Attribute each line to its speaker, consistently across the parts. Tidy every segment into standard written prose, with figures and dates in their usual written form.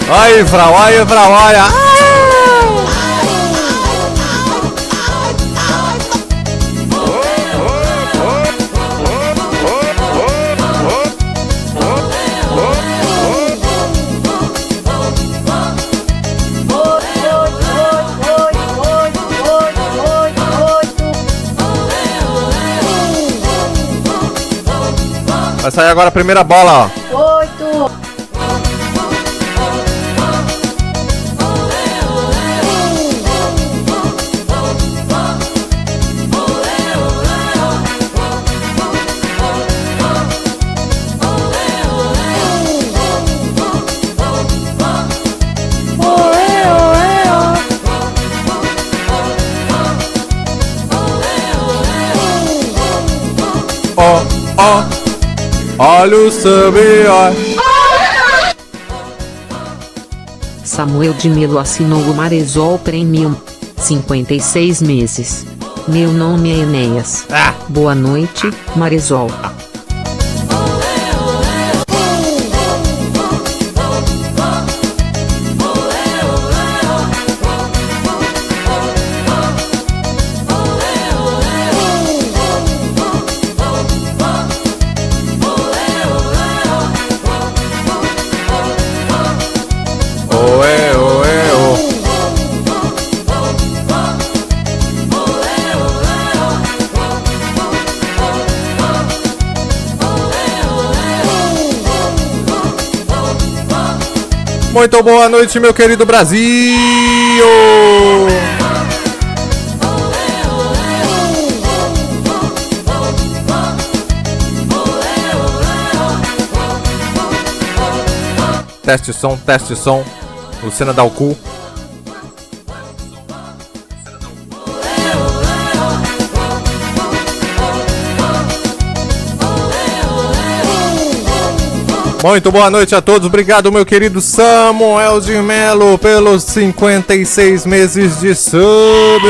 Speaker 1: Aí, Frau, aí, Frau, olha. Vai sair agora a primeira bola, ó.
Speaker 2: 8.
Speaker 1: Ó, ó. Olha o samba, ó.
Speaker 3: Samuel de Melo assinou o Marezol Premium. 56 meses. Meu nome é Enéas. Boa noite, Marezol.
Speaker 1: Muito boa noite, meu querido Brasil! Teste som. Luciana dá o cu. Muito boa noite a todos, obrigado meu querido Samuel de Melo pelos 56 meses de sub.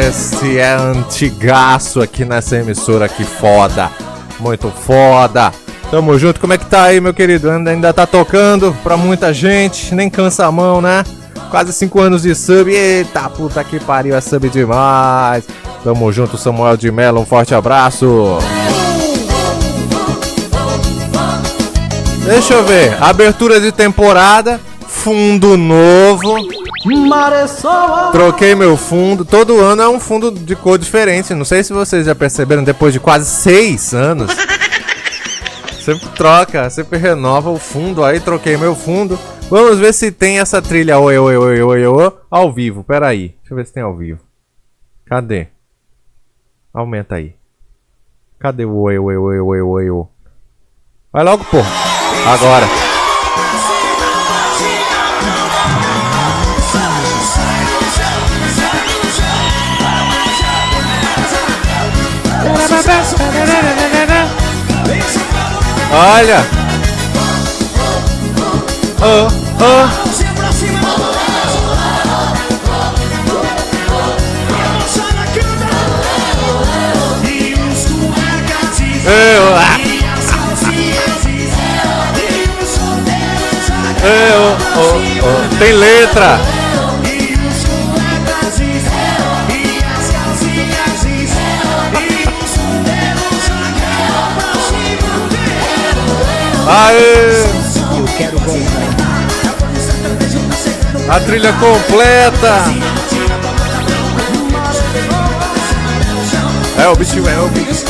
Speaker 1: Esse é antigaço aqui nessa emissora, que foda, muito foda. Tamo junto, como é que tá aí meu querido? Ainda tá tocando pra muita gente, nem cansa a mão, né? Quase 5 anos de sub, eita puta que pariu, é sub demais. Tamo junto, Samuel de Melo, um forte abraço. Deixa eu ver, abertura de temporada, fundo novo. Troquei meu fundo, todo ano é um fundo de cor diferente. Não sei se vocês já perceberam, depois de quase 6 anos. Sempre troca, sempre renova o fundo, aí troquei meu fundo. Vamos ver se tem essa trilha oi, oi, oi, oi, oi, ao vivo, peraí. Deixa eu ver se tem ao vivo. Cadê? Aumenta aí. Cadê o oi, oi, oi, oi, oi, oi? Vai logo, porra. Agora. Olha. Tem letra. Aê! A trilha completa. É o bicho, é o bicho.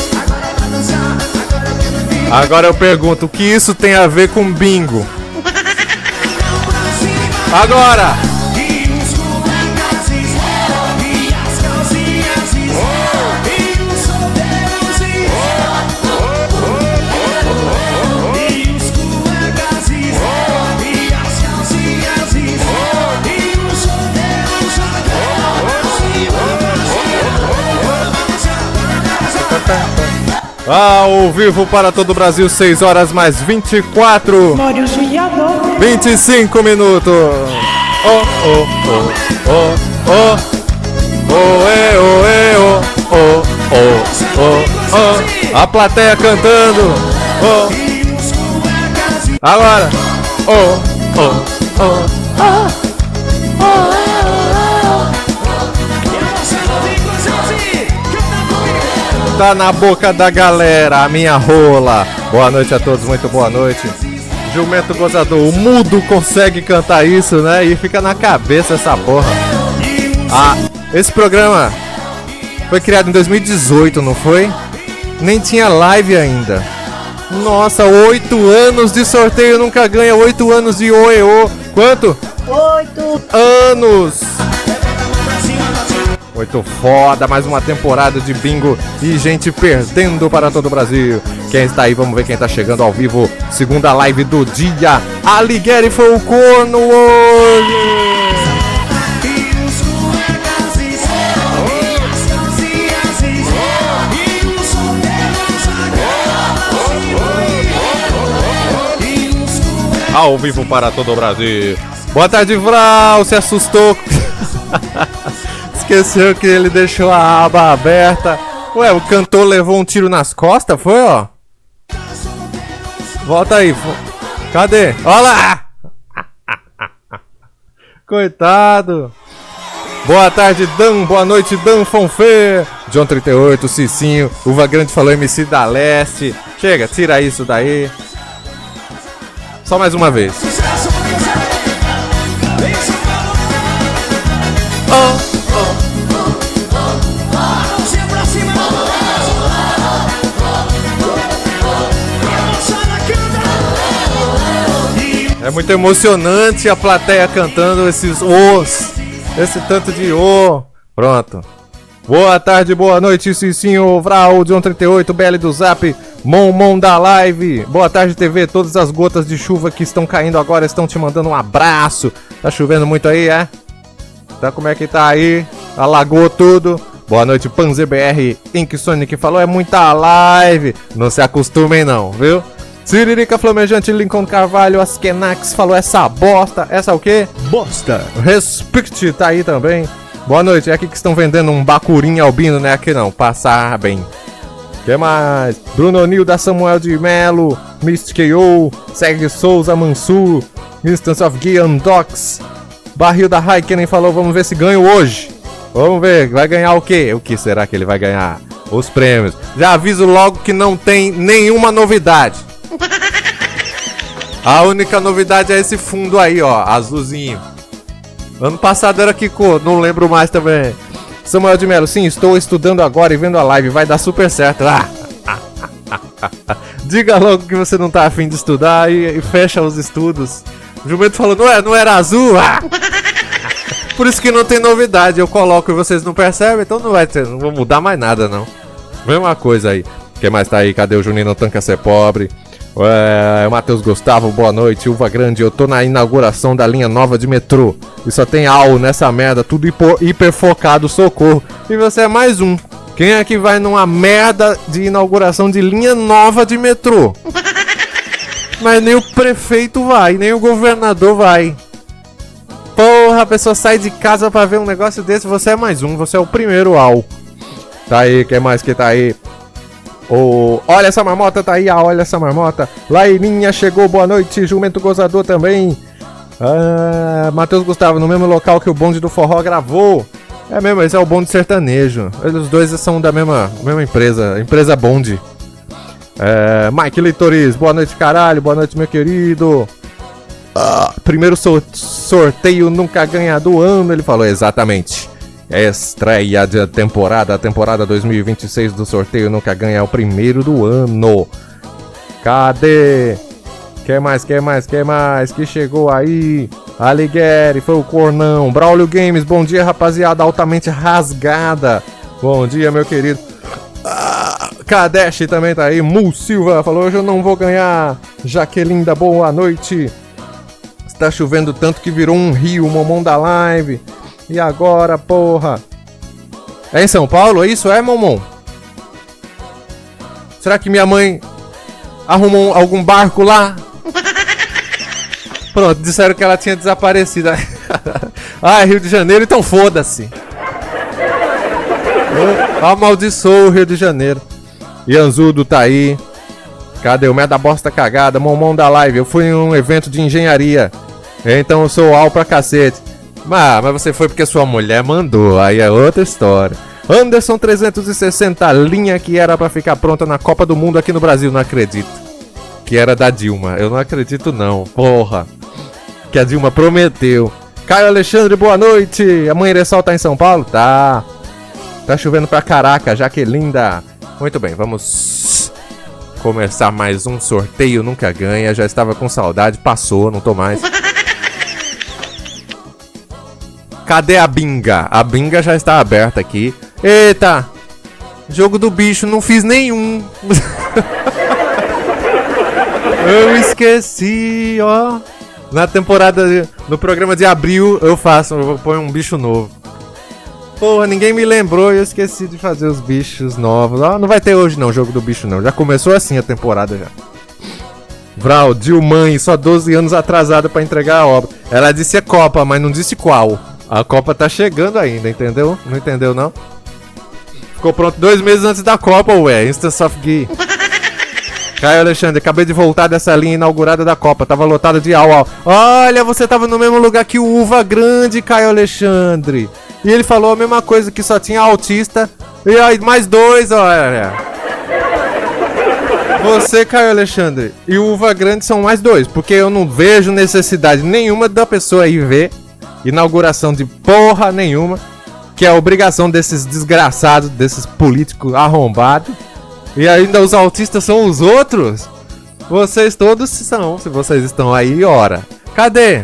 Speaker 1: Agora eu pergunto, o que isso tem a ver com bingo? Agora! Ao vivo para todo o Brasil, 6 horas mais 24. 25 minutos. Oh, oh, oh, oh, oh. Oê, oê, oh, oh, oh, oh, oh. A plateia cantando. Oh. Agora. Tá na boca da galera, a minha rola. Boa noite a todos, muito boa noite. Jumento gozador, o mudo consegue cantar isso, né? E fica na cabeça essa porra. Ah, esse programa foi criado em 2018, não foi? Nem tinha live ainda. Nossa, 8 anos de sorteio, nunca ganha. 8 anos de oeô. Quanto?
Speaker 2: 8
Speaker 1: anos. 8 foda, mais uma temporada de bingo e gente perdendo para todo o Brasil. Quem está aí? Vamos ver quem está chegando ao vivo. Segunda live do dia. Alighieri foi o corno hoje. Ao vivo para todo o Brasil. Boa tarde, Vral. Se assustou. Esqueceu que ele deixou a aba aberta. Ué, o cantor levou um tiro nas costas, foi, ó? Volta aí. Cadê? Olha lá! Coitado. Boa tarde, Dan. Boa noite, Dan Fonfê. John 38, Cicinho. Uva Grande falou MC da Leste. Chega, tira isso daí. Só mais uma vez. É muito emocionante a plateia cantando esses os. Esse tanto de o. Pronto. Boa tarde, boa noite, Cicinho, Vral, John 38, BL do Zap, Mon da Live. Boa tarde, TV. Todas as gotas de chuva que estão caindo agora estão te mandando um abraço. Tá chovendo muito aí, é? Tá, como é que tá aí? Alagou tudo. Boa noite, PanZBR. Ink Sonic falou, é muita live. Não se acostumem não, viu? Siririca Flamejante, Lincoln Carvalho, Askenax falou essa bosta. Essa o quê? Bosta. Respect tá aí também. Boa noite, é aqui que estão vendendo um bacurim albino, né? Aqui não, passar bem. Que mais? Bruno Nilda, Samuel de Melo, Mystic KO, Sergio Souza, Mansur, Instance of Guian Docs, Barril da Raikkonen falou, vamos ver se ganho hoje. Vamos ver, vai ganhar o quê? O que será que ele vai ganhar? Os prêmios. Já aviso logo que não tem nenhuma novidade. A única novidade é esse fundo aí, ó, azulzinho. Ano passado era que cor, não lembro mais também. Samuel de Melo, sim, estou estudando agora e vendo a live, vai dar super certo. Diga logo que você não tá afim de estudar e fecha os estudos. O Jumento falou, não era azul? Por isso que não tem novidade, eu coloco e vocês não percebem, então não vou mudar mais nada não. Mesma coisa aí. Quem mais tá aí? Cadê o Juninho? Não tanca ser pobre. Matheus Gustavo, boa noite. Uva Grande, eu tô na inauguração da linha nova de metrô e só tem AU nessa merda, tudo hiper focado, socorro. E você é mais um. Quem é que vai numa merda de inauguração de linha nova de metrô? Mas nem o prefeito vai, nem o governador vai. Porra, a pessoa sai de casa pra ver um negócio desse. Você é mais um, você é o primeiro AU. Tá aí, quem mais que tá aí? Olha essa marmota, tá aí, olha essa marmota. Lairinha chegou, boa noite. Jumento Gozador também. Matheus Gustavo, no mesmo local que o bonde do forró gravou. É mesmo, esse é o bonde sertanejo. Os dois são da mesma empresa, empresa bonde. Mike Leitores, boa noite, caralho, boa noite, meu querido. Primeiro sorteio nunca ganha do ano, ele falou, exatamente. Estreia de temporada, a temporada 2026 do sorteio nunca ganha, é o primeiro do ano. Cadê? Quem mais? Que chegou aí? Alighieri, foi o cornão. Braulio Games, bom dia, rapaziada, altamente rasgada. Bom dia, meu querido. Kadesh também tá aí. Mu Silva falou, hoje eu não vou ganhar. Jaquelinda, boa noite. Está chovendo tanto que virou um rio, Momon da Live. E agora, porra? É em São Paulo? É isso? É, Momon? Será que minha mãe arrumou algum barco lá? Pronto, disseram que ela tinha desaparecido. Rio de Janeiro, então foda-se. Amaldiçoou o Rio de Janeiro. Ianzudo tá aí. Cadê o Merda Bosta Cagada? Momão da live. Eu fui em um evento de engenharia. Então eu sou al pra cacete. Mas você foi porque sua mulher mandou. Aí é outra história. Anderson 360, linha que era pra ficar pronta na Copa do Mundo aqui no Brasil. Não acredito. Que era da Dilma. Eu não acredito não. Porra. Que a Dilma prometeu. Caio Alexandre, boa noite. Amanhã Eressol tá em São Paulo? Tá. Tá chovendo pra caraca, Jaquelinda. Muito bem, vamos começar mais um sorteio. Nunca ganha, já estava com saudade. Passou, não tô mais. Cadê a binga? A binga já está aberta aqui. Eita! Jogo do bicho, não fiz nenhum. Eu esqueci, ó. Na temporada, no programa de abril, eu ponho um bicho novo. Porra, ninguém me lembrou e eu esqueci de fazer os bichos novos. Ó, não vai ter hoje não, o jogo do bicho não. Já começou assim a temporada já. Vral, Dilmãe, só 12 anos atrasada pra entregar a obra. Ela disse a Copa, mas não disse qual. A Copa tá chegando ainda, entendeu? Não entendeu não? Ficou pronto 2 meses antes da Copa, ué. Instance of Gui. Caio Alexandre, acabei de voltar dessa linha inaugurada da Copa. Tava lotado de au. Olha, você tava no mesmo lugar que o Uva Grande, Caio Alexandre. E ele falou a mesma coisa, que só tinha autista. E aí, mais 2, olha. Você, Caio Alexandre, e o Uva Grande são mais 2. Porque eu não vejo necessidade nenhuma da pessoa ir ver inauguração de porra nenhuma. Que é a obrigação desses desgraçados, desses políticos arrombados. E ainda os autistas são os outros? Vocês todos são, se vocês estão aí, ora. Cadê?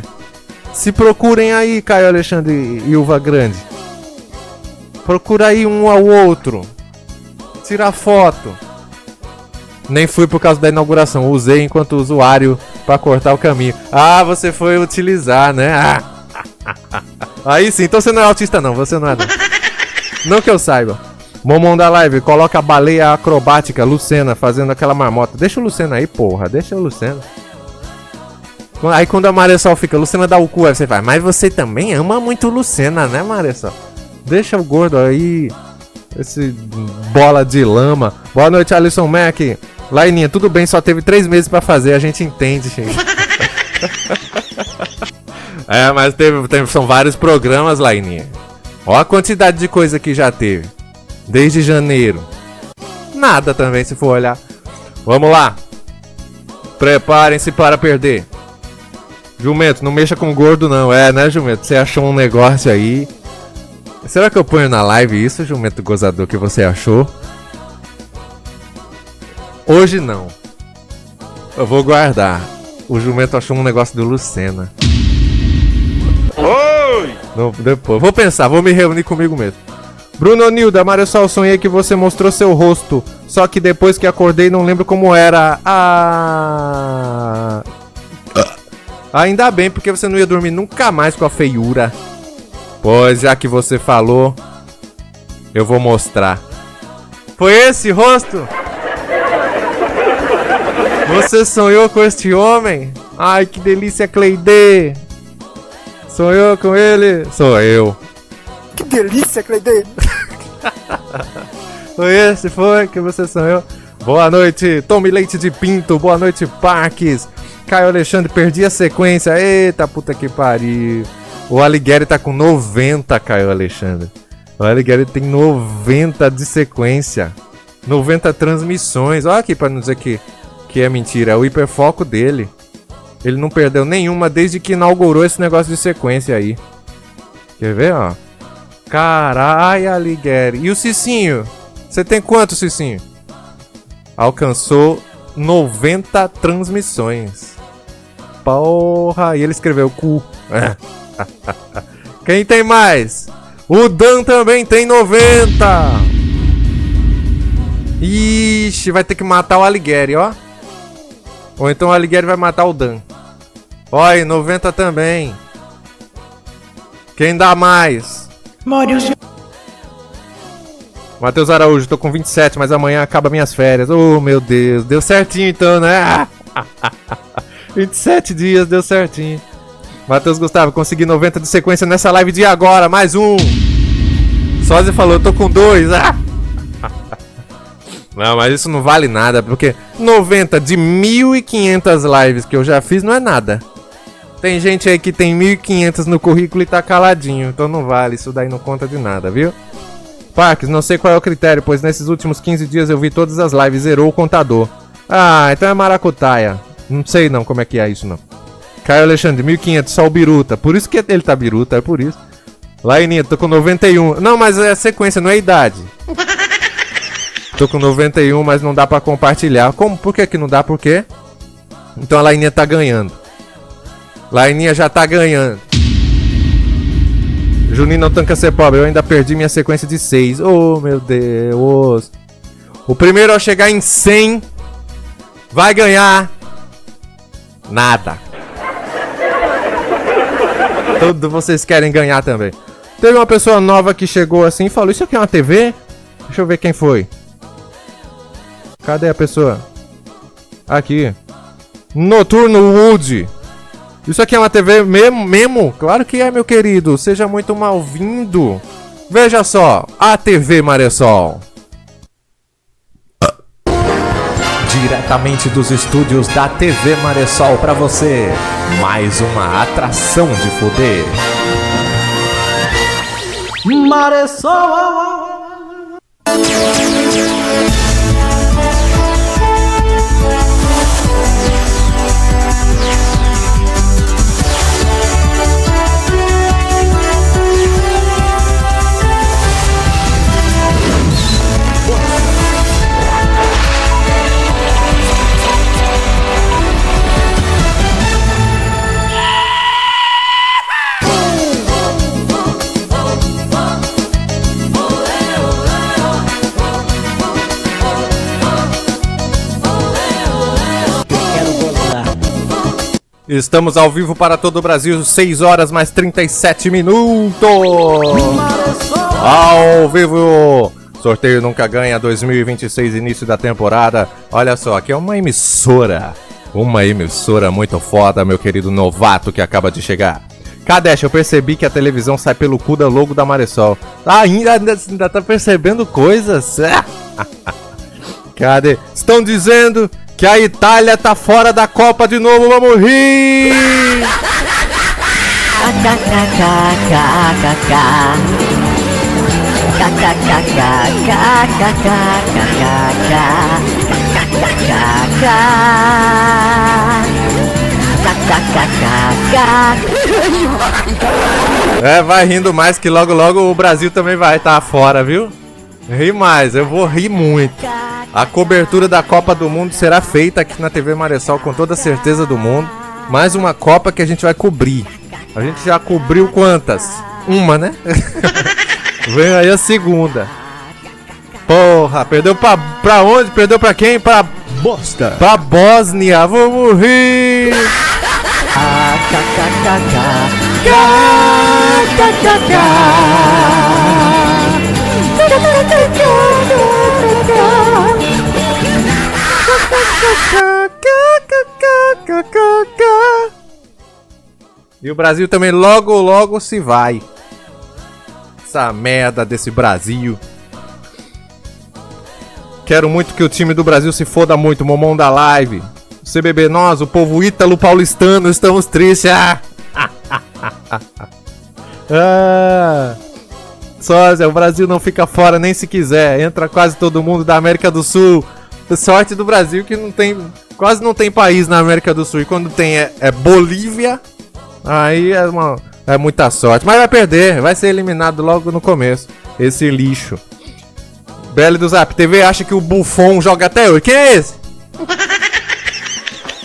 Speaker 1: Se procurem aí, Caio Alexandre e Uva Grande. Procura aí um ao outro. Tira foto. Nem fui por causa da inauguração, usei enquanto usuário pra cortar o caminho. Ah, você foi utilizar, né? Ah. Aí sim, então você não é autista não, você não é não. Não que eu saiba. Momão da live, coloca a baleia acrobática, Lucena, fazendo aquela marmota. Deixa o Lucena aí, porra, deixa o Lucena. Aí quando a Maressol fica, Lucena dá o cu, aí você vai, mas você também ama muito Lucena, né, Maressol? Deixa o gordo aí, esse bola de lama. Boa noite, Alisson Mac. Laininha, tudo bem, só teve 3 meses pra fazer, a gente entende, gente. É, mas são vários programas, Laininha. Ó a quantidade de coisa que já teve. Desde janeiro. Nada também, se for olhar. Vamos lá. Preparem-se para perder. Jumento, não mexa com gordo não. É, né, Jumento? Você achou um negócio aí. Será que eu ponho na live isso, Jumento gozador, que você achou? Hoje não. Eu vou guardar. O Jumento achou um negócio do Lucena. Oi! Não, depois. Vou pensar, vou me reunir comigo mesmo. Bruno Nilda, Maressol, sonhei que você mostrou seu rosto. Só que depois que acordei não lembro como era. Ainda bem, porque você não ia dormir nunca mais com a feiura. Pois, já que você falou, eu vou mostrar. Foi esse rosto? Você sonhou com este homem? Ai, que delícia, Cleide. Sonhou com ele? Sou eu.
Speaker 2: Que delícia, Cleide.
Speaker 1: Foi esse, foi que você sonhou? Boa noite, Tome Leite de Pinto. Boa noite, Parques. Caio Alexandre, perdi a sequência. Eita, puta que pariu. O Alighieri tá com 90, Caio Alexandre. O Alighieri tem 90 de sequência. 90 transmissões. Olha aqui pra não dizer que é mentira. É o hiperfoco dele. Ele não perdeu nenhuma desde que inaugurou esse negócio de sequência aí. Quer ver, ó? Caralho, Alighieri. E o Cicinho? Você tem quanto, Cicinho? Alcançou 90 transmissões. Porra. E ele escreveu cu. Quem tem mais? O Dan também tem 90. Ixi, vai ter que matar o Alighieri, ó. Ou então o Alighieri vai matar o Dan. Olha, 90 também. Quem dá mais? Matheus Araújo, tô com 27, mas amanhã acaba minhas férias. Oh, meu Deus, deu certinho então, né? 27 dias, deu certinho. Matheus Gustavo, consegui 90 de sequência nessa live de agora, mais um. Sósia falou, tô com 2. Não, mas isso não vale nada, porque 90 de 1.500 lives que eu já fiz não é nada. Tem gente aí que tem 1.500 no currículo e tá caladinho, então não vale, isso daí não conta de nada, viu? Parques, não sei qual é o critério, pois nesses últimos 15 dias eu vi todas as lives, zerou o contador. Ah, então é maracutaia. Não sei não como é que é isso não. Caio Alexandre, 1.500, só o biruta. Por isso que ele tá biruta, é por isso. Laininha, tô com 91. Não, mas é sequência, não é idade. Tô com 91, mas não dá pra compartilhar. Como? Por que não dá? Por quê? Então a Laininha tá ganhando. Laininha já tá ganhando. Juninho não tanca ser pobre, eu ainda perdi minha sequência de 6. Oh, meu Deus. O primeiro a chegar em 100 vai ganhar nada. Todos vocês querem ganhar também. Teve uma pessoa nova que chegou assim e falou: isso aqui é uma TV? Deixa eu ver quem foi. Cadê a pessoa? Aqui. Noturno Wood. Isso aqui é uma TV mesmo? Claro que é, meu querido. Seja muito mal-vindo. Veja só, a TV Maressol. Diretamente dos estúdios da TV Maressol pra você. Mais uma atração de foder.
Speaker 4: Maressol.
Speaker 1: Estamos ao vivo para todo o Brasil, 6 horas mais 37 minutos. Ao vivo. Sorteio Nunca Ganha 2026, início da temporada. Olha só, aqui é uma emissora. Uma emissora muito foda, meu querido novato que acaba de chegar. Kadesh, eu percebi que a televisão sai pelo cu da logo da Maressol. Ainda tá percebendo coisas? Cadê? Estão dizendo que a Itália tá fora da Copa de novo, vamos rir! É, vai rindo mais que logo logo o Brasil também vai estar fora, viu? Ri mais, eu vou rir muito. A cobertura da Copa do Mundo será feita aqui na TV Maressol com toda a certeza do mundo. Mais uma Copa que a gente vai cobrir. A gente já cobriu quantas? Uma, né? Vem aí a segunda. Porra, perdeu pra onde? Perdeu pra quem? Pra bosta. Pra Bósnia, vamos rir! E o Brasil também logo logo se vai. Essa merda desse Brasil. Quero muito que o time do Brasil se foda muito, Momão da Live. CBB, nós, o povo ítalo-paulistano, estamos tristes. Sósia, o Brasil não fica fora nem se quiser. Entra quase todo mundo da América do Sul. Sorte do Brasil que não tem, quase não tem país na América do Sul. E quando tem é Bolívia. Aí é muita sorte. Mas vai perder, vai ser eliminado logo no começo. Esse lixo. BL do Zap TV acha que o Buffon joga até hoje. Quem é esse?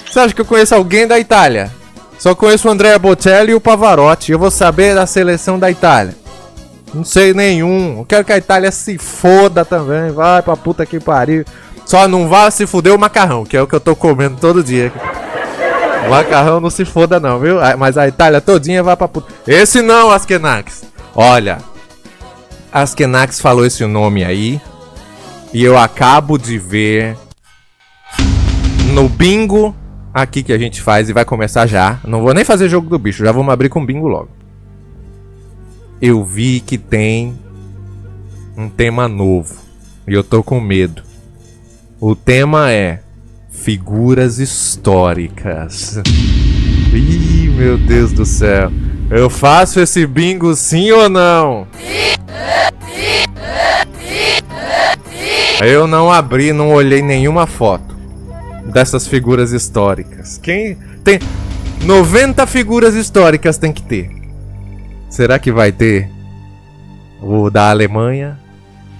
Speaker 1: Você acha que eu conheço alguém da Itália? Só conheço o Andrea Bocelli e o Pavarotti. Eu vou saber da seleção da Itália. Não sei nenhum. Eu quero que a Itália se foda também. Vai pra puta que pariu. Só não vá se fuder o macarrão, que é o que eu tô comendo todo dia. O macarrão não se foda não, viu? Mas a Itália todinha vai pra puta. Esse não, Askenax. Olha, Askenax falou esse nome aí. E eu acabo de ver no bingo aqui que a gente faz e vai começar já. Não vou nem fazer jogo do bicho, já vamos abrir com bingo logo. Eu vi que tem um tema novo e eu tô com medo. O tema é figuras históricas. Ih, meu Deus do céu. Eu faço esse bingo sim ou não? Eu não abri, não olhei nenhuma foto dessas figuras históricas. Quem tem 90 figuras históricas tem que ter. Será que vai ter o da Alemanha,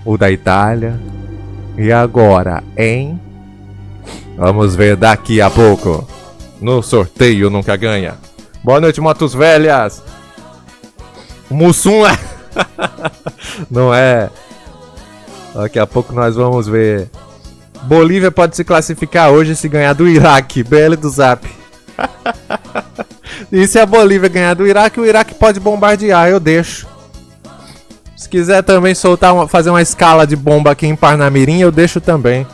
Speaker 1: o da Itália? E agora, hein? Vamos ver daqui a pouco. No sorteio nunca ganha. Boa noite, motos velhas. O Mussum é... Não é. Daqui a pouco nós vamos ver. Bolívia pode se classificar hoje se ganhar do Iraque. BL do Zap. E se a Bolívia ganhar do Iraque, o Iraque pode bombardear, eu deixo. Se quiser também fazer uma escala de bomba aqui em Parnamirim, eu deixo também.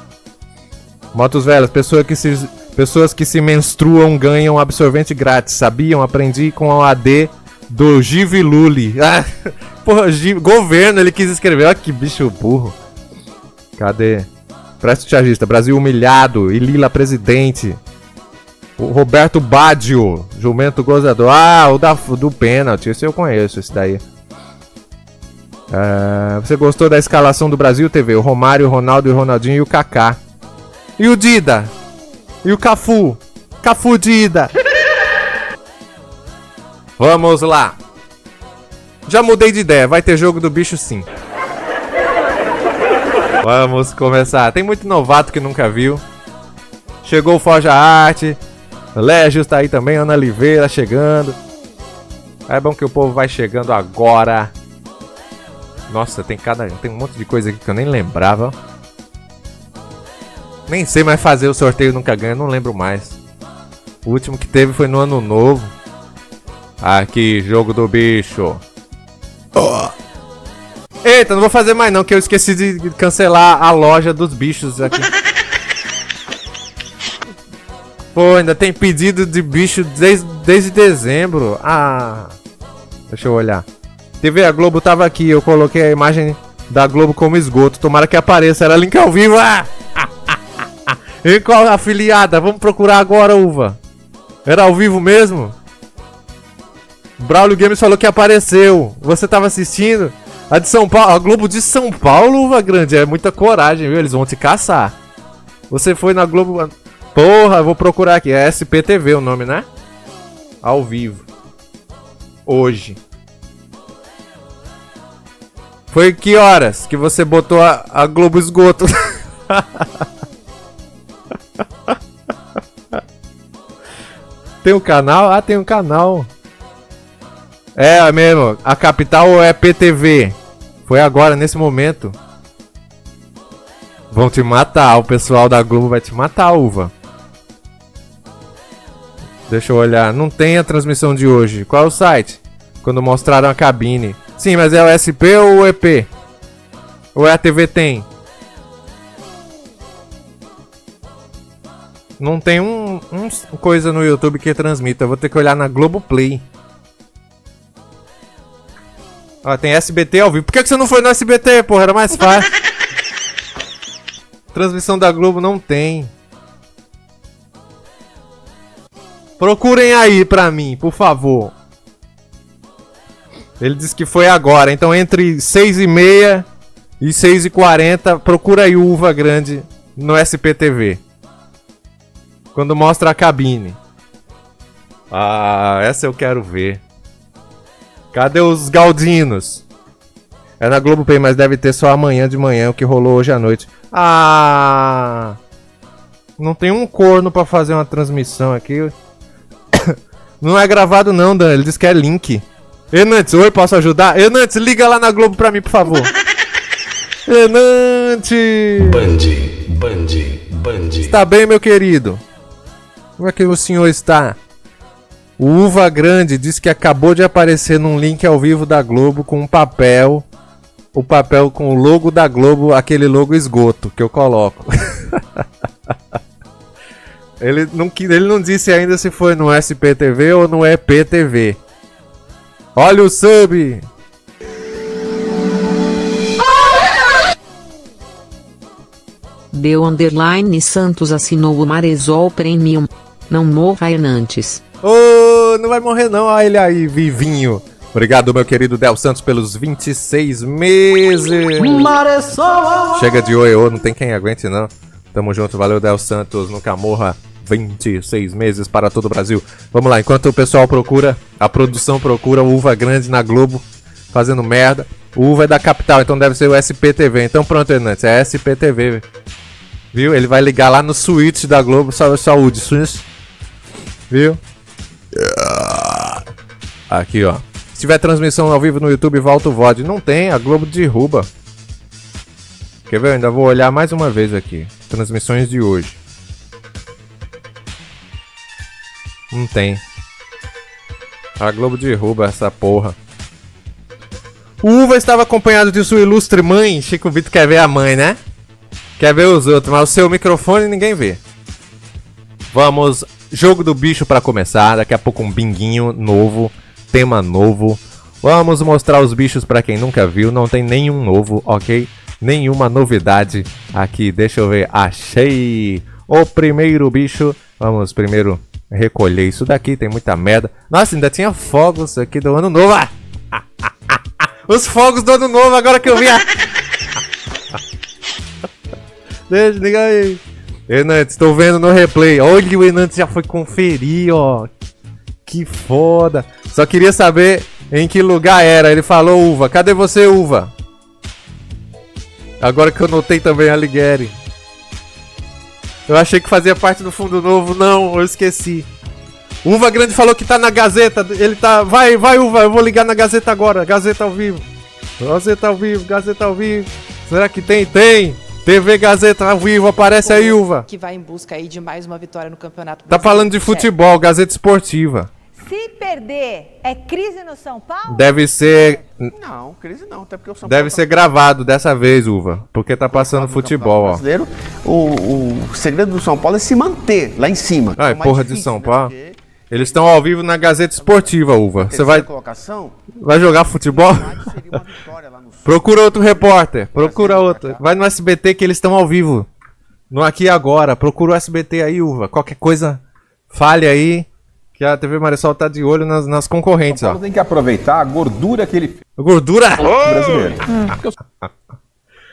Speaker 1: Motos velhas, pessoas que se menstruam ganham absorvente grátis. Sabiam? Aprendi com o AD do Givi Lully. Ah, porra, governo, ele quis escrever. Olha que bicho burro. Cadê? Preste chargista. Brasil humilhado. E Lila presidente. O Roberto Baggio. Jumento gozador. Ah, o do pênalti. Esse eu conheço, esse daí. Você gostou da escalação do Brasil TV? O Romário, o Ronaldo, o Ronaldinho e o Kaká. E o Dida? E o Cafu? Cafu Dida. Vamos lá. Já mudei de ideia. Vai ter jogo do bicho sim. Vamos começar. Tem muito novato que nunca viu. Chegou o Forja Arte. Légios tá aí também. Ana Oliveira chegando. É bom que o povo vai chegando agora. Nossa, tem um monte de coisa aqui que eu nem lembrava. Nem sei mais fazer o sorteio nunca ganha, não lembro mais. O último que teve foi no ano novo. Aqui, jogo do bicho. Oh. Eita, não vou fazer mais não, que eu esqueci de cancelar a loja dos bichos aqui. Pô, ainda tem pedido de bicho desde dezembro. Ah, deixa eu olhar. TV a Globo tava aqui, eu coloquei a imagem da Globo como esgoto. Tomara que apareça, era link ao vivo. Ah! E qual afiliada? Vamos procurar agora, Uva. Era ao vivo mesmo? Braulio Games falou que apareceu. Você tava assistindo? A de São Paulo, a Globo de São Paulo, Uva Grande. É muita coragem, viu? Eles vão te caçar. Você foi na Globo... Porra, eu vou procurar aqui. É SPTV o nome, né? Ao vivo. Hoje. Foi que horas que você botou a Globo Esgoto? Tem um canal? Ah, tem um canal. É mesmo. A capital é PTV. Foi agora, nesse momento. Vão te matar. O pessoal da Globo vai te matar, Uva. Deixa eu olhar. Não tem a transmissão de hoje. Qual é o site? Quando mostraram a cabine. Sim, mas é o SP ou o EP? Ou é a TV Tem? Não tem coisa no YouTube que transmita. Eu vou ter que olhar na Globoplay. Ó, tem SBT ao vivo. Por que você não foi no SBT, porra? Era mais fácil. Transmissão da Globo não tem. Procurem aí pra mim, por favor. Ele disse que foi agora. Então entre 6h30 e 6h40, procura aí Uva Grande no SPTV. Quando mostra a cabine. Ah, essa eu quero ver. Cadê os Galdinos? É na Globoplay, mas deve ter só amanhã de manhã, o que rolou hoje à noite. Ah! Não tem um corno pra fazer uma transmissão aqui. Não é gravado não, Dan. Ele disse que é link. Enantes, oi, posso ajudar? Enantes, liga lá na Globo pra mim, por favor. Enantes! Band. Está bem, meu querido? Como é que o senhor está? O Uva Grande disse que acabou de aparecer num link ao vivo da Globo com um papel. O papel com o logo da Globo, aquele logo esgoto que eu coloco. Ele não disse ainda se foi no SPTV ou no EPTV. Olha o sub!
Speaker 3: Deu underline Santos assinou o Maresol Premium. Não morra antes.
Speaker 1: Ô, não vai morrer não, olha ele aí, vivinho. Obrigado, meu querido Del Santos, pelos 26 meses. Chega de oi, não tem quem aguente não. Tamo junto, valeu Del Santos, nunca morra. 26 meses para todo o Brasil. Vamos lá, enquanto o pessoal procura, a produção procura o Uva Grande na Globo, fazendo merda. O Uva é da capital, então deve ser o SPTV. Então pronto, Hernandes, é SPTV. Viu? Ele vai ligar lá no switch da Globo, saúde, viu? Aqui, ó. Se tiver transmissão ao vivo no YouTube, volta o VOD. Não tem, a Globo derruba. Quer ver? Eu ainda vou olhar mais uma vez aqui. Transmissões de hoje. Não tem. A Globo derruba essa porra. O Uva estava acompanhado de sua ilustre mãe. Chico Vitor quer ver a mãe, né? Quer ver os outros, mas o seu microfone ninguém vê. Vamos, jogo do bicho pra começar. Daqui a pouco um binguinho novo, tema novo. Vamos mostrar os bichos pra quem nunca viu. Não tem nenhum novo, ok? Nenhuma novidade aqui. Deixa eu ver, achei o primeiro bicho. Vamos primeiro recolher isso daqui, tem muita merda. Nossa, ainda tinha fogos aqui do ano novo. Os fogos do ano novo, agora que eu vi. Deixa, liga aí. Hernandes, tô vendo no replay. Olha, o Hernandes já foi conferir, ó. Que foda. Só queria saber em que lugar era. Ele falou Uva. Cadê você, Uva? Agora que eu notei também a Alighieri. Eu achei que fazia parte do fundo novo. Não, eu esqueci. Uva Grande falou que tá na Gazeta. Ele tá... Vai, Uva. Eu vou ligar na Gazeta agora. Gazeta ao vivo. Gazeta ao vivo. Gazeta ao vivo. Será que tem? Tem. TV Gazeta ao vivo. Aparece aí, Uva.
Speaker 4: Que vai em busca aí de mais uma vitória no Campeonato
Speaker 1: Brasileiro. Tá falando de futebol. Gazeta Esportiva.
Speaker 5: Se perder, é crise no São Paulo?
Speaker 1: Deve ser...
Speaker 2: Não, crise não, até porque o São Paulo
Speaker 1: Deve ser gravado dessa vez, Uva. Porque tá passando futebol, ó.
Speaker 2: Brasileiro, o segredo do São Paulo é se manter lá em cima.
Speaker 1: Ai, porra de São Paulo. Eles estão ao vivo na Gazeta Esportiva, Uva. Você vai jogar futebol? Procura outro repórter. Procura outro. Vai no SBT que eles estão ao vivo. No Aqui e Agora. Procura o SBT aí, Uva. Qualquer coisa, fale aí. Que a TV Maresol tá de olho nas concorrentes, ó.
Speaker 6: Tem que aproveitar a gordura que ele fez.
Speaker 1: Gordura?
Speaker 6: Brasileiro.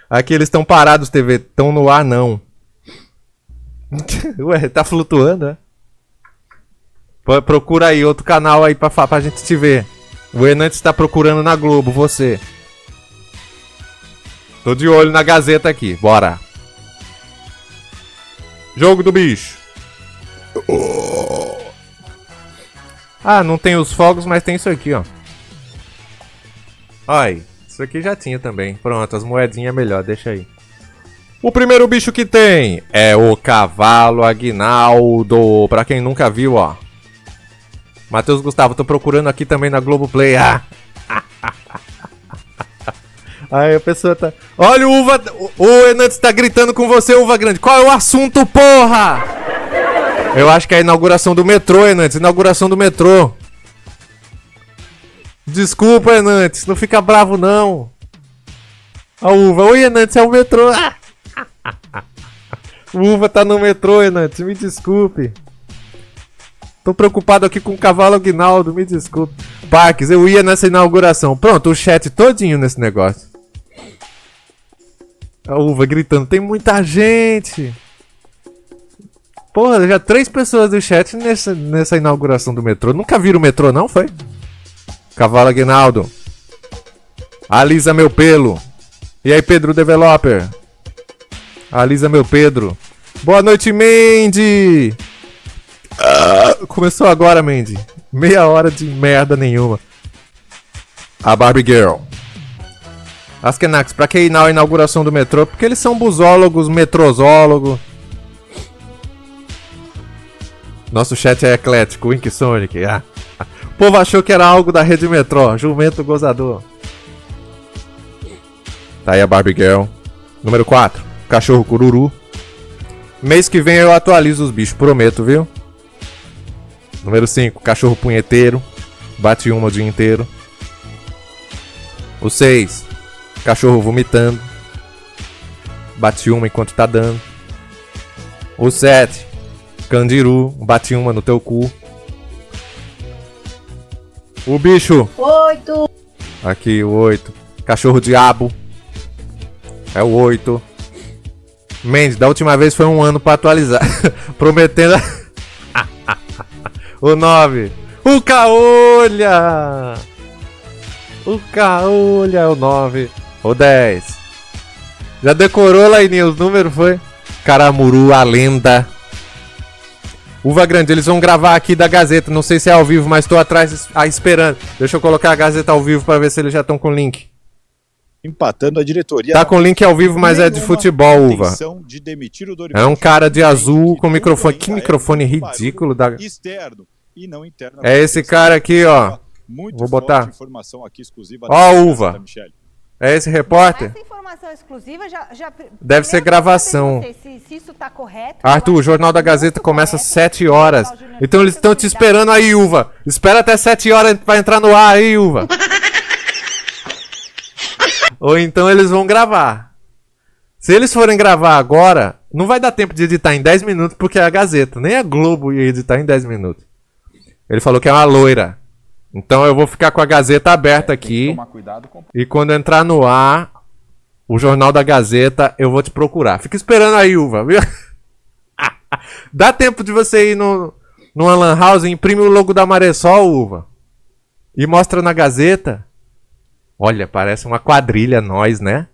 Speaker 1: Aqui eles estão parados, TV. Estão no ar, não. Ué, tá flutuando, né? Procura aí outro canal aí pra gente te ver. O Hernandes tá procurando na Globo, você. Tô de olho na Gazeta aqui, bora. Jogo do bicho. Ah, não tem os fogos, mas tem isso aqui, ó. Olha, isso aqui já tinha também. Pronto, as moedinhas é melhor, deixa aí. O primeiro bicho que tem é o Cavalo Aguinaldo. Pra quem nunca viu, ó. Matheus Gustavo, tô procurando aqui também na Globoplay. Ah. Aí a pessoa tá... Olha o Uva... O Hernandes tá gritando com você, Uva Grande. Qual é o assunto, porra? Eu acho que é a inauguração do metrô, Hernandes. Inauguração do metrô. Desculpa, Hernandes. Não fica bravo, não. A Uva. Oi, Hernandes, é o metrô. O Uva tá no metrô, Hernandes. Me desculpe. Tô preocupado aqui com o Cavalo Aguinaldo. Me desculpe. Parques, eu ia nessa inauguração. Pronto, o chat todinho nesse negócio. A Uva gritando. Tem muita gente. Porra, já 3 pessoas do chat nessa inauguração do metrô. Nunca viram o metrô, não, foi? Cavalo Aguinaldo. Alisa meu pelo. E aí, Pedro Developer? Alisa meu Pedro. Boa noite, Mandy. Começou agora, Mandy. Meia hora de merda nenhuma. A Barbie Girl. As Kenax, pra que ir na inauguração do metrô? Porque eles são busólogos, metrozólogos. Nosso chat é eclético, Wink Sonic. Ah. O povo achou que era algo da rede metrô. Jumento gozador. Tá aí a Barbie Girl. Número 4. Cachorro Cururu. Mês que vem eu atualizo os bichos, prometo, viu? Número 5. Cachorro Punheteiro. Bate uma o dia inteiro. O 6. Cachorro Vomitando. Bate uma enquanto tá dando. O 7. Candiru. Bati uma no teu cu. O bicho.
Speaker 5: 8.
Speaker 1: Aqui, o 8. Cachorro diabo. É o 8. Mendes, da última vez foi 1 ano pra atualizar. Prometendo. O 9. O Caolha. O Caolha é o 9. O 10. Já decorou, Laininha, os números, foi? Caramuru, a lenda. Uva Grande, eles vão gravar aqui da Gazeta. Não sei se é ao vivo, mas tô atrás esperando. Deixa eu colocar a Gazeta ao vivo pra ver se eles já estão com o link.
Speaker 7: Empatando a diretoria.
Speaker 1: Tá com link ao vivo, mas é de futebol, Uva. É um cara de azul com microfone. Que microfone ridículo da...
Speaker 7: Externo e não interno.
Speaker 1: É esse cara aqui, ó. Vou botar. Ó, Uva. É esse repórter?
Speaker 5: Essa informação exclusiva
Speaker 1: deve ser gravação.
Speaker 5: Se isso tá correto.
Speaker 1: Arthur, o Jornal da Gazeta começa às 7 horas. Então eles estão te esperando aí, Uva. Espera até 7 horas pra entrar no ar aí, Uva. Ou então eles vão gravar. Se eles forem gravar agora, não vai dar tempo de editar em 10 minutos, porque é a Gazeta. Nem a Globo ia editar em 10 minutos. Ele falou que é uma loira. Então eu vou ficar com a Gazeta aberta aqui. E quando entrar no ar, o Jornal da Gazeta, eu vou te procurar. Fica esperando aí, Uva. Viu? Dá tempo de você ir no Lan House e imprime o logo da Maressol, Uva. E mostra na Gazeta. Olha, parece uma quadrilha nós, né?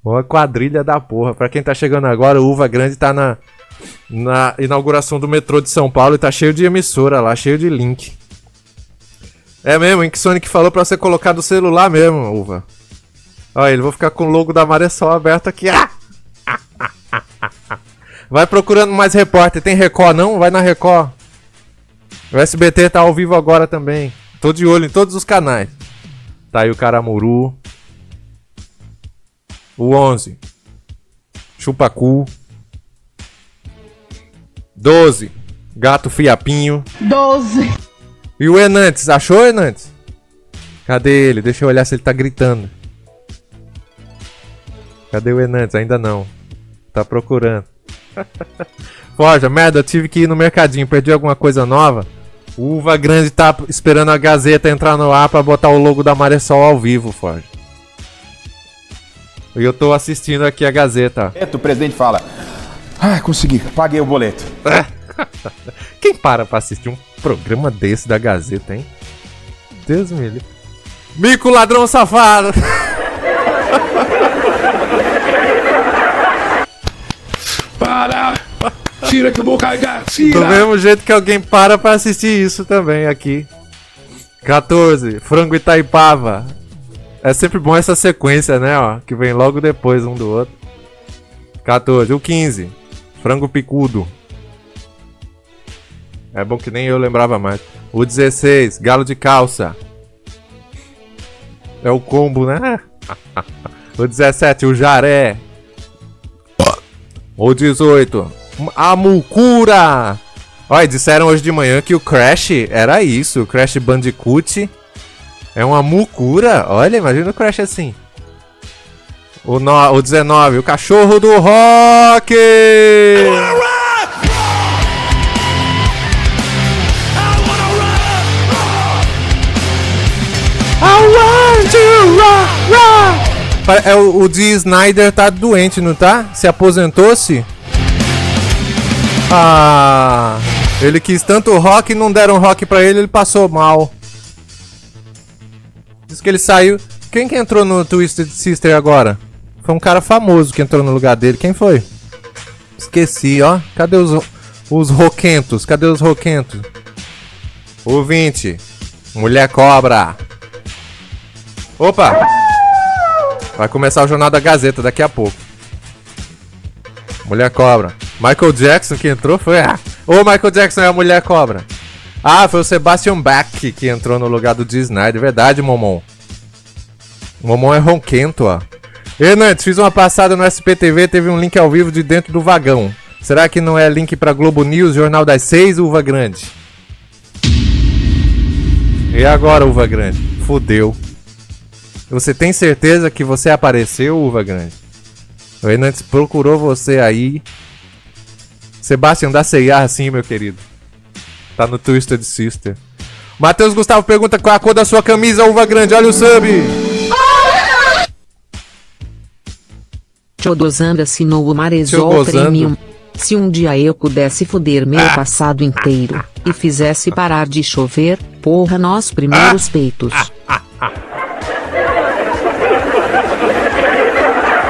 Speaker 1: Uma quadrilha da porra. Pra quem tá chegando agora, o Uva Grande tá na inauguração do metrô de São Paulo e tá cheio de emissora lá, cheio de link. É mesmo, que Sonic falou pra você colocar do celular mesmo, Uva. Olha, ele vou ficar com o logo da Maressol aberto aqui. Vai procurando mais repórter. Tem Record não? Vai na Record. O SBT tá ao vivo agora também. Tô de olho em todos os canais. Tá aí o Caramuru. O 11. Chupacu. 12. Gato Fiapinho.
Speaker 5: 12.
Speaker 1: E o Enantes, achou, Enantes? Cadê ele? Deixa eu olhar se ele tá gritando. Cadê o Enantes? Ainda não. Tá procurando. Forja, merda, eu tive que ir no mercadinho. Perdi alguma coisa nova? O Uva Grande tá esperando a Gazeta entrar no ar pra botar o logo da Maressol ao vivo, Forja. E eu tô assistindo aqui a Gazeta.
Speaker 6: O presidente fala: ah, consegui, paguei o boleto.
Speaker 1: Quem para pra assistir um programa desse da Gazeta, hein? Deus me livre. Mico ladrão safado!
Speaker 8: Para! Tira que eu vou carregar! Tira!
Speaker 1: Do mesmo jeito que alguém para pra assistir isso também aqui. 14. Frango Itaipava. É sempre bom essa sequência, né? Ó, que vem logo depois um do outro. 14. O 15. Frango Picudo. É bom que nem eu lembrava mais. O 16, Galo de Calça. É o combo, né? O 17, o Jaré. O 18, a Mucura. Olha, disseram hoje de manhã que o Crash era isso. O Crash Bandicoot é uma mucura. Olha, imagina o Crash assim. O 19, o Cachorro do Rock. É, o Dee Snider tá doente, não tá? Se aposentou-se? Ah, ele quis tanto rock e não deram rock pra ele, ele passou mal. Diz que ele saiu. Quem que entrou no Twisted Sister agora? Foi um cara famoso que entrou no lugar dele. Quem foi? Esqueci, ó. Cadê os roquentos? Cadê os roquentos? O 20. Mulher Cobra. Opa! Vai começar o Jornal da Gazeta daqui a pouco. Mulher Cobra. Michael Jackson que entrou foi... Ô, Michael Jackson é a Mulher Cobra. Ah, foi o Sebastian Bach que entrou no lugar do Dee Snider. Verdade, Momon. O Momon é ronquento, ó. Hernandes, fiz uma passada no SPTV, teve um link ao vivo de dentro do vagão. Será que não é link pra Globo News, Jornal das 6, Uva Grande? E agora, Uva Grande? Fudeu. Você tem certeza que você apareceu, Uva Grande? O Hernandes procurou você aí. Sebastian da C&A, sim, meu querido. Tá no Twisted Sister. Matheus Gustavo pergunta qual é a cor da sua camisa, uva grande. Olha o sub.
Speaker 3: Chodosanda assinou o Maresol
Speaker 1: Chodosanda.
Speaker 3: Premium. Se um dia eu pudesse foder meu passado inteiro e fizesse parar de chover, porra, nós primeiros peitos.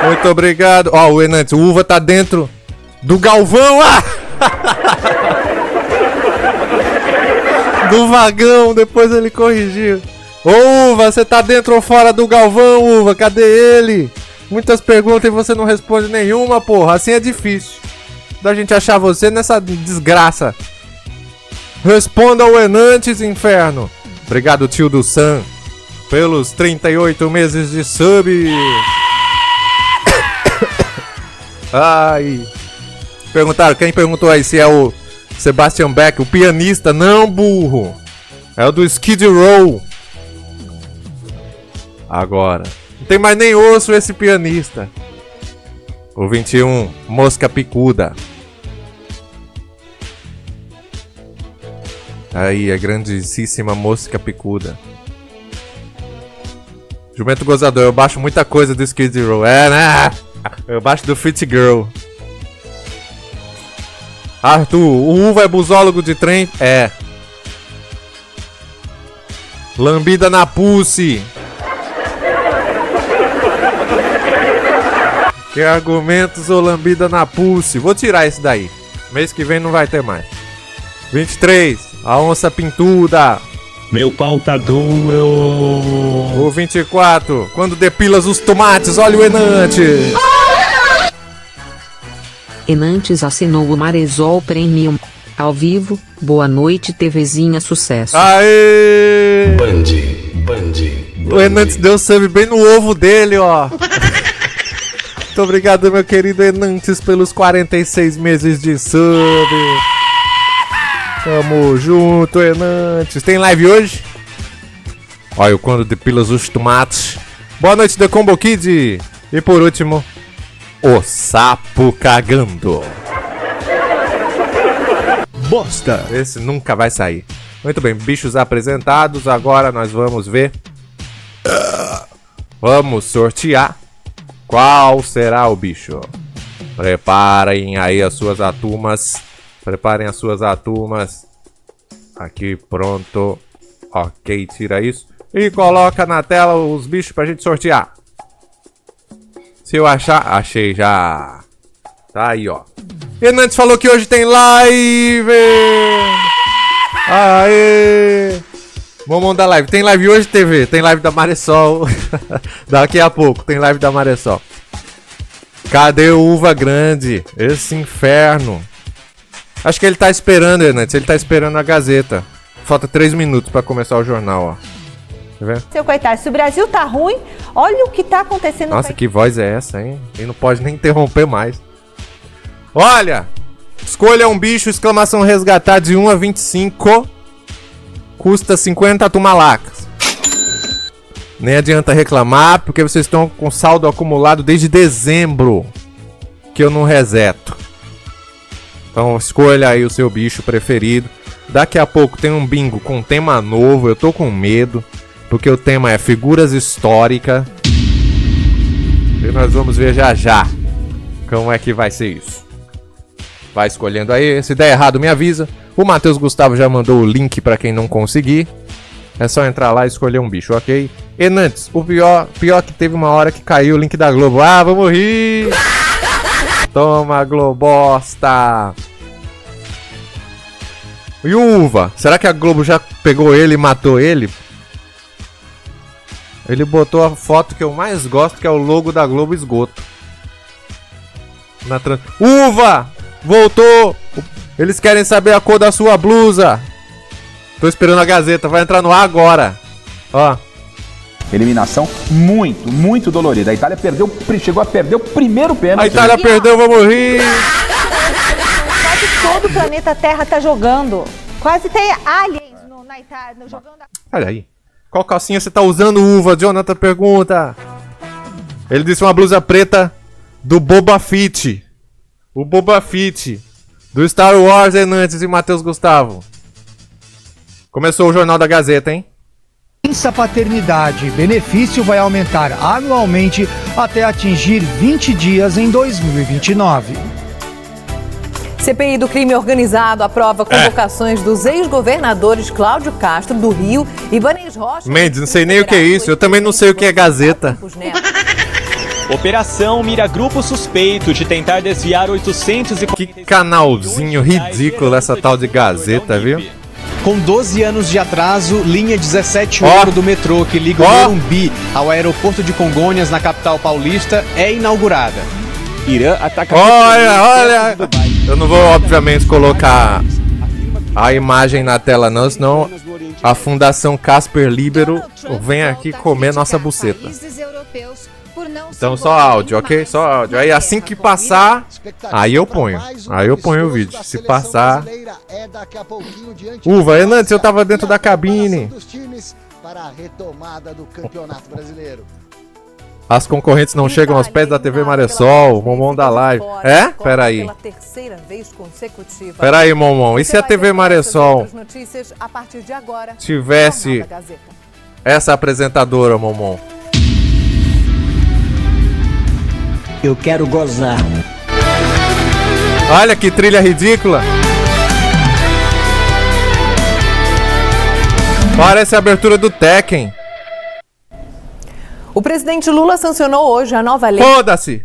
Speaker 1: Muito obrigado. Ó, o Enantes, o uva tá dentro do Galvão. Do vagão, depois ele corrigiu. Ô, uva, você tá dentro ou fora do Galvão, uva? Cadê ele? Muitas perguntas e você não responde nenhuma, porra. Assim é difícil da gente achar você nessa desgraça. Responda ao Enantes, inferno. Obrigado, tio do Sam, pelos 38 meses de sub. Ai. Perguntaram, quem perguntou aí se é o Sebastian Beck, o pianista? Não, burro. É o do Skid Row. Agora. Não tem mais nem osso esse pianista. O 21, mosca picuda. Aí, a grandíssima mosca picuda. Jumento gozador, eu baixo muita coisa do Skid Row. É, né? Eu baixo do Fit Girl. Arthur, o uva é busólogo de trem? É. Lambida na pulse. Que argumentos ou lambida na pulse? Vou tirar esse daí. Mês que vem não vai ter mais. 23, a onça pintuda.
Speaker 8: Meu pau tá duro.
Speaker 1: O 24, quando depilas os tomates, olha o Enantes.
Speaker 3: Enantes assinou o Maresol Premium. Ao vivo, boa noite, TVzinha, sucesso.
Speaker 1: Aê!
Speaker 8: Bandi.
Speaker 1: O Enantes deu sub bem no ovo dele, ó. Muito obrigado, meu querido Enantes, pelos 46 meses de sub. Tamo junto, Enantes. Tem live hoje? Olha, quando depilas os tomates. Boa noite, The Combo Kid. E por último, o sapo cagando.
Speaker 6: Bosta.
Speaker 1: Esse nunca vai sair. Muito bem, bichos apresentados. Agora nós vamos ver. Vamos sortear. Qual será o bicho? Preparem aí as suas atumas. Preparem as suas atumas. Aqui, pronto. Ok, tira isso. E coloca na tela os bichos pra gente sortear. Se eu achar... Achei já. Tá aí, ó. Enantes falou que hoje tem live. Aê. Vamos mandar live. Tem live hoje, TV? Tem live da Maresol. Daqui a pouco tem live da Maresol. Cadê o uva grande? Esse inferno. Acho que ele tá esperando, Enantes. Ele tá esperando a Gazeta. Falta 3 minutos pra começar o jornal, ó. Tá vendo?
Speaker 5: Seu coitado, se o Brasil tá ruim, olha o que tá acontecendo.
Speaker 1: Nossa, que voz é essa, hein? Ele não pode nem interromper mais. Olha! Escolha um bicho, exclamação resgatar de 1 a 25. Custa 50 tumalacas. Nem adianta reclamar, porque vocês estão com saldo acumulado desde dezembro. Que eu não reseto. Então escolha aí o seu bicho preferido. Daqui a pouco tem um bingo com tema novo. Eu tô com medo, porque o tema é figuras históricas. E nós vamos ver já já como é que vai ser isso. Vai escolhendo aí. Se der errado, me avisa. O Matheus Gustavo já mandou o link pra quem não conseguir. É só entrar lá e escolher um bicho, ok? Enantes, o pior que teve uma hora que caiu o link da Globo. Ah, vamos rir! Toma, Globosta! E o uva? Será que a Globo já pegou ele e matou ele? Ele botou a foto que eu mais gosto, que é o logo da Globo Esgoto. Uva! Voltou! Eles querem saber a cor da sua blusa. Tô esperando a Gazeta, vai entrar no ar agora. Ó.
Speaker 6: Eliminação muito dolorida. A Itália chegou a perder o primeiro pênalti.
Speaker 1: A Itália perdeu, vamos rir.
Speaker 5: Quase todo o planeta Terra tá jogando. Quase tem aliens na Itália jogando.
Speaker 1: Olha aí. Qual calcinha você tá usando, uva? Jonathan pergunta. Ele disse uma blusa preta do Boba Fett. O Boba Fett. Do Star Wars, Enantes e Matheus Gustavo. Começou o Jornal da Gazeta, hein?
Speaker 9: Licença paternidade. Benefício vai aumentar anualmente até atingir 20 dias em 2029.
Speaker 10: CPI do crime organizado aprova convocações dos ex-governadores Cláudio Castro, do Rio, e Ibanez Rocha...
Speaker 1: Mendes, não sei nem o que é isso. Eu também não sei o que é Gazeta.
Speaker 11: Operação mira grupo suspeito de tentar desviar 840...
Speaker 1: Que canalzinho ridículo essa tal de Gazeta, viu?
Speaker 12: Com 12 anos de atraso, linha 17 Ouro do metrô, que liga o Morumbi ao aeroporto de Congonhas, na capital paulista, é inaugurada.
Speaker 11: Irã ataca...
Speaker 1: Olha! Eu não vou, obviamente, colocar a imagem na tela não, senão a Fundação Casper Libero vem aqui comer nossa buceta. Então só áudio, ok? Só áudio. Aí assim que passar, aí eu ponho. Aí eu ponho o vídeo. Se passar... Uva, antes eu tava dentro da cabine. As concorrentes não chegam aos pés da TV Maressol, Momon da live. É? Peraí. Peraí, Momon. E se a TV Maressol tivesse essa apresentadora, Momon?
Speaker 13: Eu quero gozar.
Speaker 1: Olha que trilha ridícula. Parece a abertura do Tekken.
Speaker 10: O presidente Lula sancionou hoje a nova lei...
Speaker 1: Foda-se!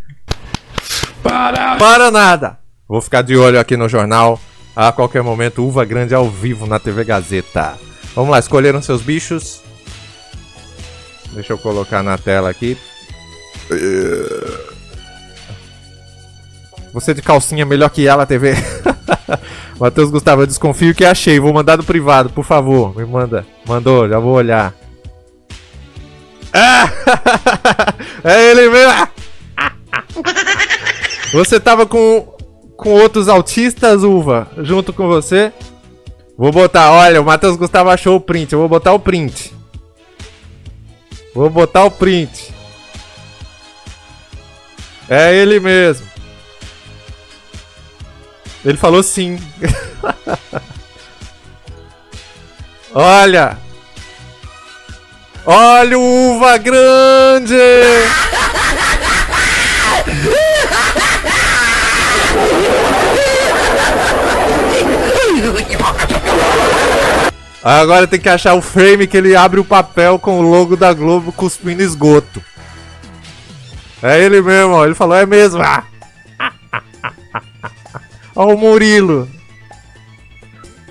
Speaker 1: Para nada! Vou ficar de olho aqui no jornal. A qualquer momento, Uva Grande ao vivo na TV Gazeta. Vamos lá, escolheram seus bichos. Deixa eu colocar na tela aqui. Você de calcinha melhor que ela, TV. Matheus Gustavo, eu desconfio que achei. Vou mandar no privado, por favor. Me manda. Mandou, já vou olhar. É ele mesmo. Você tava com outros autistas, Uva, junto com você? Vou botar, olha, o Matheus Gustavo achou o print. Eu vou botar o print. Vou botar o print. É ele mesmo. Ele falou sim. Olha. Olha o Uva Grande. Agora tem que achar o frame que ele abre o papel com o logo da Globo cuspindo esgoto. É ele mesmo, ó. Ele falou, é mesmo. Ó o Murilo.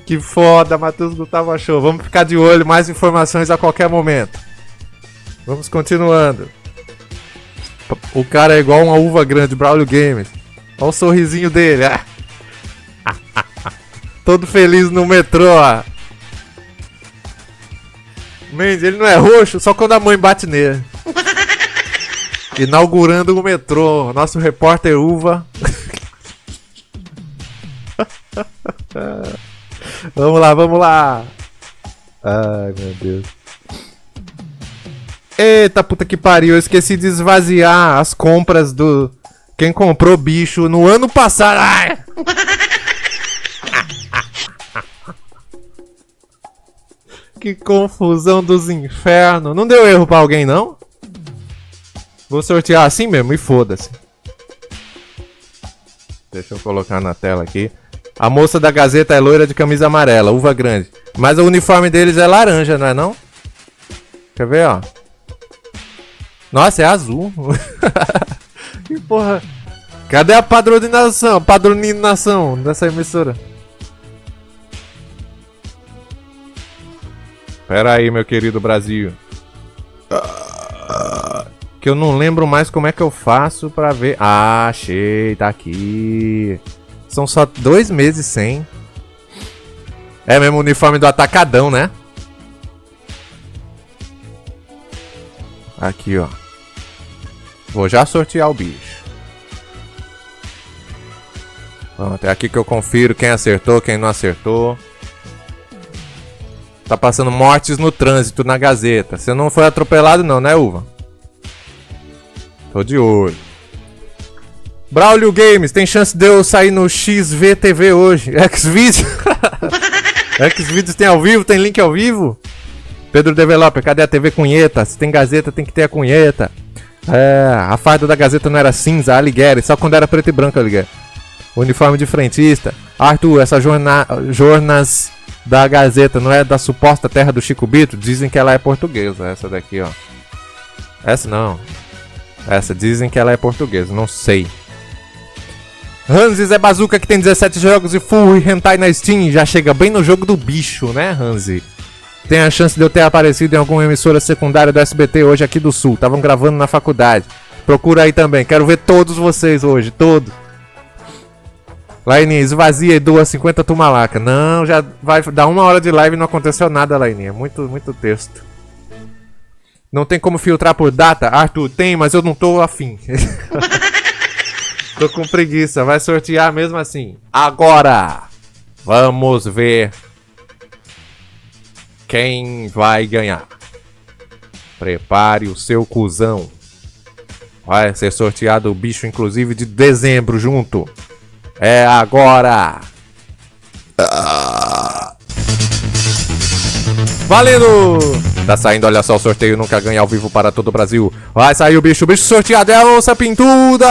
Speaker 1: Que foda, Matheus Gustavo achou. Vamos ficar de olho, mais informações a qualquer momento. Vamos continuando. O cara é igual uma uva grande, Braulio Games. Olha o sorrisinho dele. Todo feliz no metrô, ó. Mendes, ele não é roxo só quando a mãe bate nele. Inaugurando o metrô. Nosso repórter Uva. Vamos lá, vamos lá. Ai, meu Deus. Eita, puta que pariu. Eu esqueci de esvaziar as compras do... Quem comprou bicho no ano passado. Ai. Que confusão dos infernos. Não deu erro pra alguém, não? Vou sortear assim mesmo e foda-se. Deixa eu colocar na tela aqui. A moça da Gazeta é loira de camisa amarela, Uva Grande. Mas o uniforme deles é laranja, não é não? Quer ver, ó? Nossa, é azul. Que porra. Cadê a padronização dessa emissora? Pera aí, meu querido Brasil. Que eu não lembro mais como é que eu faço pra ver. Ah, achei, tá aqui. São só 2 meses sem. É mesmo o uniforme do Atacadão, né? Aqui, ó. Vou já sortear o bicho. Pronto, é aqui que eu confiro quem acertou, quem não acertou. Tá passando mortes no trânsito na Gazeta. Você não foi atropelado não, né, Uva? Tô de olho. Braulio Games, tem chance de eu sair no XVTV hoje. Xvideos. Xvideos tem ao vivo, tem link ao vivo. Pedro Developer, cadê a TV Cunheta? Se tem Gazeta, tem que ter a Cunheta. A farda da Gazeta não era cinza, Alighieri, só quando era preto e branco, Alighieri. Uniforme de frentista. Arthur, essa jornas da Gazeta não é da suposta terra do Chico Bito? Dizem que ela é portuguesa, essa daqui, ó. Essa não. Essa, dizem que ela é portuguesa, não sei. Hansi Zé Bazuca, que tem 17 jogos e full hentai na Steam, já chega bem no jogo do bicho, né, Hansi? Tem a chance de eu ter aparecido em alguma emissora secundária do SBT hoje aqui do Sul. Estavam gravando na faculdade. Procura aí também, quero ver todos vocês hoje, todos. Laininha, esvazia e doa 50 tumalaca. Não, já vai dar 1 hora de live e não aconteceu nada, Laininha. Muito texto. Não tem como filtrar por data? Arthur, tem, mas eu não tô afim. Tô com preguiça, vai sortear mesmo assim. Agora, vamos ver quem vai ganhar. Prepare o seu cuzão. Vai ser sorteado o bicho, inclusive, de dezembro junto. É agora! Valendo! Tá saindo, olha só, o sorteio nunca ganha ao vivo para todo o Brasil. Vai sair o bicho sorteado é a onça pintuda!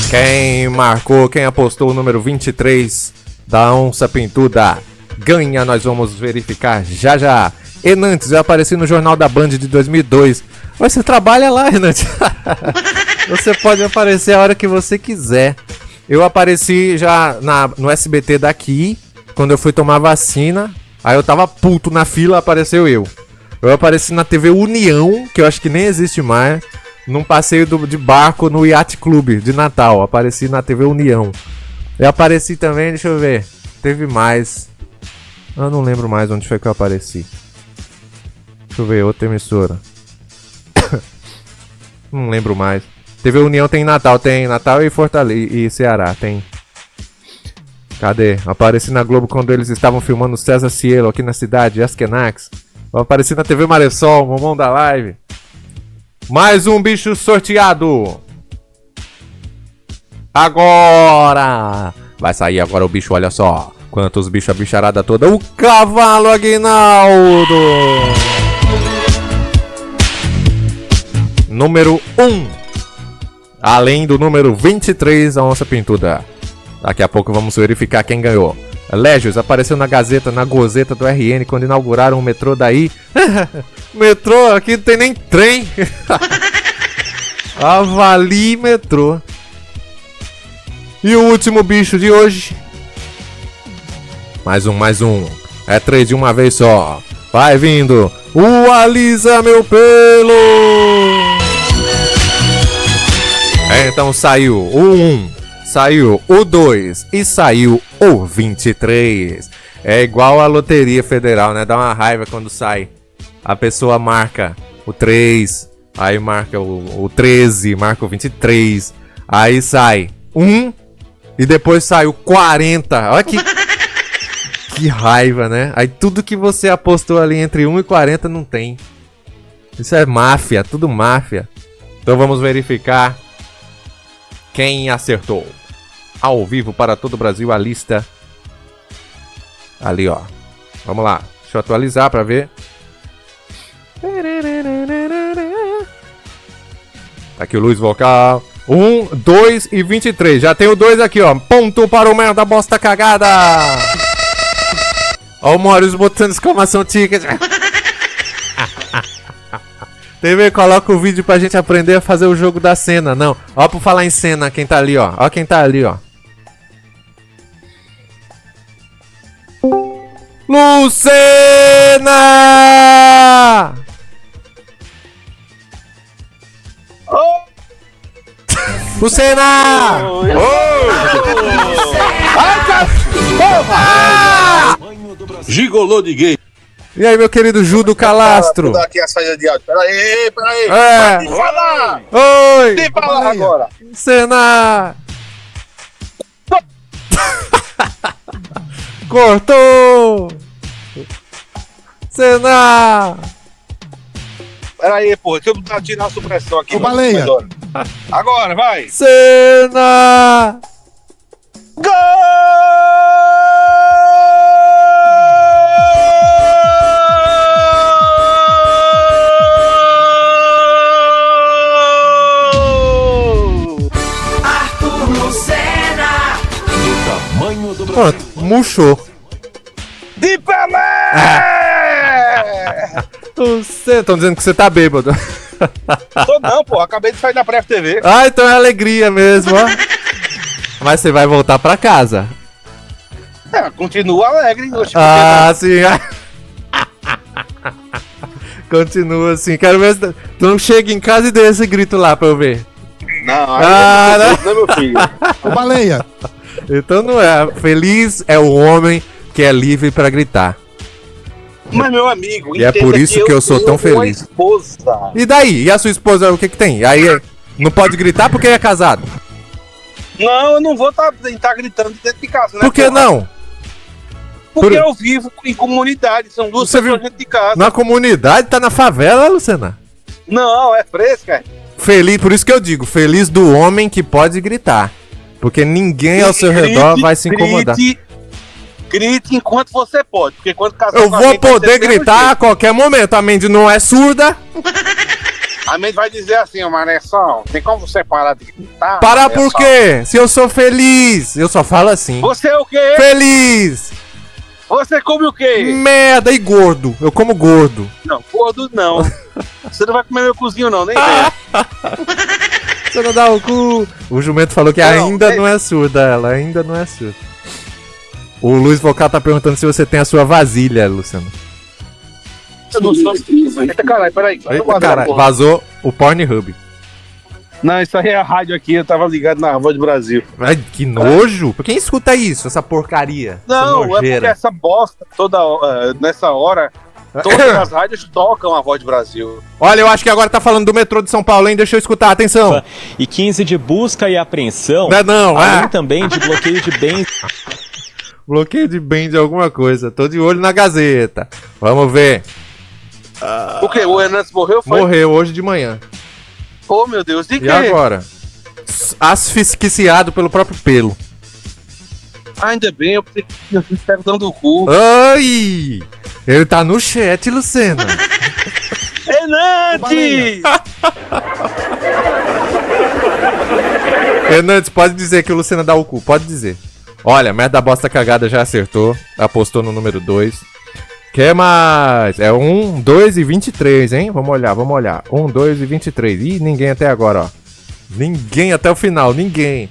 Speaker 1: Quem marcou, quem apostou o número 23 da onça pintuda ganha, nós vamos verificar já já. Enantes, eu apareci no Jornal da Band de 2002. Mas você trabalha lá, Enantes. Você pode aparecer a hora que você quiser. Eu apareci já no SBT daqui, quando eu fui tomar vacina. Aí eu tava puto na fila, apareceu eu. Eu apareci na TV União, que eu acho que nem existe mais, num passeio de barco no Yacht Club de Natal. Apareci na TV União. Eu apareci também, deixa eu ver. Teve mais. Eu não lembro mais onde foi que eu apareci. Deixa eu ver, outra emissora. Não lembro mais. TV União tem Natal, e Fortaleza e Ceará, tem. Cadê? Apareci na Globo quando eles estavam filmando César Cielo aqui na cidade, Askenax. Eu apareci na TV Maressol, Momão da Live. Mais um bicho sorteado. Agora! Vai sair agora o bicho, olha só. Quantos bichos, a bicharada toda. O cavalo Aguinaldo! Número 1. Além do número 23, a onça pintuda. Daqui a pouco vamos verificar quem ganhou. Légios apareceu na Gazeta, na Gozeta do RN, quando inauguraram o metrô daí. Metrô, aqui não tem nem trem. Avali metrô. E o último bicho de hoje. Mais um. É 3 de uma vez só. Vai vindo. O Alisa meu pelo. Então saiu o 1, saiu o 2 e saiu o 23. É igual a Loteria Federal, né? Dá uma raiva quando sai. A pessoa marca o 3, aí marca o 13, marca o 23. Aí sai 1 e depois sai o 40. Olha que raiva, né? Aí tudo que você apostou ali entre 1 e 40 não tem. Isso é máfia, tudo máfia. Então vamos verificar quem acertou. Ao vivo para todo o Brasil a lista. Ali, ó. Vamos lá. Deixa eu atualizar para ver. Tá aqui o Luiz Vocal. 1, 2 e 23. Já tem o 2 aqui, ó. Ponto para o merda bosta cagada. Ó o Maurício botando exclamação ticket. TV, coloca o vídeo pra gente aprender a fazer o jogo da cena. Não, ó, por falar em cena, quem tá ali, ó. Ó quem tá ali, ó. Lucena! Lucena!
Speaker 8: Gigolô de gay.
Speaker 1: E aí, meu querido Judo Calastro?
Speaker 14: Vou dar aqui a saída de áudio. Peraí.
Speaker 1: É.
Speaker 14: Pode falar.
Speaker 1: Oi!
Speaker 14: Pode falar agora.
Speaker 1: Cena! Cortou! Cena!
Speaker 14: Peraí, porra. Deixa eu tirar a supressão aqui.
Speaker 9: Ô, Baleia.
Speaker 14: Agora, vai!
Speaker 1: Senna!
Speaker 15: Arthur Lucena.
Speaker 8: Tamanho do
Speaker 1: Pronto, murchou.
Speaker 14: De Pelé!
Speaker 1: Você, estão dizendo que você tá bêbado.
Speaker 14: Tô não, pô. Acabei de sair da Pref TV.
Speaker 1: Ah, então é alegria mesmo, ó. Mas você vai voltar pra casa.
Speaker 14: É, continua alegre.
Speaker 1: Ah, sim. Continua assim. Quero ver se tu não chega em casa e dê esse grito lá pra eu ver.
Speaker 14: Não,
Speaker 1: não,
Speaker 14: não, meu filho.
Speaker 9: Ô, Baleia.
Speaker 1: Então não é. Feliz é o homem que é livre pra gritar.
Speaker 14: Mas, meu amigo,
Speaker 1: E é por isso que eu sou tão
Speaker 14: tenho uma
Speaker 1: feliz.
Speaker 14: esposa.
Speaker 1: E daí? E a sua esposa, o que que tem? Aí não pode gritar porque é casado.
Speaker 14: Não, eu não vou estar gritando dentro de casa, né?
Speaker 1: Por que
Speaker 14: porra?
Speaker 1: não?
Speaker 14: Porque eu vivo em comunidade, são duas
Speaker 1: Você
Speaker 14: pessoas
Speaker 1: vive
Speaker 14: dentro de casa.
Speaker 1: na comunidade, tá na favela, Lucena?
Speaker 14: Não, é fresca.
Speaker 1: Feliz, por isso que eu digo, feliz do homem que pode gritar. Porque ninguém ao seu redor vai se incomodar.
Speaker 14: Grite enquanto você pode, porque quando casar
Speaker 1: Eu
Speaker 14: com
Speaker 1: vou
Speaker 14: alguém, vai
Speaker 1: poder
Speaker 14: ser do mesmo
Speaker 1: gritar a
Speaker 14: jeito.
Speaker 1: qualquer momento. A Mandy não é surda.
Speaker 14: A mente vai dizer assim, ô Maressão, tem como você parar de gritar?
Speaker 1: Parar por
Speaker 14: Maressão?
Speaker 1: quê? Se eu sou feliz. Eu só falo assim.
Speaker 14: Você é o quê?
Speaker 1: Feliz.
Speaker 14: Você come o quê?
Speaker 1: Merda e gordo. Eu como gordo.
Speaker 14: Não, gordo não. Você não vai comer meu cozinho não, nem vem.
Speaker 1: Você não dá o cu. O jumento falou que ainda não é surda. Ela ainda não é surda. O Luiz Vocal tá perguntando se você tem a sua vasilha, Luciano.
Speaker 14: Eu não sou... Eita caralho, peraí.
Speaker 1: Eita, caralho, vazou o Pornhub.
Speaker 14: Não, isso aí é a rádio aqui, eu tava ligado na Voz do Brasil.
Speaker 1: Ai, que nojo. Por quem escuta isso, essa porcaria?
Speaker 14: Não,
Speaker 1: essa
Speaker 14: é porque essa bosta toda nessa hora, todas as rádios tocam a Voz do Brasil.
Speaker 1: Olha, eu acho que agora tá falando do metrô de São Paulo, hein? Deixa eu escutar, atenção.
Speaker 11: E 15 de busca e apreensão.
Speaker 1: Não,
Speaker 11: além também de bloqueio de bens.
Speaker 1: Bloqueio de bem de alguma coisa. Tô de olho na Gazeta. Vamos ver.
Speaker 14: O quê? O Hernandes morreu? Foi?
Speaker 1: Morreu hoje de manhã.
Speaker 14: Oh, meu Deus, de quê?
Speaker 1: E agora? Asfixiado pelo próprio pelo.
Speaker 14: Ainda bem, eu fiz dando o cu.
Speaker 1: Ai! Ele tá no chat, Lucena.
Speaker 14: Hernandes!
Speaker 1: Hernandes, pode dizer que o Lucena dá o cu. Pode dizer. Olha, merda bosta cagada já acertou. Apostou no número 2. Que mais? É 1, 2 e 23, hein? Vamos olhar. 1, 2 e 23. Ih, ninguém até agora, ó. Ninguém até o final, ninguém.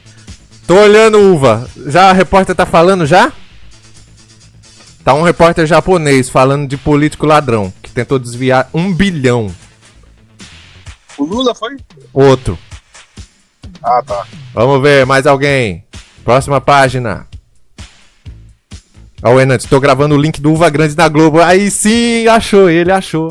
Speaker 1: Tô olhando, Uva. Já a repórter tá falando já? Tá um repórter japonês falando de político ladrão que tentou desviar 1 bilhão.
Speaker 14: O Lula foi?
Speaker 1: Outro.
Speaker 14: Ah, tá.
Speaker 1: Vamos ver, mais alguém. Próxima página. Ó, o Hernandes, tô gravando o link do Uva Grande na Globo. Aí sim, achou, ele achou.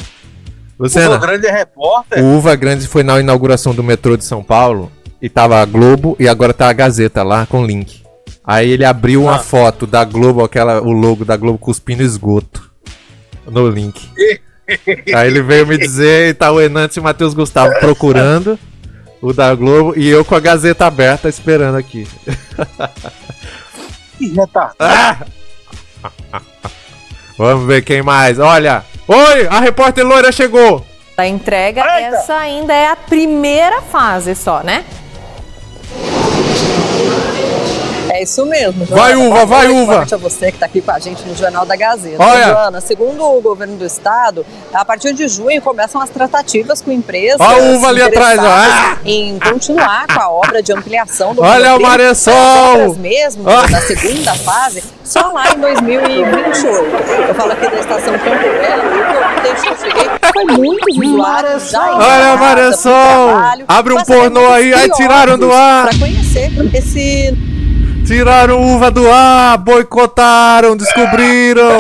Speaker 1: Lucena,
Speaker 14: O Uva Grande é repórter?
Speaker 1: o Uva Grande foi na inauguração do metrô de São Paulo e tava a Globo e agora tá a Gazeta lá com link. Aí ele abriu uma foto da Globo, o logo da Globo cuspindo esgoto no link. Aí ele veio me dizer e tá o Hernandes e o Matheus Gustavo procurando o da Globo e eu com a Gazeta aberta esperando aqui.
Speaker 14: Já tá.
Speaker 1: Vamos ver quem mais. Olha! Oi! A repórter loira chegou!
Speaker 10: Da entrega, essa ainda é a primeira fase só, né?
Speaker 16: É isso mesmo,
Speaker 1: Vai,
Speaker 16: Joana.
Speaker 1: Uva, vai,
Speaker 16: Boa
Speaker 1: Uva.
Speaker 16: noite a você que está aqui com a gente no Jornal da Gazeta.
Speaker 1: Olha.
Speaker 16: Joana, segundo o governo do estado, a partir de junho começam as tratativas com empresas
Speaker 1: Ó a Uva ali atrás, ó.
Speaker 16: interessadas em continuar com a obra de ampliação do
Speaker 1: Olha o
Speaker 16: Rodoviário.
Speaker 1: Maressol.
Speaker 16: As obras mesmo
Speaker 1: Ó.
Speaker 16: da segunda fase, só lá em 2028. Eu falo aqui da estação Campo Belo, e o que eu deixei cheguei foi muitos usuários já em
Speaker 1: Olha
Speaker 16: casa,
Speaker 1: o Maressol.
Speaker 16: pro trabalho,
Speaker 1: Abre um
Speaker 16: mas
Speaker 1: pornô
Speaker 16: também
Speaker 1: aí, aí
Speaker 16: muitos
Speaker 1: tiraram do ar.
Speaker 16: Para conhecer esse...
Speaker 1: Tiraram Uva do ar, boicotaram, descobriram.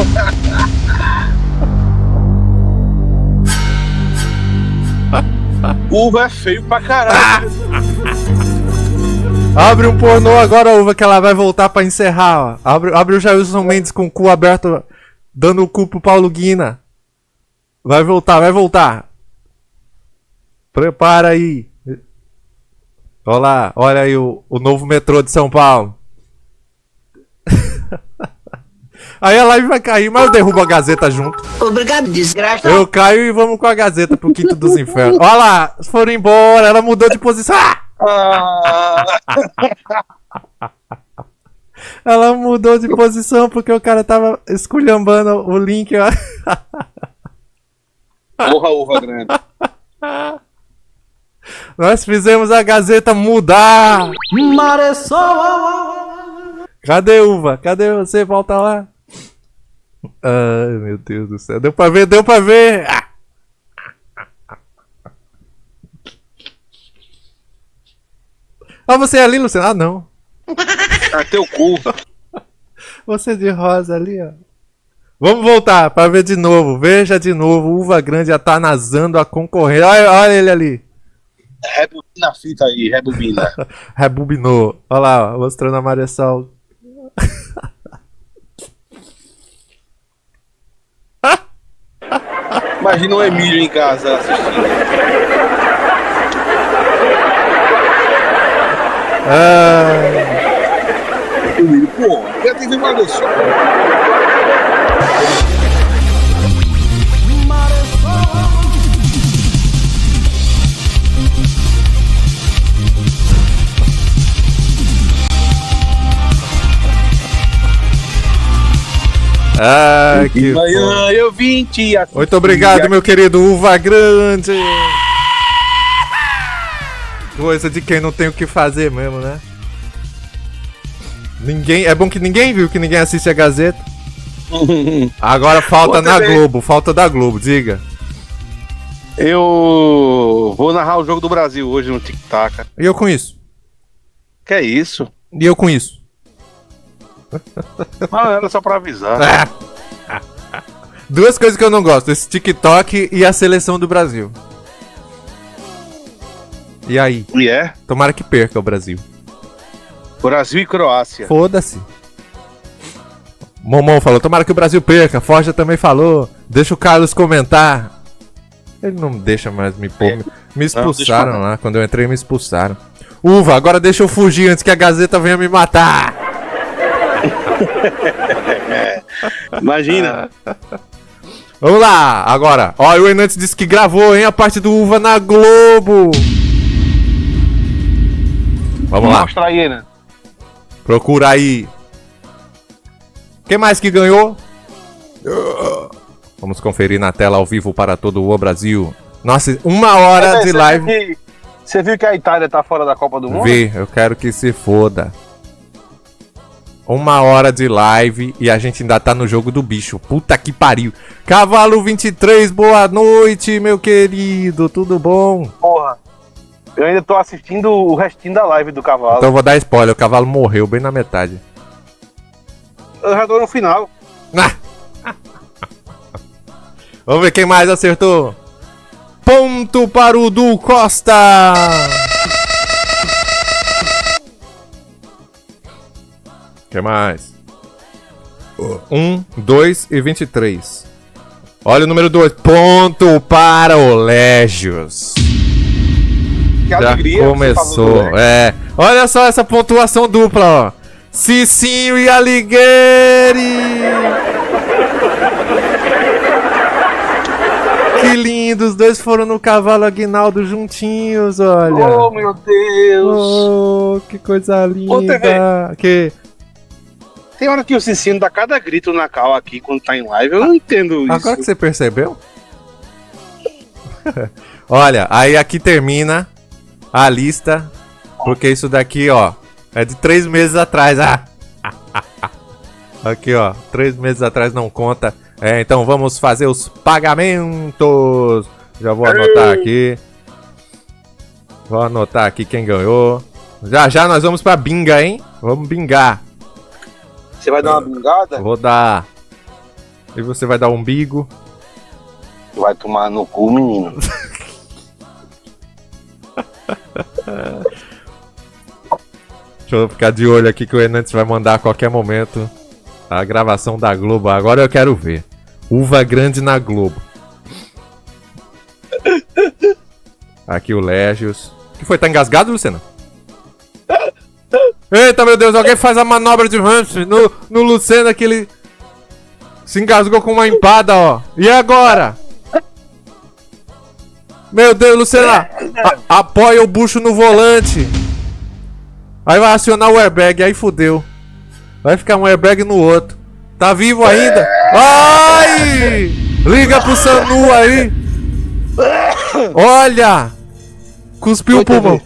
Speaker 14: Uva é feio pra caralho.
Speaker 1: Abre um pornô agora, Uva, que ela vai voltar pra encerrar. Ó. Abre o Jailson Mendes com o cu aberto, dando o cu pro Paulo Guina. Vai voltar, vai voltar. Prepara aí. Olha lá, olha aí o novo metrô de São Paulo. Aí a live vai cair, mas eu derrubo a Gazeta junto.
Speaker 13: Obrigado, desgraça.
Speaker 1: Eu caio e vamos com a Gazeta pro quinto dos infernos. Olha lá, foram embora, ela mudou de posição. Ela mudou de posição porque o cara tava esculhambando o link.
Speaker 14: Porra, uva grande.
Speaker 1: Nós fizemos a Gazeta mudar. Cadê uva? Cadê você? Volta lá. Ai, meu Deus do céu. Deu pra ver, deu pra ver. Ah, você é ali, Luciano? Ah, não.
Speaker 14: Ah, teu cu.
Speaker 1: Você de rosa ali, ó. Vamos voltar pra ver de novo. Veja de novo. Uva grande já tá nasando a concorrência. Olha, olha ele ali.
Speaker 14: Rebobina a fita aí, rebobina.
Speaker 1: Rebobinou. Olha lá, ó, mostrando a Maressol.
Speaker 14: Imagina o Emílio em casa assistindo. Emílio, pô, já tem que ver só.
Speaker 1: Ah, que
Speaker 14: manhã eu vim te assistir.
Speaker 1: Muito obrigado, meu querido Uva Grande. Coisa de quem não tem o que fazer mesmo, né? Ninguém, é bom que ninguém viu, que ninguém assiste a Gazeta. Agora falta na Globo, falta da Globo, diga.
Speaker 14: Eu vou narrar o Jogo do Brasil hoje no Tic-Tac.
Speaker 1: E eu com isso?
Speaker 14: Que é isso?
Speaker 1: E eu com isso?
Speaker 14: Não, era só pra avisar.
Speaker 1: Duas coisas que eu não gosto, esse TikTok e a seleção do Brasil. E aí?
Speaker 14: E é?
Speaker 1: Tomara que perca o Brasil.
Speaker 14: Brasil e Croácia.
Speaker 1: Foda-se. Momon falou, tomara que o Brasil perca. Forja também falou. Deixa o Carlos comentar. Ele não deixa mais me pôr. Me expulsaram lá. Quando eu entrei, me expulsaram. Uva, agora deixa eu fugir antes que a Gazeta venha me matar.
Speaker 14: Imagina.
Speaker 1: Vamos lá, agora. Ó, o Enantes disse que gravou, hein, a parte do Uva na Globo. Vamos lá.
Speaker 14: Mostra aí, né?
Speaker 1: Procura aí. Quem mais que ganhou? Vamos conferir na tela ao vivo para todo o Brasil. Nossa, 1 hora de live.
Speaker 14: Você viu que a Itália tá fora da Copa do Mundo?
Speaker 1: Vi, eu quero que se foda. 1 hora de live e a gente ainda tá no jogo do bicho. Puta que pariu. Cavalo 23, boa noite, meu querido. Tudo bom?
Speaker 14: Porra. Eu ainda tô assistindo o restinho da live do Cavalo.
Speaker 1: Então eu vou dar spoiler. O cavalo morreu bem na metade.
Speaker 14: Eu já tô no final.
Speaker 1: Vamos ver quem mais acertou. Ponto para o Du Costa. Que mais? 1, 2 e 23. Olha o número 2. Ponto para o Légios.
Speaker 14: Que
Speaker 1: já
Speaker 14: alegria.
Speaker 1: começou. É. Olha só essa pontuação dupla, ó. Cicinho e Alighieri. Que lindo, os dois foram no cavalo Aguinaldo juntinhos, olha.
Speaker 14: Oh, meu Deus.
Speaker 1: Oh, que coisa linda. Que...
Speaker 14: Tem hora que o Cicinho dá cada grito na cal aqui quando tá em live, eu não entendo isso.
Speaker 1: Agora que você percebeu? Olha, aí aqui termina a lista, porque isso daqui, ó, é de 3 meses atrás. Aqui, ó, 3 meses atrás não conta. É, então vamos fazer os pagamentos. Já vou anotar aqui. Vou anotar aqui quem ganhou. Já já nós vamos pra binga, hein? Vamos bingar.
Speaker 14: Você vai dar uma bingada?
Speaker 1: Vou dar. E você vai dar umbigo.
Speaker 14: Vai tomar no cu, menino.
Speaker 1: Deixa eu ficar de olho aqui que o Enantes vai mandar a qualquer momento a gravação da Globo. Agora eu quero ver. Uva grande na Globo. Aqui o Légios. O que foi? Tá engasgado, Luciano? Eita, meu Deus, alguém faz a manobra de hamstring no Lucena que ele se engasgou com uma empada, ó. E agora? Meu Deus, Lucena, apoia o bucho no volante. Aí vai acionar o airbag, aí fudeu. Vai ficar um airbag no outro. Tá vivo ainda? Ai! Liga pro Sanu aí. Olha! Cuspiu o pulmão.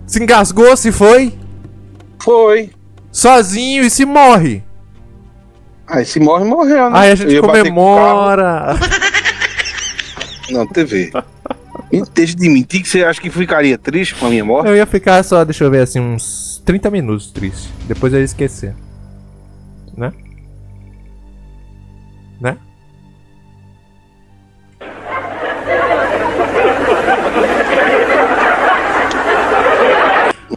Speaker 1: Se engasgou, se foi?
Speaker 14: Foi.
Speaker 1: Sozinho e se morre.
Speaker 14: Aí se morre, morreu, né?
Speaker 1: Aí a gente comemora.
Speaker 14: Não, TV. Deixa de mentir que você acha que ficaria triste com a minha morte?
Speaker 1: Eu ia ficar só, deixa eu ver assim, uns 30 minutos triste. Depois eu ia esquecer. Né? Né?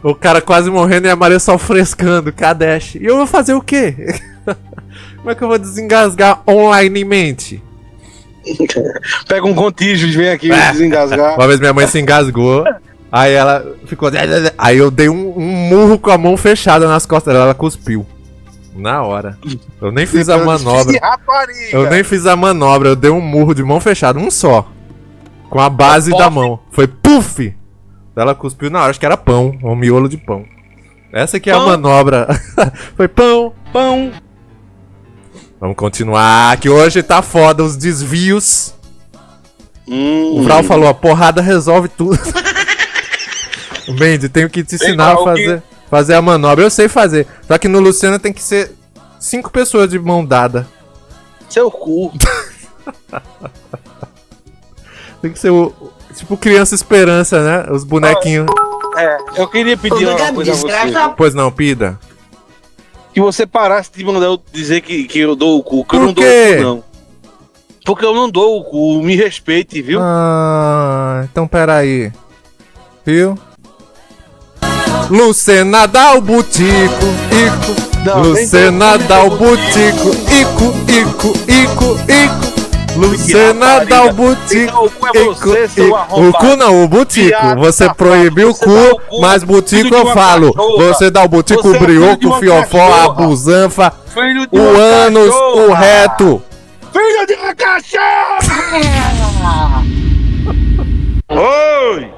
Speaker 1: O cara quase morrendo e a Maria só frescando, Kadesh. E eu vou fazer o quê? Como é que eu vou desengasgar onlinemente?
Speaker 14: Pega um contígio e vem aqui desengasgar.
Speaker 1: Uma vez minha mãe se engasgou, aí ela ficou... Aí eu dei um murro com a mão fechada nas costas dela, ela cuspiu. Na hora. Eu nem fiz a manobra. Eu nem fiz a manobra, eu dei um murro de mão fechada, um só. Com a base da mão. Foi puf! Ela cuspiu na hora, acho que era pão, um miolo de pão. Essa aqui é a manobra. Foi pão. Vamos continuar, que hoje tá foda os desvios. O Vral falou, a porrada resolve tudo. Mandy, tenho que te ensinar a fazer a manobra. Eu sei fazer, só que no Luciano tem que ser 5 pessoas de mão dada.
Speaker 14: Seu cu.
Speaker 1: Tem que ser tipo Criança Esperança, né? Os bonequinhos.
Speaker 14: Eu queria pedir uma coisa a você.
Speaker 1: Pois não, pida.
Speaker 14: Que você parasse de mandar eu dizer que eu dou o cu, que eu
Speaker 1: Por
Speaker 14: não dou
Speaker 1: quê?
Speaker 14: o cu, não. Porque eu não dou o cu, me respeite, viu?
Speaker 1: Então peraí. Viu? Lucena dá o butico, ico. Lucena dá o butico, ico. Lucena dá o butico, o cu não, o butico. Você proibiu o cu, mas butico eu falo. Você dá o butico, o brioco, o fiofó, a busanfa, o ânus, o reto.
Speaker 14: Filho de uma cachorra! Oi!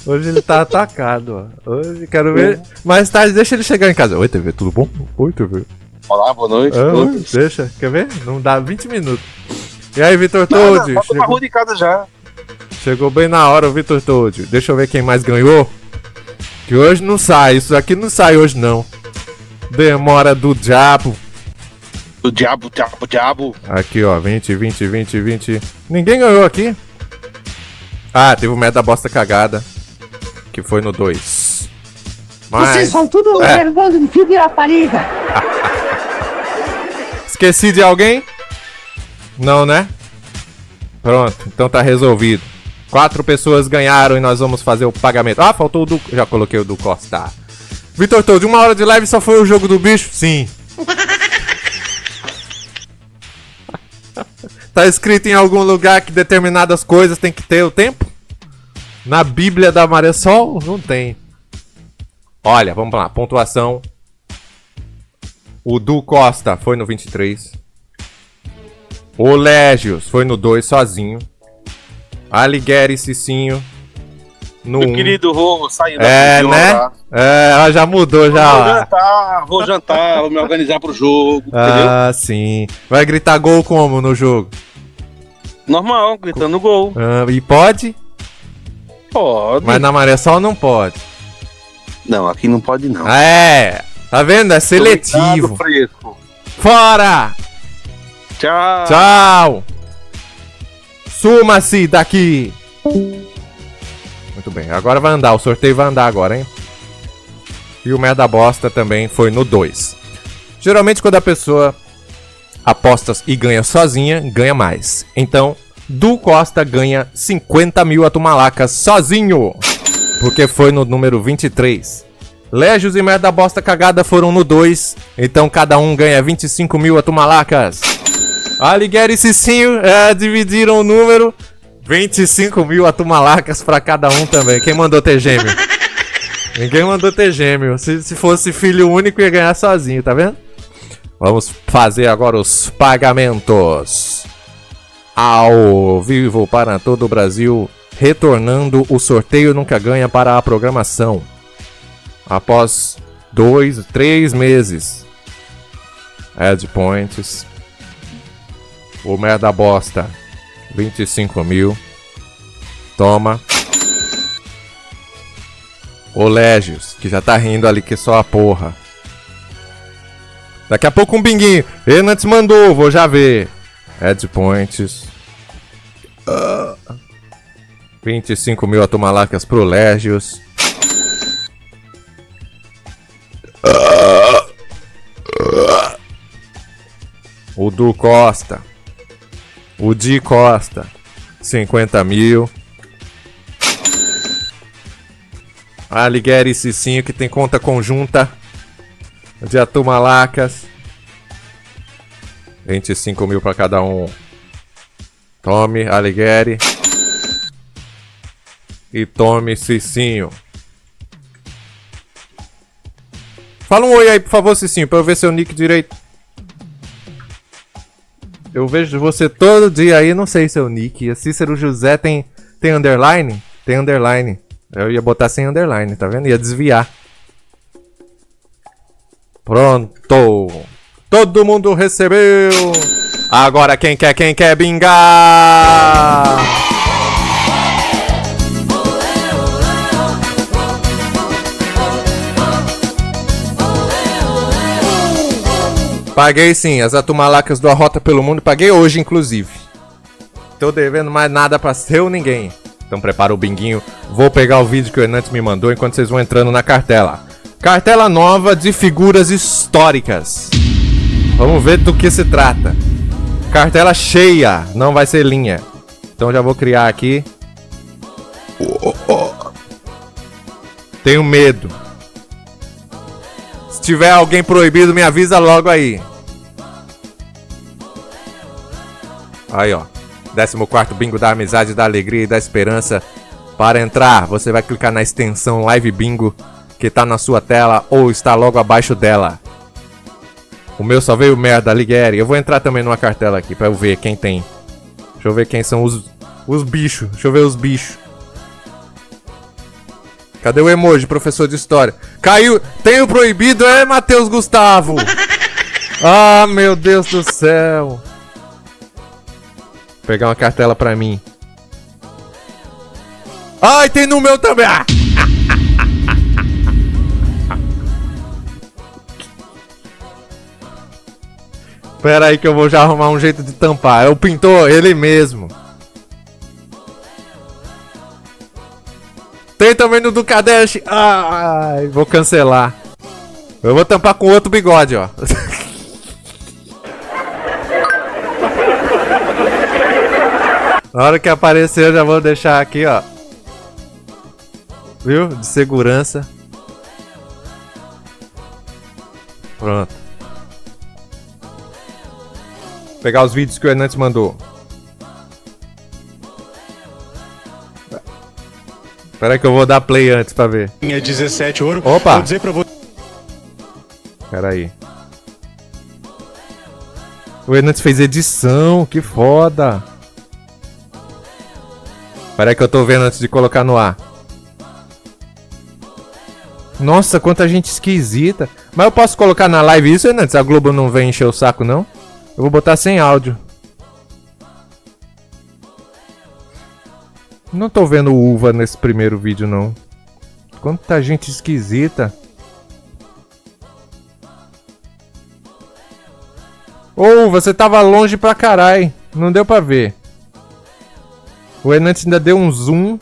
Speaker 1: Hoje ele tá atacado, ó. Hoje quero ver. Mais tarde, deixa ele chegar em casa. Oi, TV, tudo bom? Oi, TV.
Speaker 14: Olá, boa noite.
Speaker 1: Deixa, quer ver? Não dá 20 minutos. E aí, Vitor Toad?
Speaker 14: Volta pra rua de casa já.
Speaker 1: Chegou bem na hora o Vitor Toad. Deixa eu ver quem mais ganhou. Que hoje não sai, isso aqui não sai hoje não. Demora do diabo.
Speaker 14: Do diabo.
Speaker 1: Aqui, ó, 20. Ninguém ganhou aqui. Ah, teve o Meta da Bosta Cagada. Que foi no 2. Mas...
Speaker 13: Vocês são tudo nervoso de fio de rapariga.
Speaker 1: Esqueci de alguém? Não, né? Pronto, então tá resolvido. 4 pessoas ganharam e nós vamos fazer o pagamento. Ah, faltou o do... Já coloquei o do Costa. Vitor Toad, 1 hora de live só foi o jogo do bicho? Sim. Tá escrito em algum lugar que determinadas coisas tem que ter o tempo? Na Bíblia da Maré Sol? Não tem. Olha, vamos lá, pontuação. O Du Costa foi no 23. O Légios foi no 2 sozinho. Alighieri Cicinho no 1.
Speaker 14: Meu querido, vou sair
Speaker 1: né? Ela já mudou, já.
Speaker 14: Vou jantar, vou me organizar pro jogo,
Speaker 1: entendeu? Sim. Vai gritar gol como no jogo?
Speaker 14: Normal, gritando gol.
Speaker 1: E pode?
Speaker 14: Pode.
Speaker 1: Mas na Maré Sol não pode.
Speaker 14: Não, aqui não pode não.
Speaker 1: Tá vendo? É seletivo. Fora! Tchau! Suma-se daqui! Muito bem, agora vai andar. O sorteio vai andar agora, hein? E o Merda Bosta também foi no 2. Geralmente quando a pessoa aposta e ganha sozinha, ganha mais. Então, Du Costa ganha 50 mil atumalacas sozinho. Porque foi no número 23. Légios e Merda Bosta Cagada foram no 2. Então cada um ganha 25 mil atumalacas. Alighieri e Cicinho dividiram o número. 25 mil atumalacas pra cada um também. Quem mandou ter gêmeo? Ninguém mandou ter gêmeo. Se fosse filho único, ia ganhar sozinho, tá vendo? Vamos fazer agora os pagamentos. Ao vivo para todo o Brasil. Retornando o sorteio nunca ganha para a programação. Após 2, 3 meses. Add points. O merda bosta. 25 mil. Toma. O Légios, que já tá rindo ali que é só a porra. Daqui a pouco um binguinho. Renantes mandou, vou já ver. Add points. 25 mil atumalacas pro Légios. O Du Costa. O Di Costa. 50 mil. Alighieri e Cicinho, que tem conta conjunta de atumalacas. 25 mil pra cada um. Tome, Alighieri. E tome, Cicinho. Fala um oi aí, por favor, Cicinho, pra eu ver seu nick direito. Eu vejo você todo dia aí, não sei seu nick. Cícero José tem underline? Tem underline. Eu ia botar sem underline, tá vendo? Ia desviar. Pronto. Todo mundo recebeu. Agora quem quer bingar? Paguei sim, as atumalacas do Arrota pelo Mundo. Paguei hoje, inclusive. Tô devendo mais nada pra seu ninguém. Então prepara o binguinho. Vou pegar o vídeo que o Hernandes me mandou enquanto vocês vão entrando na cartela. Cartela nova de figuras históricas. Vamos ver do que se trata. Cartela cheia, não vai ser linha. Então já vou criar aqui. Tenho medo. Se tiver alguém proibido, me avisa logo aí. Aí, ó. 14º Bingo da Amizade, da Alegria e da Esperança. Para entrar, você vai clicar na extensão Live Bingo, que tá na sua tela ou está logo abaixo dela. O meu só veio merda, Alighieri. Eu vou entrar também numa cartela aqui pra eu ver quem tem. Deixa eu ver quem são os bichos. Deixa eu ver os bichos. Cadê o emoji, professor de história? Caiu. Tem o proibido, é, Matheus Gustavo? Ah, meu Deus do céu. Vou pegar uma cartela pra mim. Ai, tem no meu também. Ah! Pera aí que eu vou já arrumar um jeito de tampar. É o pintor, ele mesmo. Tem também no do Kadesh. Ai, vou cancelar. Eu vou tampar com outro bigode, ó. Na hora que aparecer eu já vou deixar aqui, ó. Viu? De segurança. Pronto. Vou pegar os vídeos que o Hernandes mandou. Espera aí que eu vou dar play antes pra ver.
Speaker 17: 17 ouro.
Speaker 1: Opa!
Speaker 17: Vou dizer pra você.
Speaker 1: Espera aí. O Hernandes fez edição, que foda. Espera aí que eu tô vendo antes de colocar no ar. Nossa, quanta gente esquisita. Mas eu posso colocar na live isso, Hernandes? A Globo não vem encher o saco, não? Eu vou botar sem áudio. Não tô vendo uva nesse primeiro vídeo, não. Quanta gente esquisita. Ô, você tava longe pra caralho. Não deu pra ver. O Hernandes ainda deu um zoom.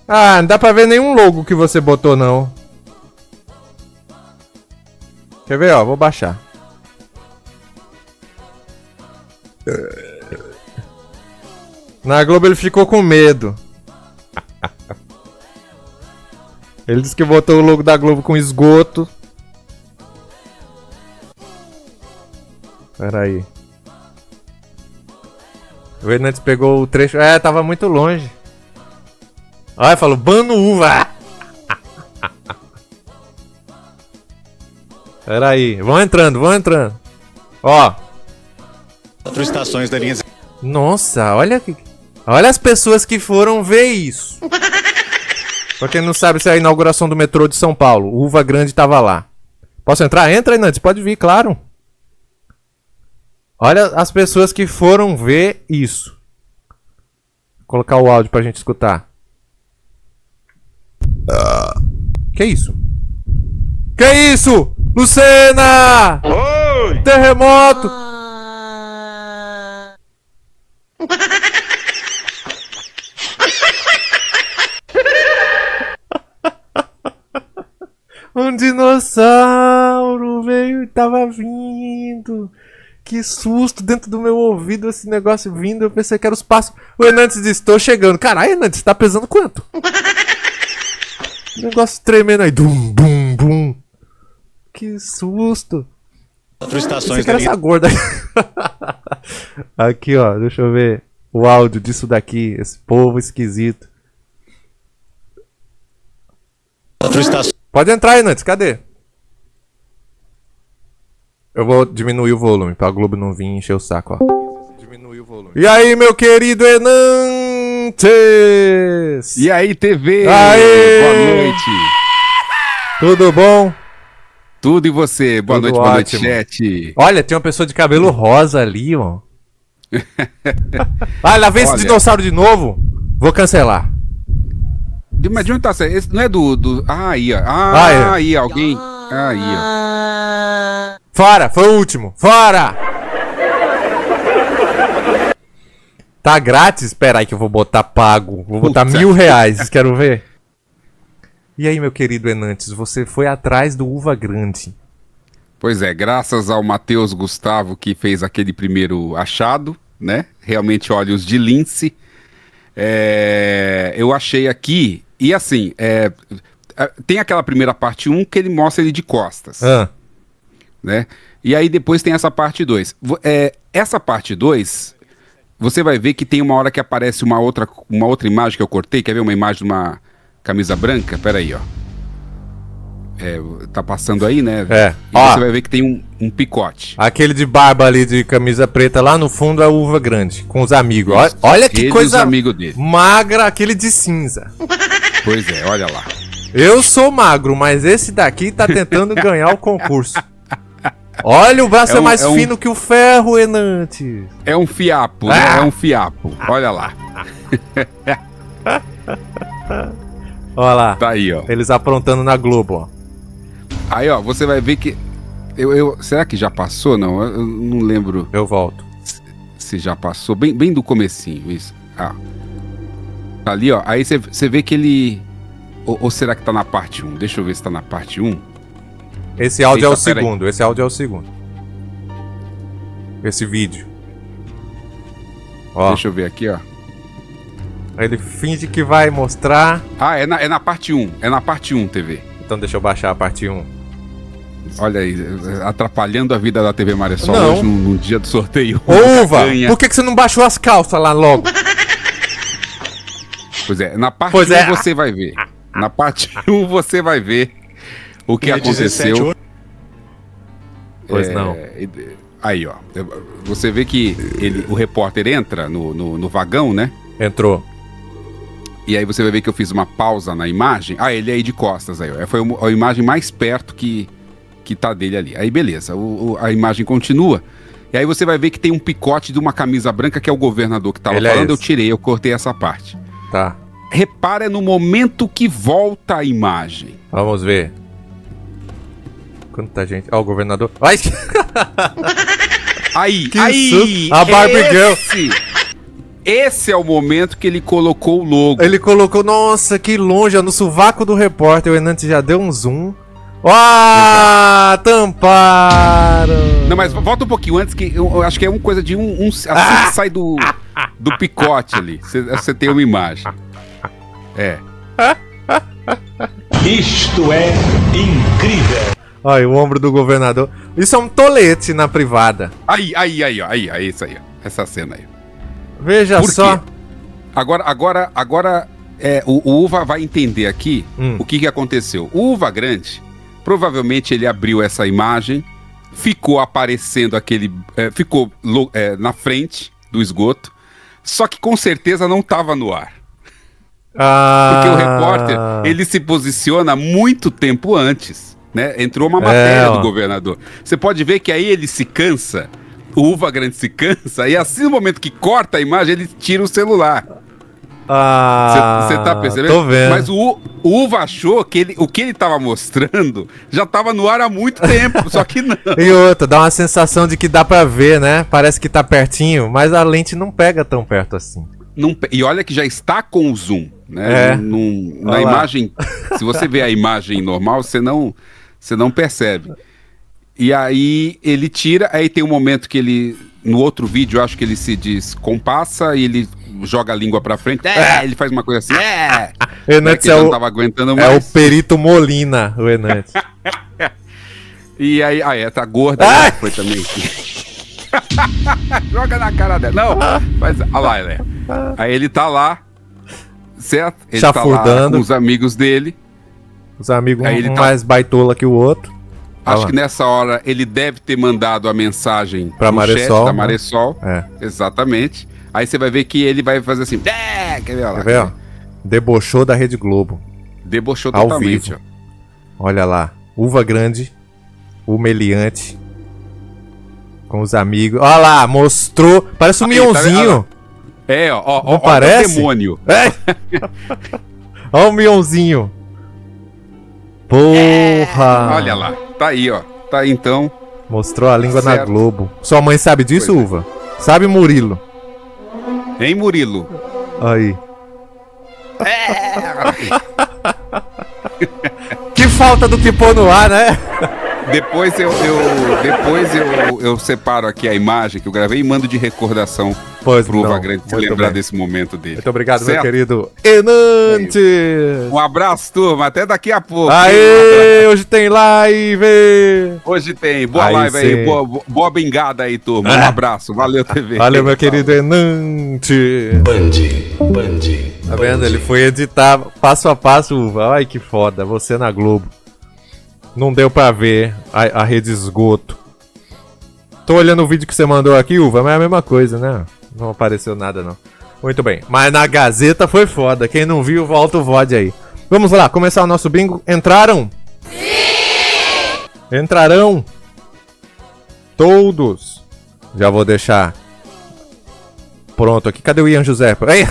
Speaker 1: Ah, não dá pra ver nenhum logo que você botou, não. Quer ver, ó? Vou baixar. Na Globo ele ficou com medo. Ele disse que botou o logo da Globo com esgoto. Pera aí. O Hernandes pegou o trecho. Tava muito longe. Olha, falou, bano uva. Pera aí, vão entrando. Ó.
Speaker 7: 4 estações da linha...
Speaker 1: Nossa, olha as pessoas que foram ver isso. Pra quem não sabe, isso é a inauguração do metrô de São Paulo. O Uva Grande tava lá. Posso entrar? Entra, Hernandes, pode vir, claro. Olha as pessoas que foram ver isso. Vou colocar o áudio pra gente escutar. Que isso? Que isso? Lucena!
Speaker 14: Oi!
Speaker 1: Terremoto! Um dinossauro veio e tava vindo. Que susto dentro do meu ouvido esse negócio vindo. Eu pensei que era os passos. O Hernandes disse, tô chegando. Caralho, Hernandes, tá pesando quanto? Negócio tremendo aí. Dum, bum, bum. Que susto.
Speaker 7: 4 estações da
Speaker 1: linha... essa gorda. Aqui, ó. Deixa eu ver o áudio disso daqui. Esse povo esquisito.
Speaker 7: 4 estações.
Speaker 1: Pode entrar, Hernandes. Cadê? Eu vou diminuir o volume pra Globo não vir encher o saco, ó. Diminuir o volume. E aí, meu querido Hernandes?
Speaker 6: E aí, TV?
Speaker 1: Aê!
Speaker 6: Boa noite.
Speaker 1: Tudo bom?
Speaker 6: Tudo e você? Boa
Speaker 1: Tudo
Speaker 6: noite, boa
Speaker 1: ótimo.
Speaker 6: noite, chat.
Speaker 1: Olha, tem uma pessoa de cabelo rosa ali, ó. Lá vem esse dinossauro de novo. Vou cancelar.
Speaker 6: Mas de onde tá? Esse não é do... aí, ó. Aí, alguém... Aí, ó.
Speaker 1: Fora, foi o último. Fora! Tá grátis? Espera aí que eu vou botar pago. Vou botar R$1.000. Quero ver. E aí, meu querido Hernandes, você foi atrás do Uva Grande.
Speaker 6: Pois é, graças ao Matheus Gustavo que fez aquele primeiro achado, né? Realmente olhos de lince. Eu achei aqui... E assim, tem aquela primeira parte 1 que ele mostra ele de costas. Né? E aí depois tem essa parte 2. Essa parte 2, você vai ver que tem uma hora que aparece uma outra imagem que eu cortei. Quer ver uma imagem de uma camisa branca? Pera aí, ó. Tá passando aí, né? E você vai ver que tem um picote.
Speaker 1: Aquele de barba ali, de camisa preta, lá no fundo é o Uva Grande, com os amigos. Olha que coisa magra, aquele de cinza.
Speaker 6: Pois é, olha lá.
Speaker 1: Eu sou magro, mas esse daqui tá tentando ganhar o concurso. Olha, o braço é mais fino que o ferro, Hernandes.
Speaker 6: É um fiapo, né? É um fiapo. Olha lá.
Speaker 1: Olha lá.
Speaker 6: Tá aí, ó.
Speaker 1: Eles aprontando na Globo, ó.
Speaker 6: Aí, ó, você vai ver que... será que já passou? Não, eu não lembro.
Speaker 1: Eu volto.
Speaker 6: Se já passou. Bem do comecinho, isso. Ali, ó. Aí você vê que ele... Ou será que tá na parte 1? Deixa eu ver se tá na parte 1.
Speaker 1: Esse áudio é o segundo. Esse áudio é o segundo. Esse vídeo. Ó.
Speaker 6: Deixa eu ver aqui, ó.
Speaker 1: Ele finge que vai mostrar...
Speaker 6: é na parte 1. É na parte 1, TV.
Speaker 1: Então deixa eu baixar a parte 1.
Speaker 6: Olha aí, atrapalhando a vida da TV Maressol hoje no dia do sorteio.
Speaker 1: Uva, por que você não baixou as calças lá logo?
Speaker 6: Pois é, na parte 1 você vai ver. Na parte 1 você vai ver o que aconteceu.
Speaker 1: Pois não.
Speaker 6: Aí, ó. Você vê que o repórter entra no vagão, né?
Speaker 1: Entrou.
Speaker 6: E aí você vai ver que eu fiz uma pausa na imagem. Ele é aí de costas aí, ó. Foi a imagem mais perto que tá dele ali. Aí beleza, a imagem continua. E aí você vai ver que tem um picote de uma camisa branca que é o governador que tava falando. Eu tirei, eu cortei essa parte.
Speaker 1: Tá.
Speaker 6: Repara no momento que volta a imagem.
Speaker 1: Vamos ver. Quanta gente. Ó, o governador. Ai!
Speaker 6: Aí!
Speaker 1: A Barbie Girl.
Speaker 6: Esse é o momento que ele colocou o logo.
Speaker 1: Ele colocou, nossa, que longe, no sovaco do repórter. O Hernandes já deu um zoom. Tamparam!
Speaker 6: Não, mas volta um pouquinho antes, que eu acho que é uma coisa de assim que sai do picote ali. Você tem uma imagem.
Speaker 8: Isto é incrível.
Speaker 1: Olha, o ombro do governador. Isso é um tolete na privada.
Speaker 6: Aí, ó. Aí, isso aí, ó. Essa cena aí.
Speaker 1: Veja
Speaker 6: Por
Speaker 1: só.
Speaker 6: quê? Agora o Uva vai entender aqui o que aconteceu. O Uva Grande, provavelmente ele abriu essa imagem, ficou aparecendo ficou na frente do esgoto, só que com certeza não estava no ar. Porque o repórter, ele se posiciona muito tempo antes, né? Entrou uma matéria do governador. Você pode ver que aí ele se cansa, o Uva Grande se cansa, e assim no momento que corta a imagem, ele tira o celular. Você tá percebendo?
Speaker 1: Tô vendo.
Speaker 6: Mas o Uva achou que o que ele tava mostrando já tava no ar há muito tempo, só que não.
Speaker 1: E outra, dá uma sensação de que dá pra ver, né? Parece que tá pertinho, mas a lente não pega tão perto assim.
Speaker 6: E olha que já está com o zoom, né? Na imagem, se você vê a imagem normal, você não percebe. E aí ele tira, aí tem um momento que ele, no outro vídeo, eu acho que ele se descompassa e ele joga a língua pra frente, ele faz uma coisa assim,
Speaker 1: Enantes
Speaker 6: não tava aguentando mais.
Speaker 1: É o Perito Molina, o Enantes.
Speaker 6: E aí, tá gorda, foi também. Joga na cara dela. Não, mas, olha lá, Lé. Aí ele tá lá, certo? Ele
Speaker 1: chafurdando.
Speaker 6: Tá lá com os amigos dele.
Speaker 1: Os amigos, um mais baitola que o outro.
Speaker 6: Acho que nessa hora ele deve ter mandado a mensagem
Speaker 1: pra Maressol,
Speaker 6: da Maressol.
Speaker 1: Né?
Speaker 6: Exatamente. Aí você vai ver que ele vai fazer assim. Quer ver?
Speaker 1: Quer ver, ó? Debochou da Rede Globo.
Speaker 6: Debochou
Speaker 1: ao
Speaker 6: totalmente.
Speaker 1: Vivo. Olha lá. Uva Grande, o meliante, com os amigos. Olha lá, mostrou. Parece um Mionzinho.
Speaker 6: Ó,
Speaker 1: parece?
Speaker 6: O demônio.
Speaker 1: Olha o Mionzinho. Porra!
Speaker 6: Olha lá, tá aí, ó. Tá aí então.
Speaker 1: Mostrou a língua na Globo. Sua mãe sabe disso, Uva? Sabe, Murilo?
Speaker 6: Hein, Murilo?
Speaker 1: Aí. Que falta do que pôr no ar, né?
Speaker 6: Depois eu separo aqui a imagem que eu gravei e mando de recordação pro Uva Grande se lembrar desse momento dele.
Speaker 1: Muito obrigado,
Speaker 6: certo?
Speaker 1: meu querido Enantes.
Speaker 6: Um abraço, turma. Até daqui a pouco.
Speaker 1: Aê, hoje tem live.
Speaker 6: Hoje tem. Boa
Speaker 1: aí
Speaker 6: live aí. Boa bengada aí, turma. Um abraço. Valeu, TV.
Speaker 1: Valeu, meu querido Enantes.
Speaker 7: Band.
Speaker 1: Tá vendo? Ele foi editar passo a passo, Uva. Ai, que foda. Você na Globo. Não deu pra ver a rede esgoto. Tô olhando o vídeo que você mandou aqui, Uva, mas é a mesma coisa, né? Não apareceu nada, não. Muito bem. Mas na Gazeta foi foda. Quem não viu, volta o VOD aí. Vamos lá, começar o nosso bingo. Entraram? Sim! Entrarão? Todos. Já vou deixar pronto aqui. Cadê o Ian José? Ei!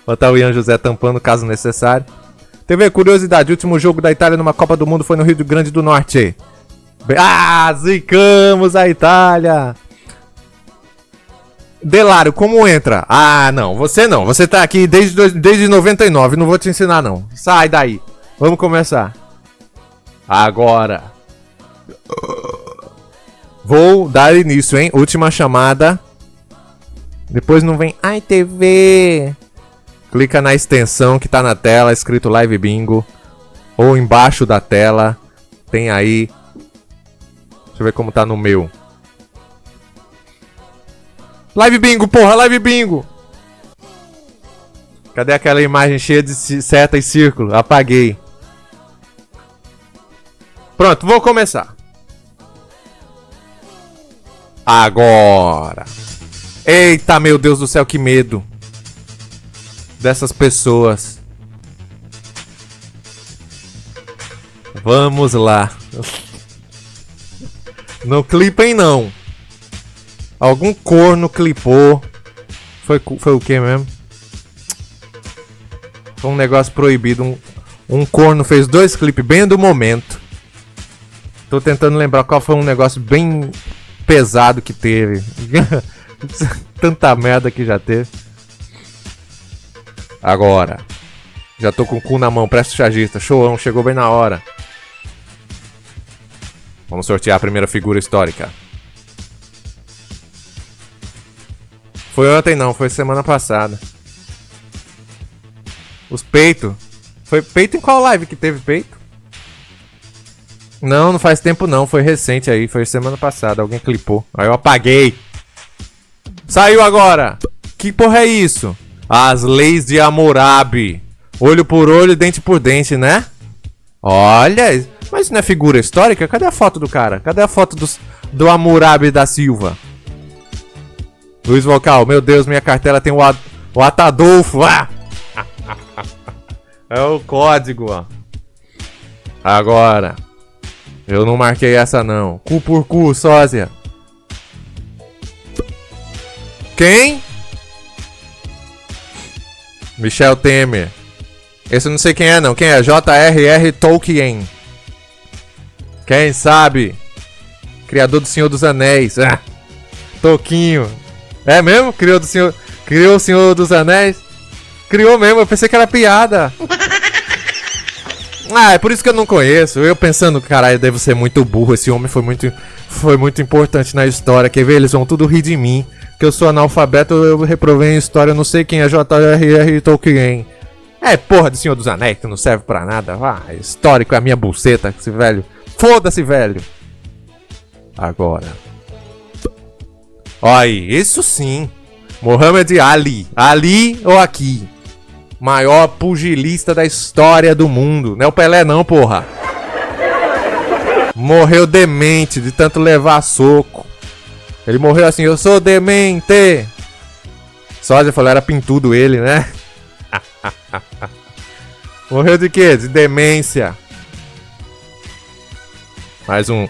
Speaker 1: Botar o Ian José tampando caso necessário. TV Curiosidade, o último jogo da Itália numa Copa do Mundo foi no Rio Grande do Norte. Zicamos a Itália. Delário, como entra? Não, você tá aqui desde 99, não vou te ensinar não. Sai daí, vamos começar. Agora. Vou dar início, hein, última chamada. Depois não vem, ai TV... Clica na extensão que tá na tela, escrito Live Bingo. Ou embaixo da tela. Tem aí. Deixa eu ver como tá no meu. Live Bingo, porra, Live Bingo! Cadê aquela imagem cheia de seta e círculo? Apaguei. Pronto, vou começar. Agora. Eita, meu Deus do céu, que medo dessas pessoas. Vamos lá. Não clipem não. Algum corno clipou. Foi o que mesmo? Foi um negócio proibido. Um corno fez 2 clipes bem do momento. Tô tentando lembrar qual foi um negócio bem pesado que teve. Tanta merda que já teve. Agora. Já tô com o cu na mão, presta o chargista. Showão, chegou bem na hora. Vamos sortear a primeira figura histórica. Foi ontem não, foi semana passada. Os peitos. Foi peito em qual live que teve peito? Não, não faz tempo não, foi recente aí, foi semana passada, alguém clipou. Aí eu apaguei. Saiu agora. Que porra é isso? As leis de Hammurabi. Olho por olho, dente por dente, né? Olha, mas isso não é figura histórica? Cadê a foto do cara? Cadê a foto do Hammurabi da Silva? Luiz Vocal, meu Deus, minha cartela tem o Atadolfo. Ah! É o código, ó. Agora. Eu não marquei essa, não. Cu por cu, sósia. Quem? Michel Temer. Esse eu não sei quem é, não. Quem é? J.R.R. Tolkien. Quem sabe? Criador do Senhor dos Anéis. Ah, Toquinho. É mesmo? Criou o Senhor dos Anéis? Criou mesmo, eu pensei que era piada. Ah, é por isso que eu não conheço. Eu pensando, caralho, devo ser muito burro. Esse homem foi muito importante na história. Quer ver? Eles vão tudo rir de mim. Que eu sou analfabeto, eu reprovei em história. Eu não sei quem é J.R.R. Tolkien. É porra do Senhor dos Anéis, que não serve pra nada. Ah, histórico é a minha buceta, esse velho. Foda-se, velho. Agora. Olha aí, isso sim. Muhammad Ali. Ali ou aqui? Maior pugilista da história do mundo. Não é o Pelé não, porra. Morreu demente de tanto levar soco. Ele morreu assim, eu sou demente. Sósia falou, era pintudo ele, né? Morreu de quê? De demência. Mais um.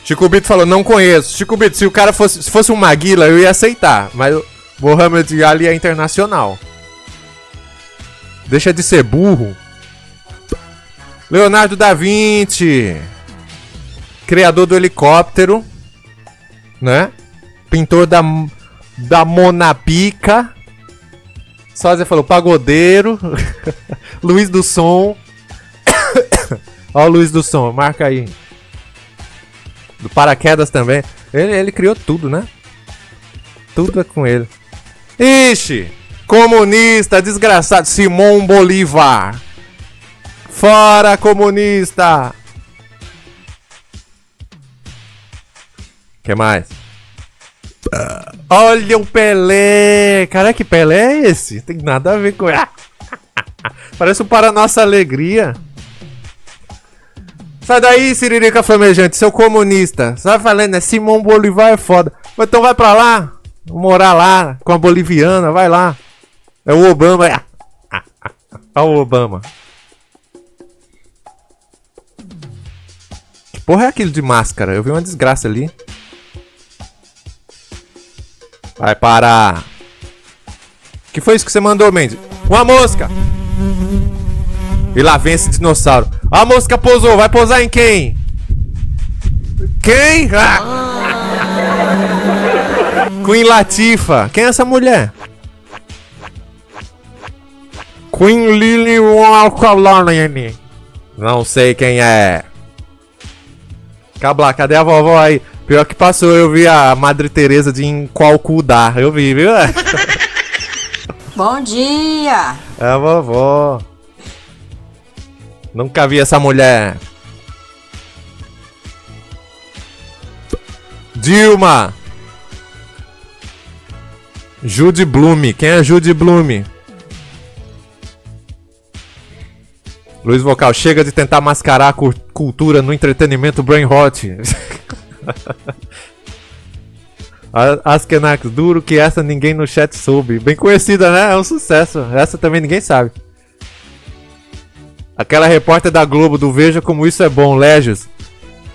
Speaker 1: Chico Bito falou, não conheço. Chico Bito, se o cara fosse um Maguila, eu ia aceitar. Mas o Muhammad Ali é internacional. Deixa de ser burro. Leonardo da Vinci. Criador do helicóptero. Né? Pintor da Mona Pica. Sósia falou, pagodeiro. Luiz do Som. Ó o Luiz do Som, marca aí. Do paraquedas também. Ele criou tudo, né? Tudo é com ele. Ixi! Comunista, desgraçado. Simão Bolívar. Fora, comunista! Que mais? Olha o Pelé! Cara, que Pelé é esse? Tem nada a ver com... Parece um Para Nossa Alegria. Sai daí, Siririca Flamejante, seu comunista. Você vai falando, né? Simão Bolívar é foda. Mas então vai pra lá. Morar lá com a boliviana, vai lá. É o Obama. Olha o Obama. Que porra é aquilo de máscara? Eu vi uma desgraça ali. Vai parar. Que foi isso que você mandou, Mendes? Uma mosca. E lá vem esse dinossauro. A mosca pousou. Vai pousar em quem? Quem? Queen Latifah. Quem é essa mulher? Queen Lily Walkalane. Não sei quem é. Cabla, cadê a vovó aí? Pior que passou, eu vi a Madre Teresa de Inqualcudar. Eu vi, viu?
Speaker 17: Bom dia!
Speaker 1: É a vovó. Nunca vi essa mulher. Dilma. Jude Blume. Quem é Jude Blume? Luiz Vocal. Chega de tentar mascarar a cultura no entretenimento brain hot. Askenax. Duro que essa ninguém no chat soube. Bem conhecida, né? É um sucesso. Essa também ninguém sabe. Aquela repórter da Globo do Veja Como Isso é Bom, Légios.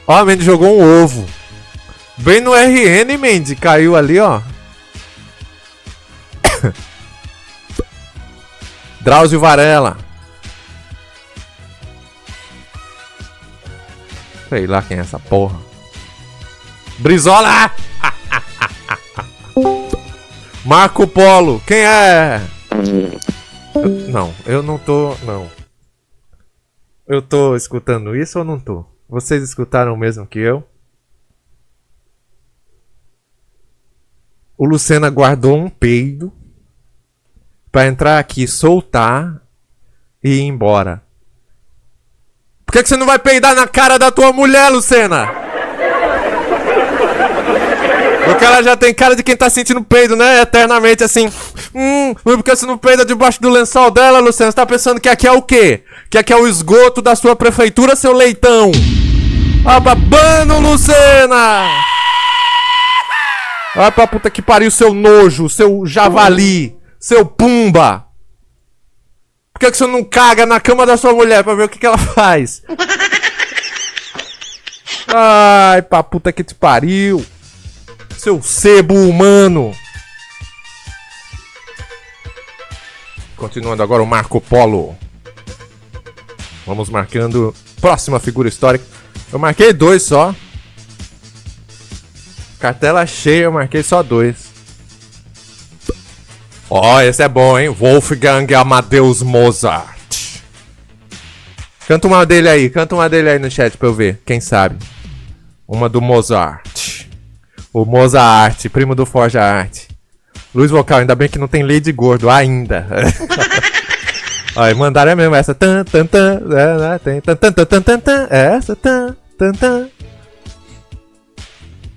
Speaker 1: Ó, a Mendy jogou um ovo. Bem no RN, Mendy. Caiu ali, ó. Drauzio Varela. Sei lá quem é essa porra. Brizola! Marco Polo. Quem é? Não, eu não tô... Não. Eu tô escutando isso ou não tô? Vocês escutaram o mesmo que eu? O Lucena guardou um peido pra entrar aqui, soltar e ir embora. Por que você não vai peidar na cara da tua mulher, Lucena? Porque ela já tem cara de quem tá sentindo peido, né? Eternamente assim. Porque você não peida debaixo do lençol dela, Luciano. Você tá pensando que aqui é o quê? Que aqui é o esgoto da sua prefeitura, seu leitão? Vai pra bano, Lucena! Vai pra puta que pariu, seu nojo, seu javali, seu pumba! Por que você não caga na cama da sua mulher pra ver o que ela faz? Ai, pra puta que te pariu! Seu sebo humano! Continuando agora o Marco Polo. Vamos marcando próxima figura histórica. Eu marquei 2 só. Cartela cheia, eu marquei só 2. Ó, esse é bom, hein? Wolfgang Amadeus Mozart. Canta uma dele aí no chat pra eu ver, quem sabe. Uma do Mozart. O Mozart, primo do Forja Arte. Luz vocal, ainda bem que não tem Lady Gordo ainda. Olha, mandaram mesmo essa. Tan, tan, tan, tem tan, tan, tan, tan, tan, tan, essa. Tan, tan, tan.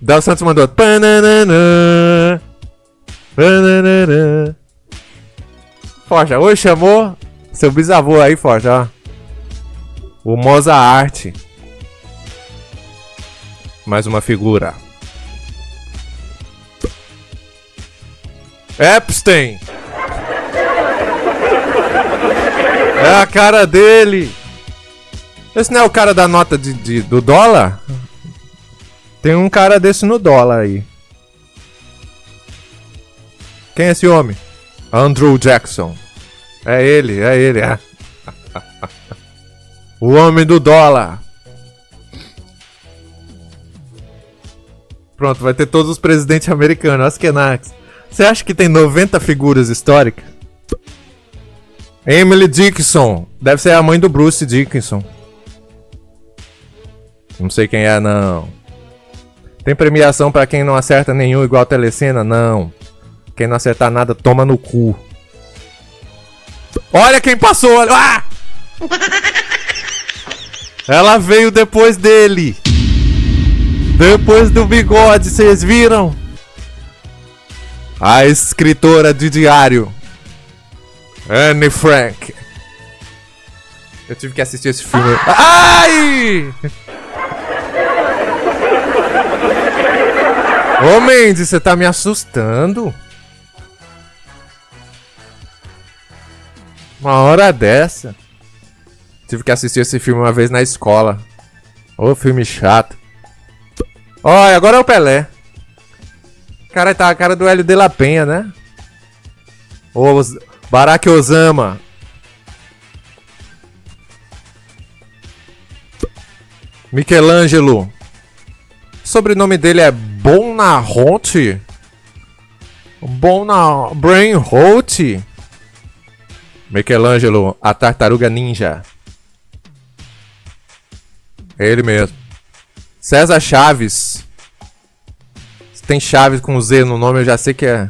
Speaker 1: Del Santos mandou. Pananana, pananana. Forja, hoje chamou seu bisavô aí, Forja. Ó. O Mozart. Mais uma figura. Epstein. É a cara dele. Esse não é o cara da nota do dólar? Tem um cara desse no dólar aí. Quem é esse homem? Andrew Jackson. É ele. É. O homem do dólar. Pronto, vai ter todos os presidentes americanos. As Kenax. Você acha que tem 90 figuras históricas? Emily Dickinson. Deve ser a mãe do Bruce Dickinson. Não sei quem é, não. Tem premiação pra quem não acerta nenhum igual a Telecena? Não. Quem não acertar nada, toma no cu. Olha quem passou, olha. Ah! Ela veio depois dele. Depois do bigode, vocês viram? A escritora de diário. Anne Frank. Eu tive que assistir esse filme. Ai! Ô Mendes, você tá me assustando? Uma hora dessa. Tive que assistir esse filme uma vez na escola. Ô filme chato. Olha, agora é o Pelé. Cara, tá a cara do Hélio de la Penha, né? Ô, Barack Osama. Michelangelo. O sobrenome dele é Buonarroti. Brainrot. Michelangelo, a tartaruga ninja. É ele mesmo. César Chaves. Se tem Chaves com Z no nome, eu já sei que é.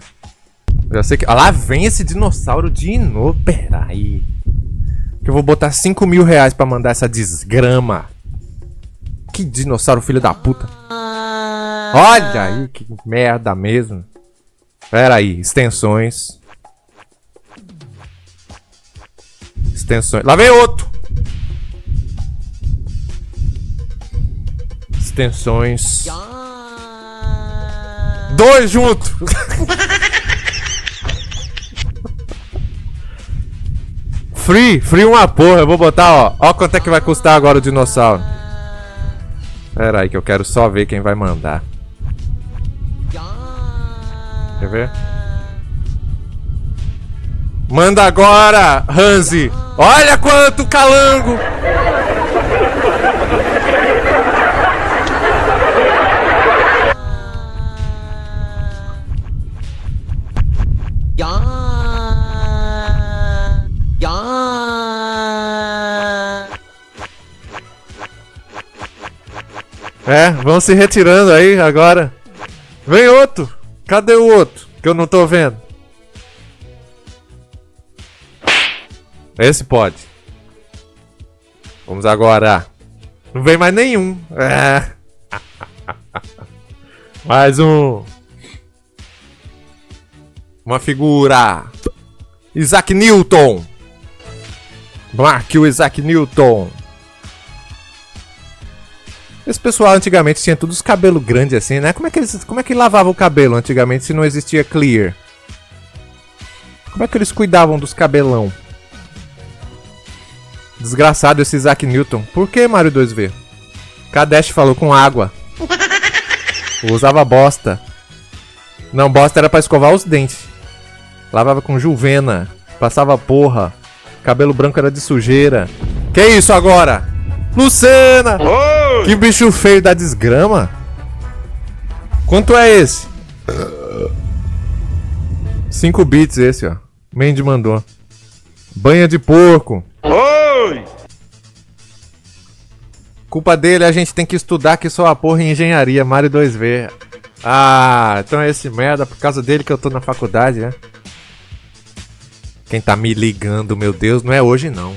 Speaker 1: Ah, lá vem esse dinossauro de novo. Pera aí. Que eu vou botar 5 mil reais pra mandar essa desgrama. Que dinossauro, filho da puta. Olha aí, que merda mesmo. Pera aí, extensões. Extensões. Lá vem outro. Extensões. 2 juntos. Free uma porra. Eu vou botar, ó. Ó quanto é que vai custar agora o dinossauro. Pera aí que eu quero só ver quem vai mandar. Quer ver? Manda agora, Hanzi. Olha quanto calango. É, vão se retirando aí agora. Vem outro. Cadê o outro? Que eu não tô vendo. Esse pode. Vamos agora. Não vem mais nenhum. É. Mais um. Uma figura. Isaac Newton. Marque o Isaac Newton. Esse pessoal antigamente tinha todos os cabelos grandes assim, né? Como é que lavava o cabelo antigamente se não existia clear? Como é que eles cuidavam dos cabelão? Desgraçado esse Isaac Newton. Por que, Mario 2V? Kadesh falou com água. Eu usava bosta. Não, bosta era pra escovar os dentes. Lavava com Juvena. Passava porra. Cabelo branco era de sujeira. Que isso agora? Lucena! Oi! Que bicho feio da desgrama. Quanto é esse? 5 bits esse, ó. Mandy mandou. Banha de porco. Oi! Culpa dele, a gente tem que estudar que só a porra em engenharia, Mario 2V. Ah, então é esse merda, por causa dele que eu tô na faculdade, né? Quem tá me ligando, meu Deus, não é hoje não.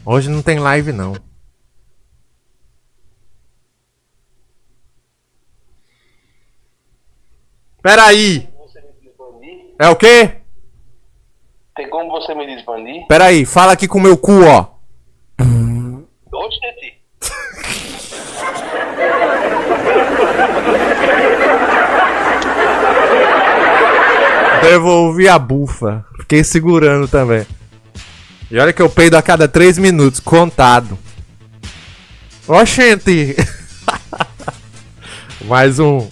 Speaker 1: Hoje não tem live não. Peraí! É o quê?
Speaker 14: Tem como você me desbanir?
Speaker 1: Peraí, fala aqui com o meu cu, ó.
Speaker 14: Oxe, Teti.
Speaker 1: Devolvi a bufa. Fiquei segurando também. E olha que eu peido a cada 3 minutos, contado. Oxente! Mais um.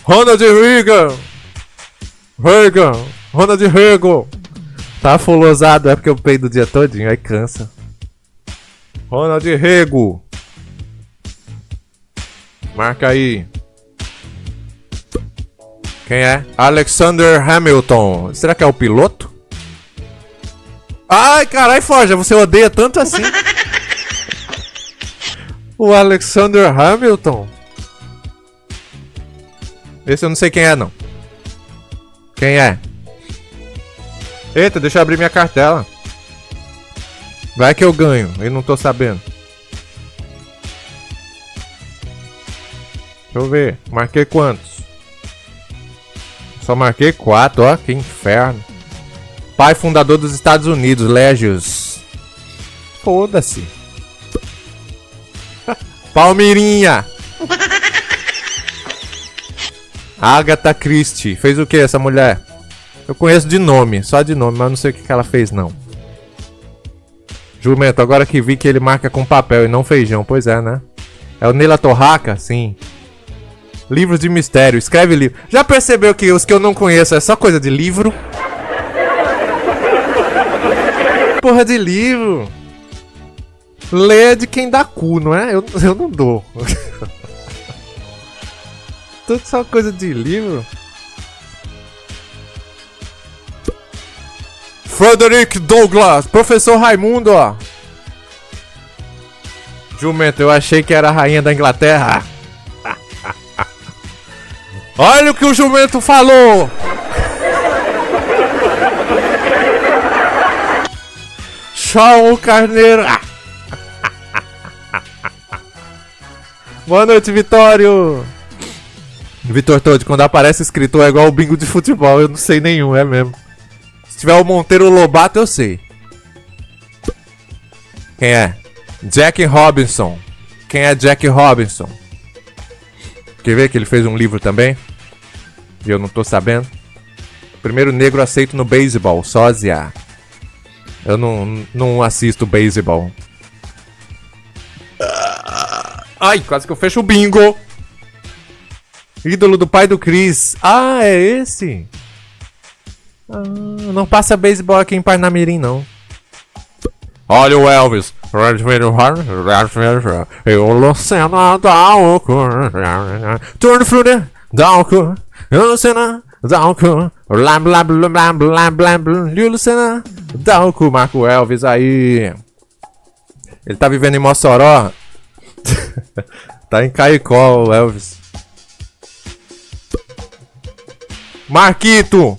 Speaker 1: Ronald Reagan! Ronald Reagan! Tá fulosado, é porque eu peido o dia todinho, aí cansa. Ronald Reagan! Marca aí. Quem é? Alexander Hamilton. Será que é o piloto? Ai, carai, Forja, você odeia tanto assim? O Alexander Hamilton? Esse eu não sei quem é, não. Quem é? Eita, deixa eu abrir minha cartela. Vai que eu ganho, eu não tô sabendo. Deixa eu ver, marquei quantos? Só marquei 4, ó, que inferno. Pai fundador dos Estados Unidos, Légios. Foda-se. Palmeirinha. Agatha Christie. Fez o que essa mulher? Eu conheço de nome, só de nome, mas não sei o que ela fez não. Jumento, agora que vi que ele marca com papel e não feijão. Pois é, né? É o Neila Torraca? Sim. Livros de mistério, escreve livro. Já percebeu que os que eu não conheço é só coisa de livro? Porra de livro. Lê de quem dá cu, não é? Eu não dou. Tudo só coisa de livro. Frederick Douglass, professor Raimundo, ó. Jumento, eu achei que era a rainha da Inglaterra. Olha o que o jumento falou! Show Carneiro! Boa noite, Vitório! Vitor Todd, quando aparece escritor é igual o bingo de futebol, eu não sei nenhum, é mesmo. Se tiver o Monteiro Lobato, eu sei. Quem é? Jack Robinson. Quem é Jack Robinson? Quer ver que ele fez um livro também? E eu não tô sabendo. Primeiro negro aceito no beisebol, sósia. Eu não assisto beisebol. Ai, quase que eu fecho o bingo. Ídolo do pai do Chris. Ah, é esse? Ah, não passa beisebol aqui em Parnamirim, não. Olha o Elvis. Eu Lucena Dalco. Turno Fruta Dalco. Lucena Dalco. Blá blá blá blá blá blá blá. Lucena Dalco. Marca o Elvis aí. Ele tá vivendo em Mossoró. Tá em Caicó o Elvis. Marquito.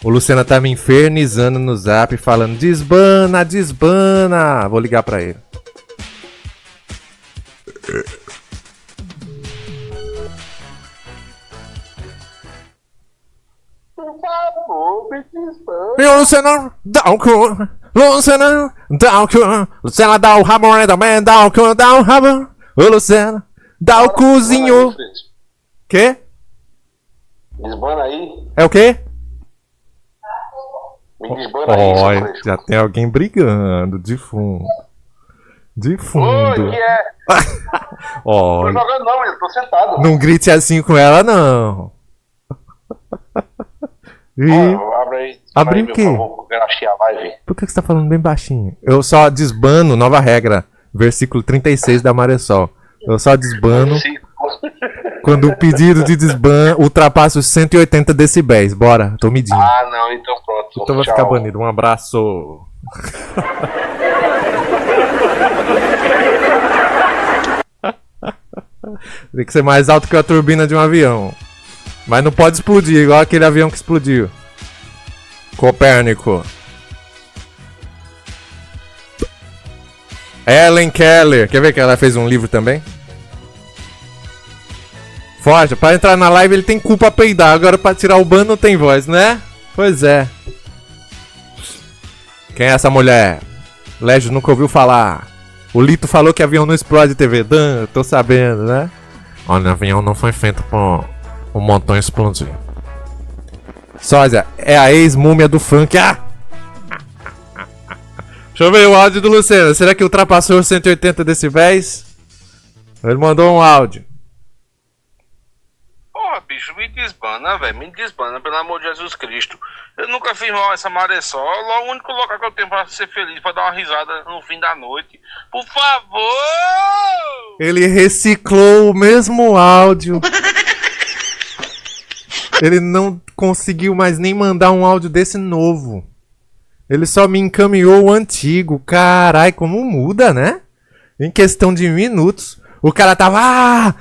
Speaker 1: O Lucena tá me infernizando no zap, falando desbana, desbana. Vou ligar pra ele.
Speaker 14: por favor, me desbanda.
Speaker 1: E o Luciano dá o cu. Luciano dá o cu. Luciano dá o rabo, também dá o cu, dá o rabo. O Luciano dá o cuzinho. Quê?
Speaker 14: Desbana aí.
Speaker 1: É o quê?
Speaker 14: Me desbana aí,
Speaker 1: Olha,
Speaker 14: seu fresco.
Speaker 1: já tem alguém brigando de fundo. De fundo.
Speaker 14: Oi, que é? Tô
Speaker 1: Olha,
Speaker 14: jogando não, eu tô sentado.
Speaker 1: não grite assim com ela, não. E...
Speaker 14: Abre aí.
Speaker 1: Abre
Speaker 14: aí,
Speaker 1: o quê?
Speaker 14: Por favor, eu quero assistir a live.
Speaker 1: Por que você tá falando bem baixinho? Eu só desbano, nova regra, versículo 36 da Maressol. Eu só desbano quando o pedido de desban ultrapassa os 180 decibéis. Bora, tô medindo.
Speaker 14: Ah, não, então pronto.
Speaker 1: Então vai ficar banido. Um abraço. Tem que ser mais alto que a turbina de um avião. Mas não pode explodir, igual aquele avião que explodiu. Copérnico. Ellen Keller. Quer ver que ela fez um livro também? Foge, pra entrar na live ele tem cu pra peidar. Agora pra tirar o ban não tem voz, né? Pois é. Quem é essa mulher? Légio nunca ouviu falar. O Lito falou que avião não explode TV. Dan, tô sabendo, né? Olha, avião não foi feito por um montão explodir. Sósia, é a ex-múmia do funk. Ah! Deixa eu ver o áudio do Luciano. Será que ultrapassou os 180 decibéis? Ele mandou um áudio.
Speaker 14: Porra, bicho, me desbana, velho. Me desbana, pelo amor de Jesus Cristo. Eu nunca fiz mal essa Maressol. O único local que eu tenho pra ser feliz, pra dar uma risada no fim da noite. Por favor!
Speaker 1: Ele reciclou o mesmo áudio. Ele não conseguiu mais nem mandar um áudio desse novo. Ele só me encaminhou o antigo. Carai, como muda, né? Em questão de minutos. O cara tava...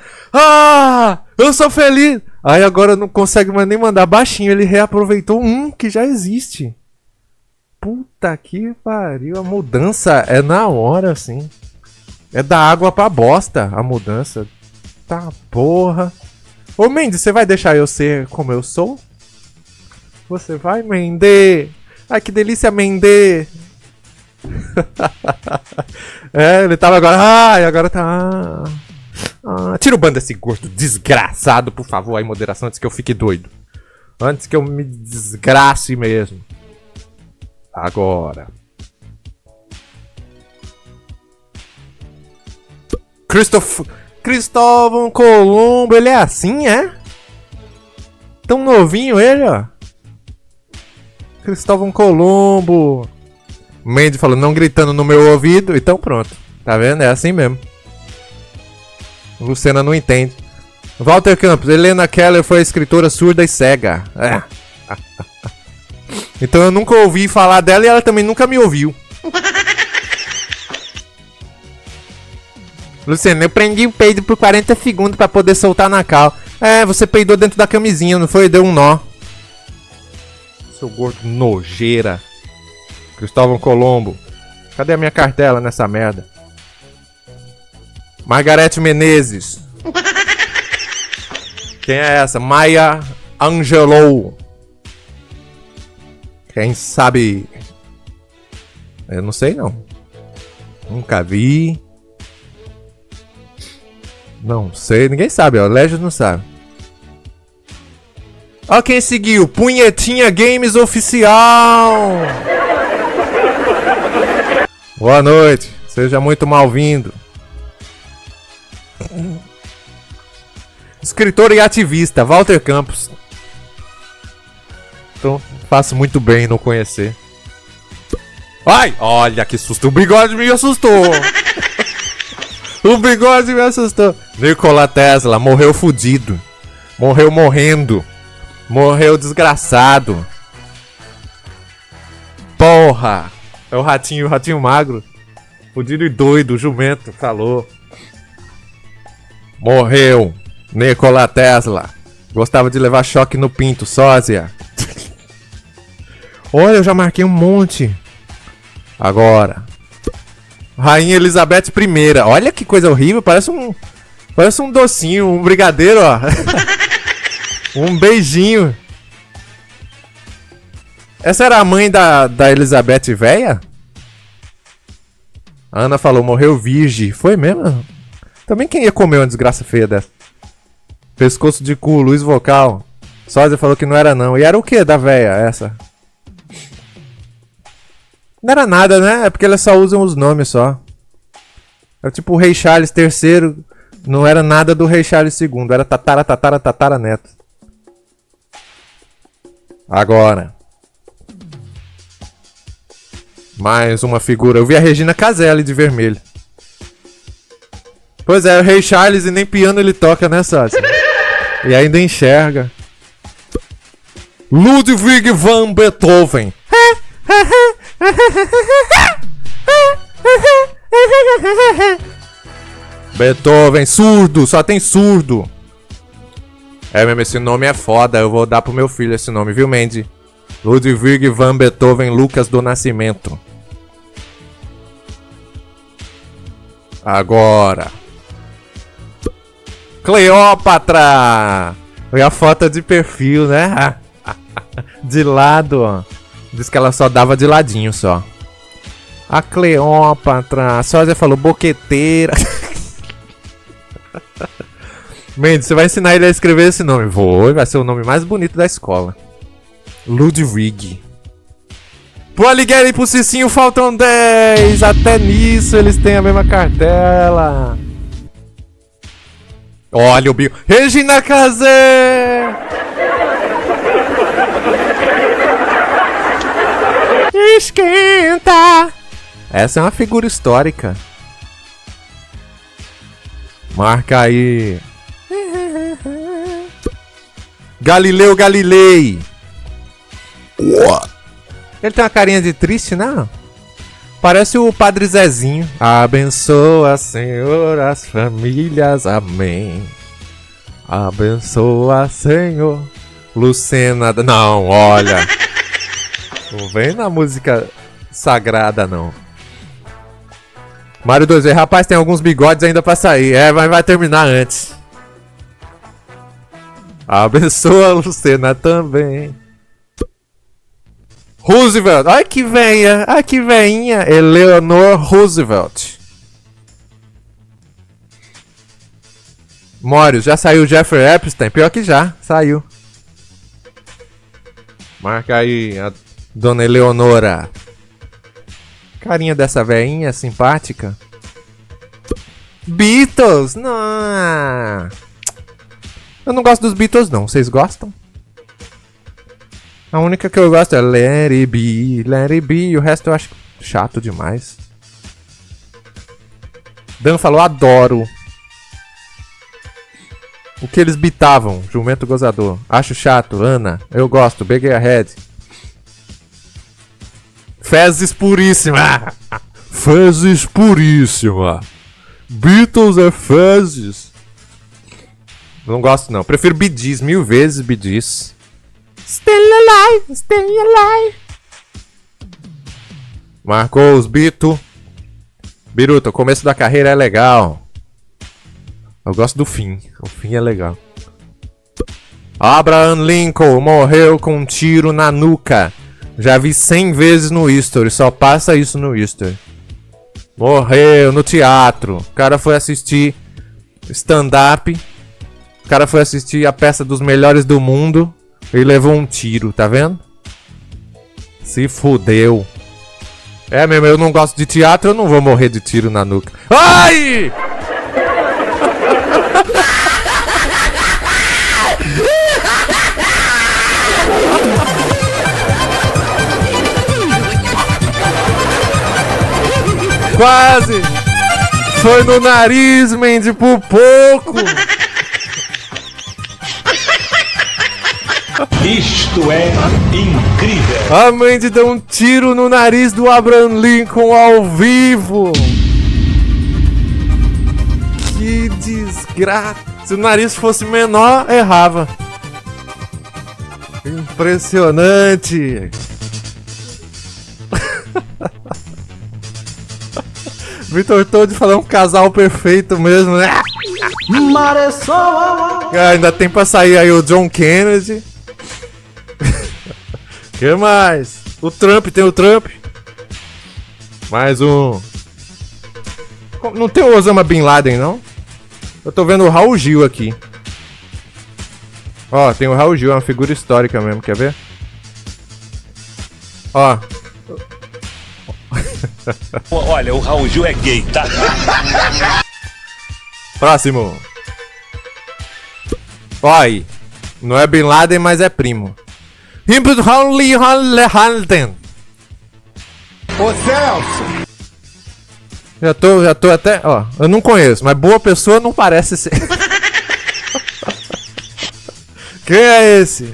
Speaker 1: eu sou feliz. Aí agora não consegue mais nem mandar baixinho. Ele reaproveitou um que já existe. Puta que pariu. A mudança é na hora, assim. É da água pra bosta a mudança. Tá porra. Ô Mendes, você vai deixar eu ser como eu sou? Você vai, Mendes? Ai, que delícia, Mendes! É, ele tava agora... Ai, agora tá... tira o ban desse gordo desgraçado, por favor, aí, moderação, antes que eu fique doido. Antes que eu me desgrace mesmo. Agora. Cristóvão Colombo, ele é assim, é? Tão novinho ele, ó. Cristóvão Colombo. Mendes falou, não gritando no meu ouvido. Então pronto. Tá vendo? É assim mesmo. Luciana não entende. Walter Campos. Helena Keller foi escritora surda e cega. É. Então eu nunca ouvi falar dela e ela também nunca me ouviu. Luciana, eu prendi o peido por 40 segundos pra poder soltar na cal. É, você peidou dentro da camisinha, não foi? Deu um nó. Seu gordo nojeira. Cristóvão Colombo. Cadê a minha cartela nessa merda? Margarete Menezes. Quem é essa? Maya Angelou. Quem sabe? Eu não sei não. Nunca vi. Não sei, ninguém sabe, ó. Legend não sabe. Ó quem seguiu. Punhetinha Games Oficial. Boa noite. Seja muito mal-vindo. Escritor e ativista, Walter Campos. Então, faço muito bem em não conhecer. Ai, olha que susto. O bigode me assustou. O bigode me assustou. Nikola Tesla morreu fudido. Morreu morrendo. Morreu desgraçado. Porra. É o ratinho magro. Fudido e doido, jumento, falou. Morreu. Nikola Tesla. Gostava de levar choque no pinto, sósia. Olha, eu já marquei um monte. Agora. Rainha Elizabeth I. Olha que coisa horrível. Parece um docinho, um brigadeiro, ó. Um beijinho. Essa era a mãe da Elizabeth véia? A Ana falou, morreu virgem. Foi mesmo? Também quem ia comer uma desgraça feia dessa? Pescoço de cu, luz vocal. Sósia falou que não era não. E era o que da véia essa? Não era nada, né? É porque eles só usam os nomes só. Era tipo o Rei Charles III. Não era nada do Rei Charles II. Era tatara neto. Agora. Mais uma figura. Eu vi a Regina Caselle de vermelho. Pois é, o Rei Charles e nem piano ele toca, né, Sassi? E ainda enxerga. Ludwig van Beethoven. Beethoven, surdo, só tem surdo. É mesmo, esse nome é foda. Eu vou dar pro meu filho esse nome, viu, Mandy? Ludwig van Beethoven Lucas do Nascimento. Agora. Cleópatra! Olha a foto de perfil, né? De lado, ó. Diz que ela só dava de ladinho, só. A Cleópatra. A Sósia falou boqueteira. Mendes, você vai ensinar ele a escrever esse nome? Vou, vai ser o nome mais bonito da escola. Ludwig. Pro Alighieri e pro Cicinho faltam 10. Até nisso eles têm a mesma cartela. Olha o bico. Regina Casé! Esquenta! Essa é uma figura histórica. Marca aí. Galileu Galilei. Ele tem uma carinha de triste, não? Parece o Padre Zezinho. Abençoa, Senhor, as famílias. Amém. Abençoa, Senhor. Lucena. Não, olha. Não vem na música sagrada, não. Mário 2V. Rapaz, tem alguns bigodes ainda pra sair. É, mas vai terminar antes. Abençoa, Lucena também. Roosevelt. Ai que venha. Ai que veinha. Eleanor Roosevelt. Mório, já saiu Jeffrey Epstein? Pior que já. Saiu. Marca aí a Dona Eleonora. Carinha dessa veinha simpática. Beatles. Não. Eu não gosto dos Beatles não. Vocês gostam? A única que eu gosto é Let It Be, Let It Be. E o resto eu acho chato demais. Dan falou, adoro. O que eles bitavam? Jumento gozador. Acho chato. Ana, eu gosto. Big Ahead. Fezes puríssima. Fezes puríssima. Beatles é fezes. Não gosto não. Prefiro Bee Gees 1000 vezes Bee Gees. Still alive, still alive. Marcou os Bito. Biruta, o começo da carreira é legal. Eu gosto do fim. O fim é legal. Abraham Lincoln morreu com um tiro na nuca. Já vi 100 vezes no History. Só passa isso no History. Morreu no teatro. O cara foi assistir stand-up. O cara foi assistir a peça dos melhores do mundo. E levou um tiro, tá vendo? Se fudeu. É mesmo, eu não gosto de teatro, eu não vou morrer de tiro na nuca. Ai! Quase! Foi no nariz, Mandy, por pouco!
Speaker 7: Isto é incrível!
Speaker 1: A Mandy deu um tiro no nariz do Abraham Lincoln ao vivo! Que desgraça! Se o nariz fosse menor, errava. Impressionante! Vitor Todd falou um casal perfeito mesmo, né? Ainda tem pra sair aí o John Kennedy. Que mais? O Trump, tem o Trump. Mais um. Não tem o Osama Bin Laden, não? Eu tô vendo o Raul Gil aqui. Ó, tem o Raul Gil, é uma figura histórica mesmo, quer ver? Ó.
Speaker 7: Olha, o Raul Gil é gay, tá?
Speaker 1: Próximo. Ó aí. Não é Bin Laden, mas é primo.
Speaker 9: Ô Celso!
Speaker 1: Já tô até... Ó, eu não conheço, mas boa pessoa não parece ser. Quem é esse?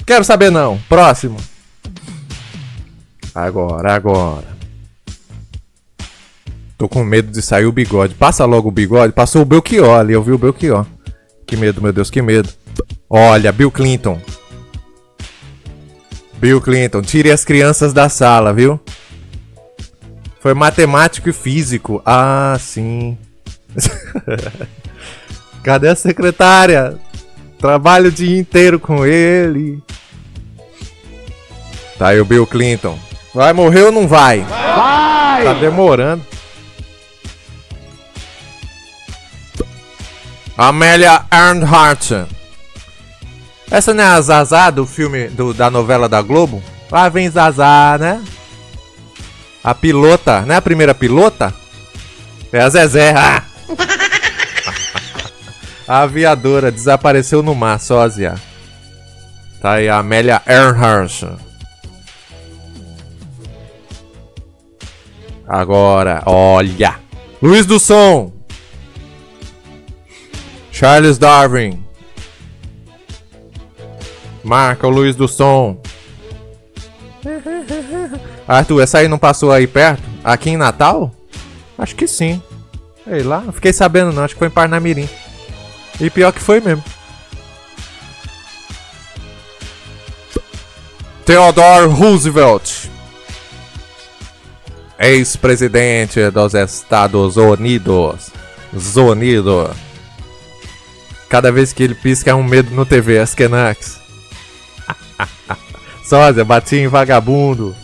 Speaker 1: Quero saber não. Próximo. Agora. Tô com medo de sair o bigode. Passa logo o bigode. Passou o Belchior ali, eu vi o Belchior. Que medo, meu Deus, que medo. Olha, Bill Clinton. Bill Clinton, tire as crianças da sala, viu? Foi matemático e físico. Ah, sim. Cadê a secretária? Trabalho o dia inteiro com ele. Tá aí o Bill Clinton. Vai morrer ou não vai?
Speaker 9: Vai!
Speaker 1: Tá demorando. Amélia Earhart. Essa não é a Zazá do filme da novela da Globo? Lá vem Zazá, né? A pilota, não é a primeira pilota? É a Zezé. Ah! A aviadora desapareceu no mar, sósia. Tá aí a Amélia Earhart. Agora, olha. Luiz do Som. Charles Darwin. Marca o Luiz do Som. Arthur, essa aí não passou aí perto? Aqui em Natal? Acho que sim. Sei lá, não fiquei sabendo não, acho que foi em Parnamirim. E pior que foi mesmo. Theodore Roosevelt. Ex-presidente dos Estados Unidos. Cada vez que ele pisca é um medo no TV, as Canucks. Sósia, bati em vagabundo.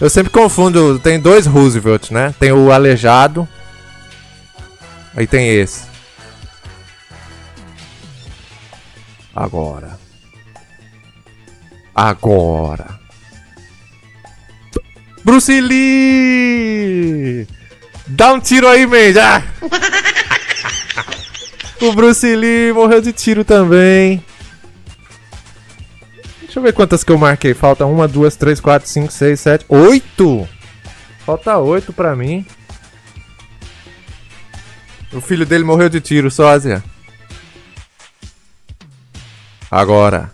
Speaker 1: Eu sempre confundo, tem dois Roosevelt, né? Tem o aleijado. Aí tem esse. Agora. Bruce Lee! Dá um tiro aí, man! Ah! O Bruce Lee morreu de tiro também. Deixa eu ver quantas que eu marquei. Falta 1, 2, 3, 4, 5, 6, 7, 8! Falta 8 pra mim. O filho dele morreu de tiro, sósia. Agora.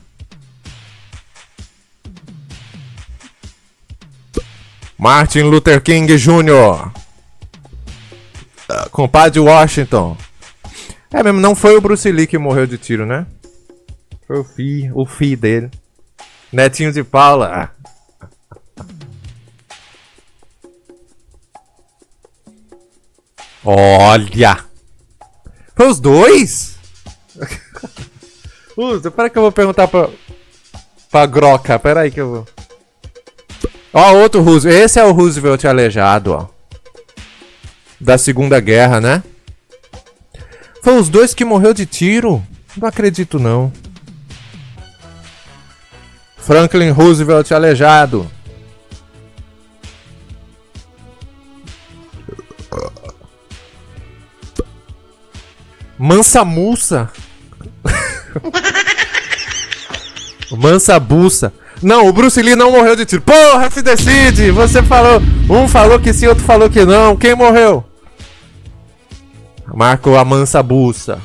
Speaker 1: Martin Luther King Jr. Compadre Washington. É mesmo, não foi o Bruce Lee que morreu de tiro, né? Foi o filho dele. Netinho de Paula. Olha! Foi os dois? Peraí que eu vou perguntar pra Groca. Peraí que eu vou... Ó, outro Roosevelt. Esse é o Roosevelt aleijado, ó. Da Segunda Guerra, né? Foi os dois que morreu de tiro? Não acredito, não. Franklin Roosevelt aleijado. Mansa Mussa. Mansa Bussa. Não, o Bruce Lee não morreu de tiro. Porra, se decide! Você falou... Um falou que sim, outro falou que não. Quem morreu? Marco a Mansa Bussa.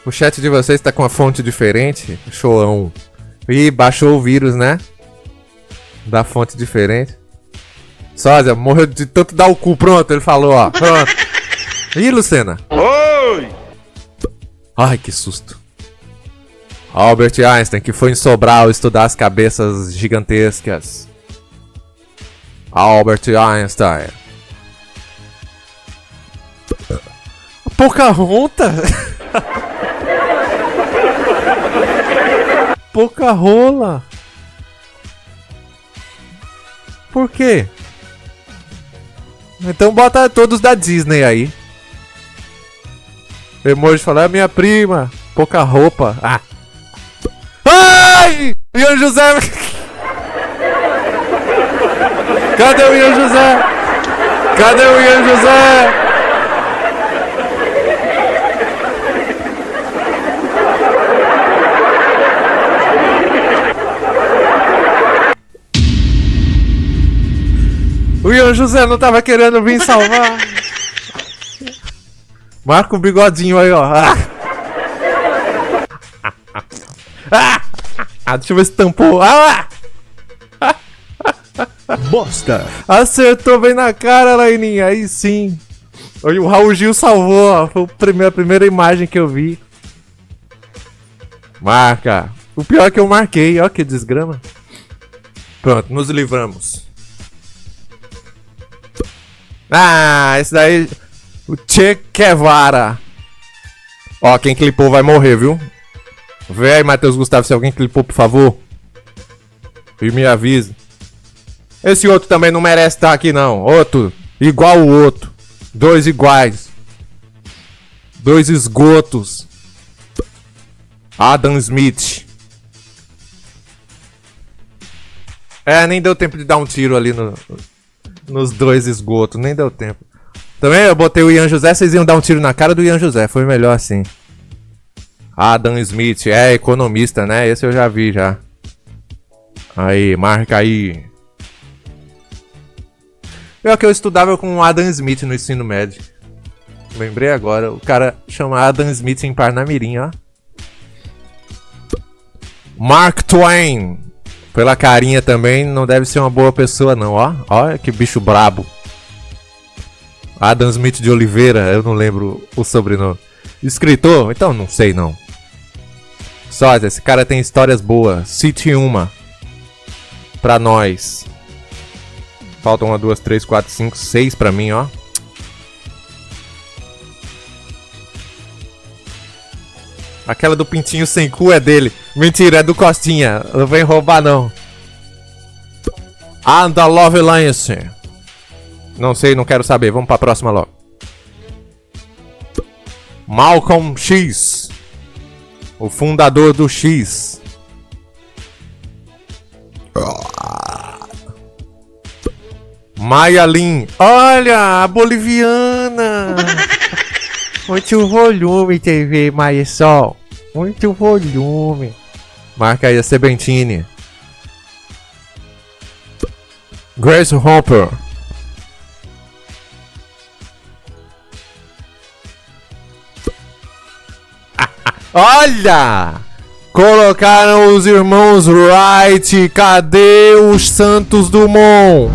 Speaker 1: O chat de vocês tá com uma fonte diferente? Showão. Ih, baixou o vírus, né? Da fonte diferente. Sósia, morreu de tanto dar o cu. Pronto, ele falou, ó. Pronto. Ih, Lucena.
Speaker 7: Oi!
Speaker 1: Ai, que susto. Albert Einstein, que foi em Sobral estudar as cabeças gigantescas. Albert Einstein. Pocahontas? Pocahontas? Por quê? Então bota todos da Disney aí. Emoji falar, minha prima. Pouca roupa. Ah. Ai! Ian José! Cadê o Ian José? Cadê o Ian José? O Ian José não tava querendo vir salvar. Marca o bigodinho aí, ó. Deixa eu ver se tampou.
Speaker 9: Bosta.
Speaker 1: Acertou bem na cara, Laininha. Aí sim. O Raul Gil salvou, ó. Foi a primeira imagem que eu vi. Marca. O pior é que eu marquei. Ó que desgrama. Pronto, nos livramos. Esse daí... O Che Guevara. Ó, quem clipou vai morrer, viu? Vê aí, Matheus Gustavo, se alguém clipou, por favor. E me avisa. Esse outro também não merece estar aqui, não. Outro, igual o outro. Dois iguais. Dois esgotos. Adam Smith. Nem deu tempo de dar um tiro ali nos dois esgotos. Nem deu tempo. Também eu botei o Ian José, vocês iam dar um tiro na cara do Ian José. Foi melhor assim. Adam Smith, economista, né? Esse eu já vi já. Aí, marca aí. Pior que eu estudava com o Adam Smith no ensino médio. Lembrei agora, o cara chama Adam Smith em Parnamirim, ó. Mark Twain. Pela carinha também, não deve ser uma boa pessoa não, ó. Olha que bicho brabo. Adam Smith de Oliveira, eu não lembro o sobrenome. Escritor? Então não sei não. Só, esse cara tem histórias boas. Cite uma. Pra nós. Faltam 1, 2, 3, 4, 5, 6 pra mim, ó. Aquela do pintinho sem cu é dele. Mentira, é do Costinha. Não vem roubar não. Ada Lovelace. Não sei, não quero saber. Vamos pra próxima logo. Malcolm X. O fundador do X. Maya Lin. Olha, a boliviana. Muito volume, TV Maisol. Muito volume. Marca aí a Sebentini. Grace Hopper. Olha! Colocaram os irmãos Wright. Cadê os Santos Dumont?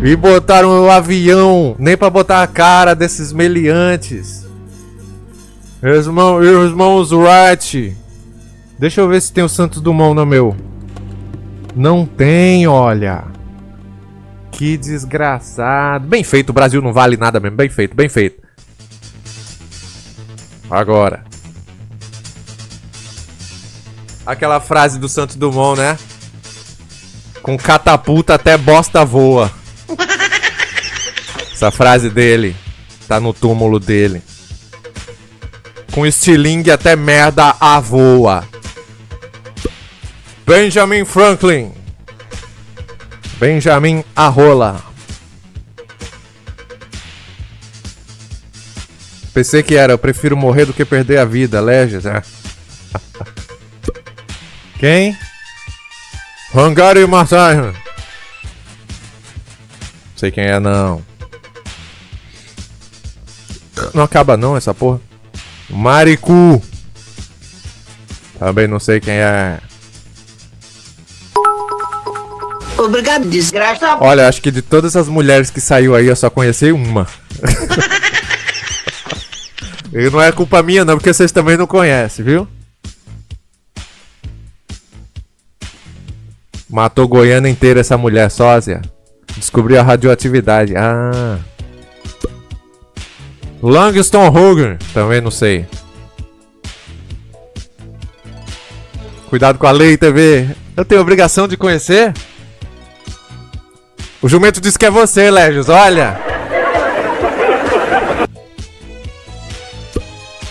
Speaker 1: E botaram o avião. Nem pra botar a cara desses meliantes. Irmãos Wright. Deixa eu ver se tem o Santos Dumont no meu. Não tem, olha. Que desgraçado. Bem feito, o Brasil não vale nada mesmo. Bem feito, bem feito. Agora. Aquela frase do Santos Dumont, né? Com catapulta até bosta voa. Essa frase dele tá no túmulo dele. Com estilingue até merda a voa. Benjamin Franklin. Benjamin Arrola. Pensei que era, eu prefiro morrer do que perder a vida, Legis. Quem? Hungary Martin. Sei quem é não. Não acaba não essa porra. Maricu. Também não sei quem é.
Speaker 13: Obrigado, desgraça.
Speaker 1: Olha, acho que de todas as mulheres que saiu aí eu só conheci uma. E não é culpa minha não, porque vocês também não conhecem, viu? Matou Goiânia inteira essa mulher sósia. Descobri a radioatividade. Ah. Langston Hughes. Também não sei. Cuidado com a lei, TV. Eu tenho obrigação de conhecer? O jumento disse que é você, Légios. Olha.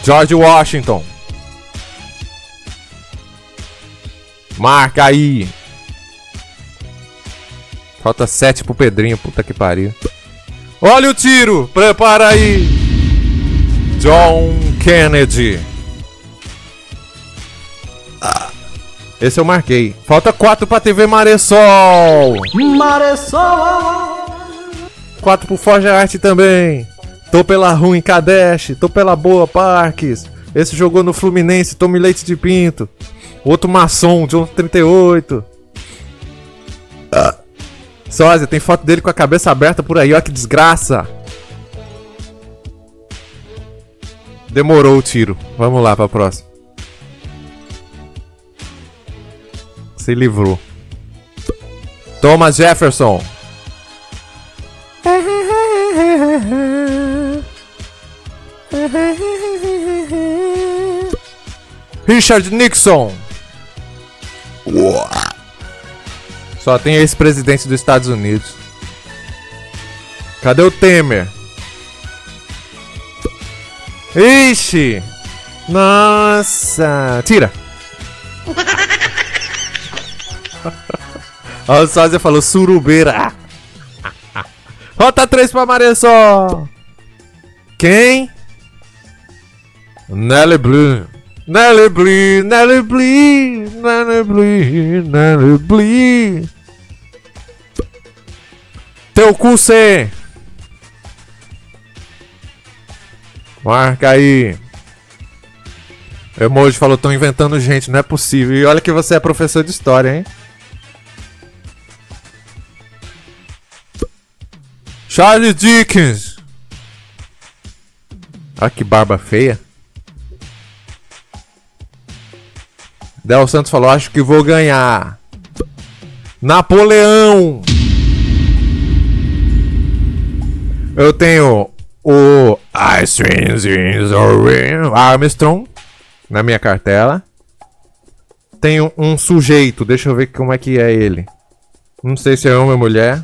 Speaker 1: George Washington. Marca aí. Falta 7 pro Pedrinho. Puta que pariu. Olha o tiro. Prepara aí. John Kennedy. Esse eu marquei. Falta 4 pra TV Maressol.
Speaker 15: Maressol.
Speaker 1: 4 pro Forja Arte também. Tô pela ruim Kadesh. Tô pela boa Parques. Esse jogou no Fluminense. Tome leite de pinto. Outro maçom. John 38. Sósia, tem foto dele com a cabeça aberta por aí. Olha que desgraça. Demorou o tiro. Vamos lá pra próxima. Se livrou. Thomas Jefferson. Richard Nixon. Só tem ex-presidente dos Estados Unidos. Cadê o Temer? Ixi! Nossa! Tira! Ó, o Sósia falou surubeira. Rota 3 pra Maressol. Quem? Nelly Blue. Nelly Blue, Nelly Blue, Nelly Blue, Nelly Blue. Teu cu C. Marca aí. Emoji falou, tão inventando gente, não é possível. E olha que você é professor de história, hein? Charles Dickens. Olha que barba feia. Del Santos falou, acho que vou ganhar. Napoleão. Eu tenho o Armstrong na minha cartela. Tenho um sujeito, deixa eu ver como é que é ele. Não sei se é homem ou mulher.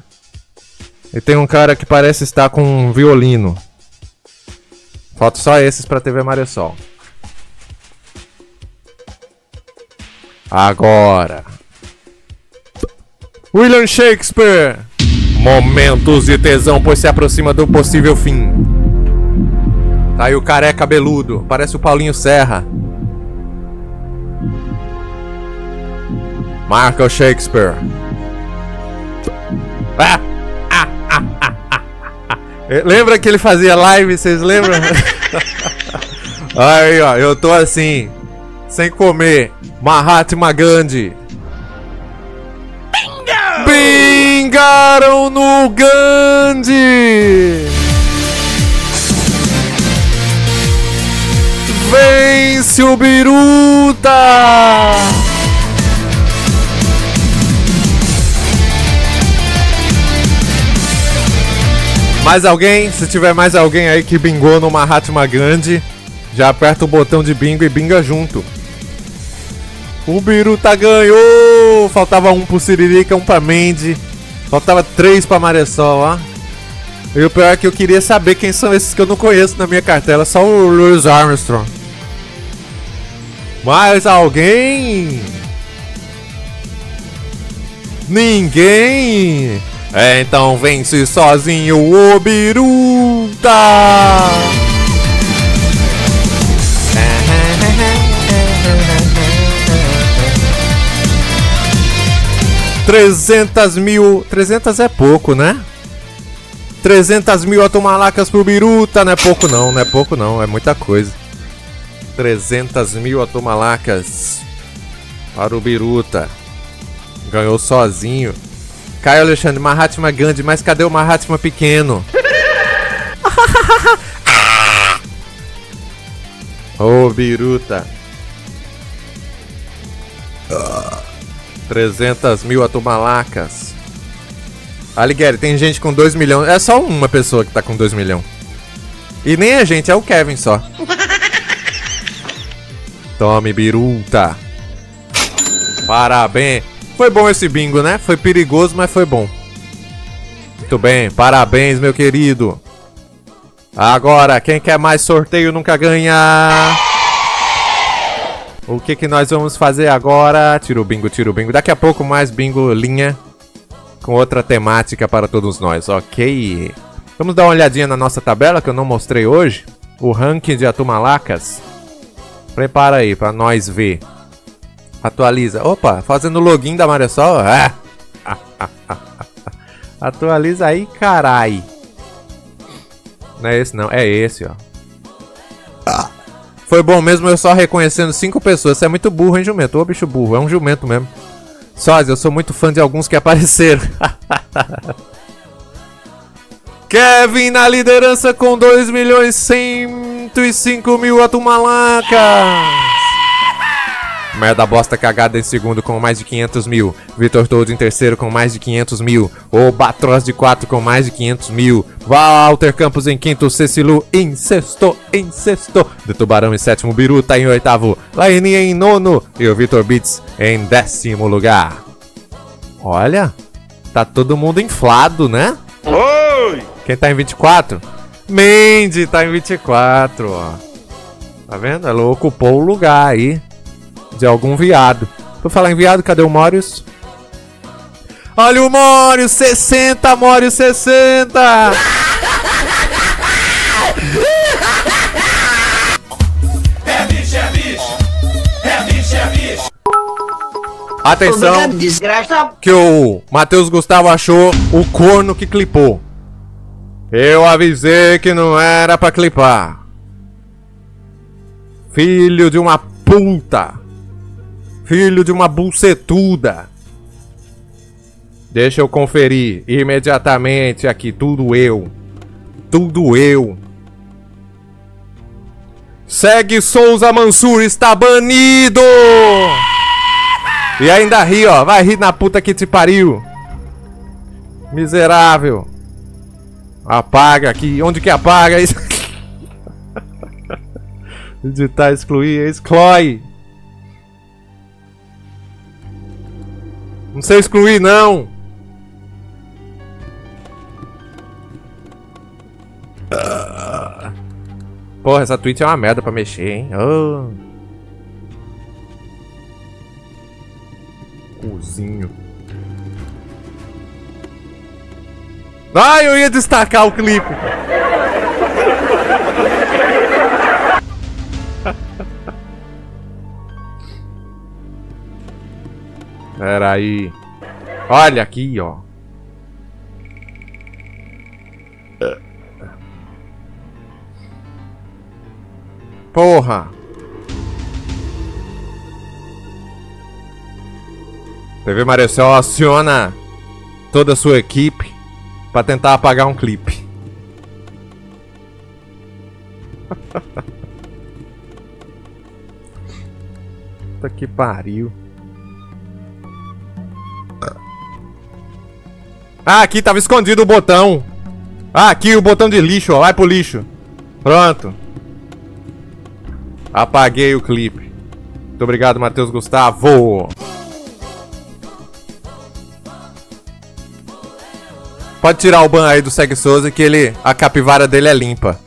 Speaker 1: E tem um cara que parece estar com um violino. Falta só esses pra TV Maressol. Agora. William Shakespeare. Momentos de tesão, pois se aproxima do possível fim. Tá aí o careca cabeludo. Parece o Paulinho Serra. Marca o Shakespeare. Lembra que ele fazia live? Vocês lembram? Aí, ó, eu tô assim, sem comer. Mahatma Gandhi. Bingaram no Gandhi. Vence o Biruta. Mais alguém? Se tiver mais alguém aí que bingou no Mahatma Gandhi, já aperta o botão de bingo e binga junto. O Biruta ganhou! Faltava um pro Siririca, um pra Mandy. Faltava 3 pra Maressol, ó. E o pior é que eu queria saber quem são esses que eu não conheço na minha cartela. Só o Louis Armstrong. Mais alguém? Ninguém? É, então vence sozinho o Biruta! 300 mil... 300 é pouco, né? 300 mil automalacas pro Biruta. Não é pouco não, não é pouco não. É muita coisa. 300 mil automalacas para o Biruta. Ganhou sozinho. Caio Alexandre, Mahatma Gandhi, mas cadê o Mahatma pequeno? Ô, Biruta. 300 mil atomalacas. Alighieri, tem gente com 2 milhões. É só uma pessoa que tá com 2 milhões. E nem a gente, é o Kevin só. Tome, biruta. Parabéns. Foi bom esse bingo, né? Foi perigoso, mas foi bom. Muito bem, parabéns, meu querido. Agora, quem quer mais sorteio nunca ganha. O que nós vamos fazer agora? Tira o bingo, tira o bingo. Daqui a pouco mais bingo linha com outra temática para todos nós, ok? Vamos dar uma olhadinha na nossa tabela que eu não mostrei hoje. O ranking de Atumalacas. Prepara aí pra nós ver. Atualiza. Opa, fazendo login da Maresol. Atualiza aí, carai. Não é esse não, é esse, ó. Foi bom mesmo eu só reconhecendo 5 pessoas. Você é muito burro, hein, jumento? Ô, bicho burro, é um jumento mesmo. Sósia, eu sou muito fã de alguns que apareceram. Kevin na liderança com 2.105.000 Atumalacas. Merda bosta cagada em segundo com mais de 500 mil. Vitor Todo em terceiro com mais de 500 mil. O Batroz de 4 com mais de 500 mil. Walter Campos em quinto. Cecilu em sexto. De Tubarão em sétimo. Biruta em oitavo. Laini em nono. E o Vitor Beats em 10º lugar. Olha, tá todo mundo inflado, né?
Speaker 7: Oi!
Speaker 1: Quem tá em 24? Mandy tá em 24, ó. Tá vendo? Ela ocupou o lugar aí de algum viado. Por falar em viado, cadê o Mórios? Olha o Mórios, 60, Mórios, 60!
Speaker 15: É bicho, é bicho! É bicho, é bicho!
Speaker 1: Atenção,
Speaker 13: Obrigado, desgraça.
Speaker 1: que o Matheus Gustavo achou o corno que clipou. Eu avisei que não era pra clipar. Filho de uma puta. Filho de uma bucetuda. Deixa eu conferir imediatamente aqui. Tudo eu. Segue Souza Mansur, está banido. E ainda ri, ó. Vai rir na puta que te pariu. Miserável. Apaga aqui. Onde que apaga isso? Editar, excluir, exclui. Não sei excluir, não. Porra, essa Twitch é uma merda pra mexer, hein? Oh. Cozinho. Ai, eu ia destacar o clipe. Pera aí. Olha aqui, ó. Porra. TV Maresol aciona toda a sua equipe pra tentar apagar um clipe. Puta que pariu. Ah, aqui tava escondido o botão. Ah, aqui o botão de lixo, ó. Vai pro lixo. Pronto. Apaguei o clipe. Muito obrigado, Matheus Gustavo. Pode tirar o ban aí do Segue Souza que a capivara dele é limpa.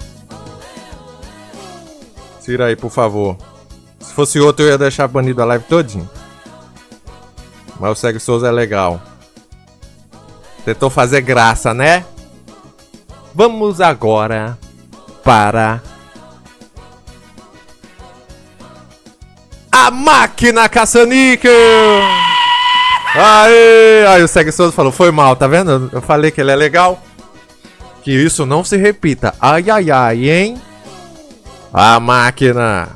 Speaker 1: Tira aí, por favor. Se fosse outro eu ia deixar banido a live todinho. Mas o Segue Souza é legal. Tentou fazer graça, né? Vamos agora para a máquina caça-níquel. Aê! Aí o Segue Souza falou, foi mal, tá vendo? Eu falei que ele é legal. Que isso não se repita. Ai, ai, ai, hein? A máquina.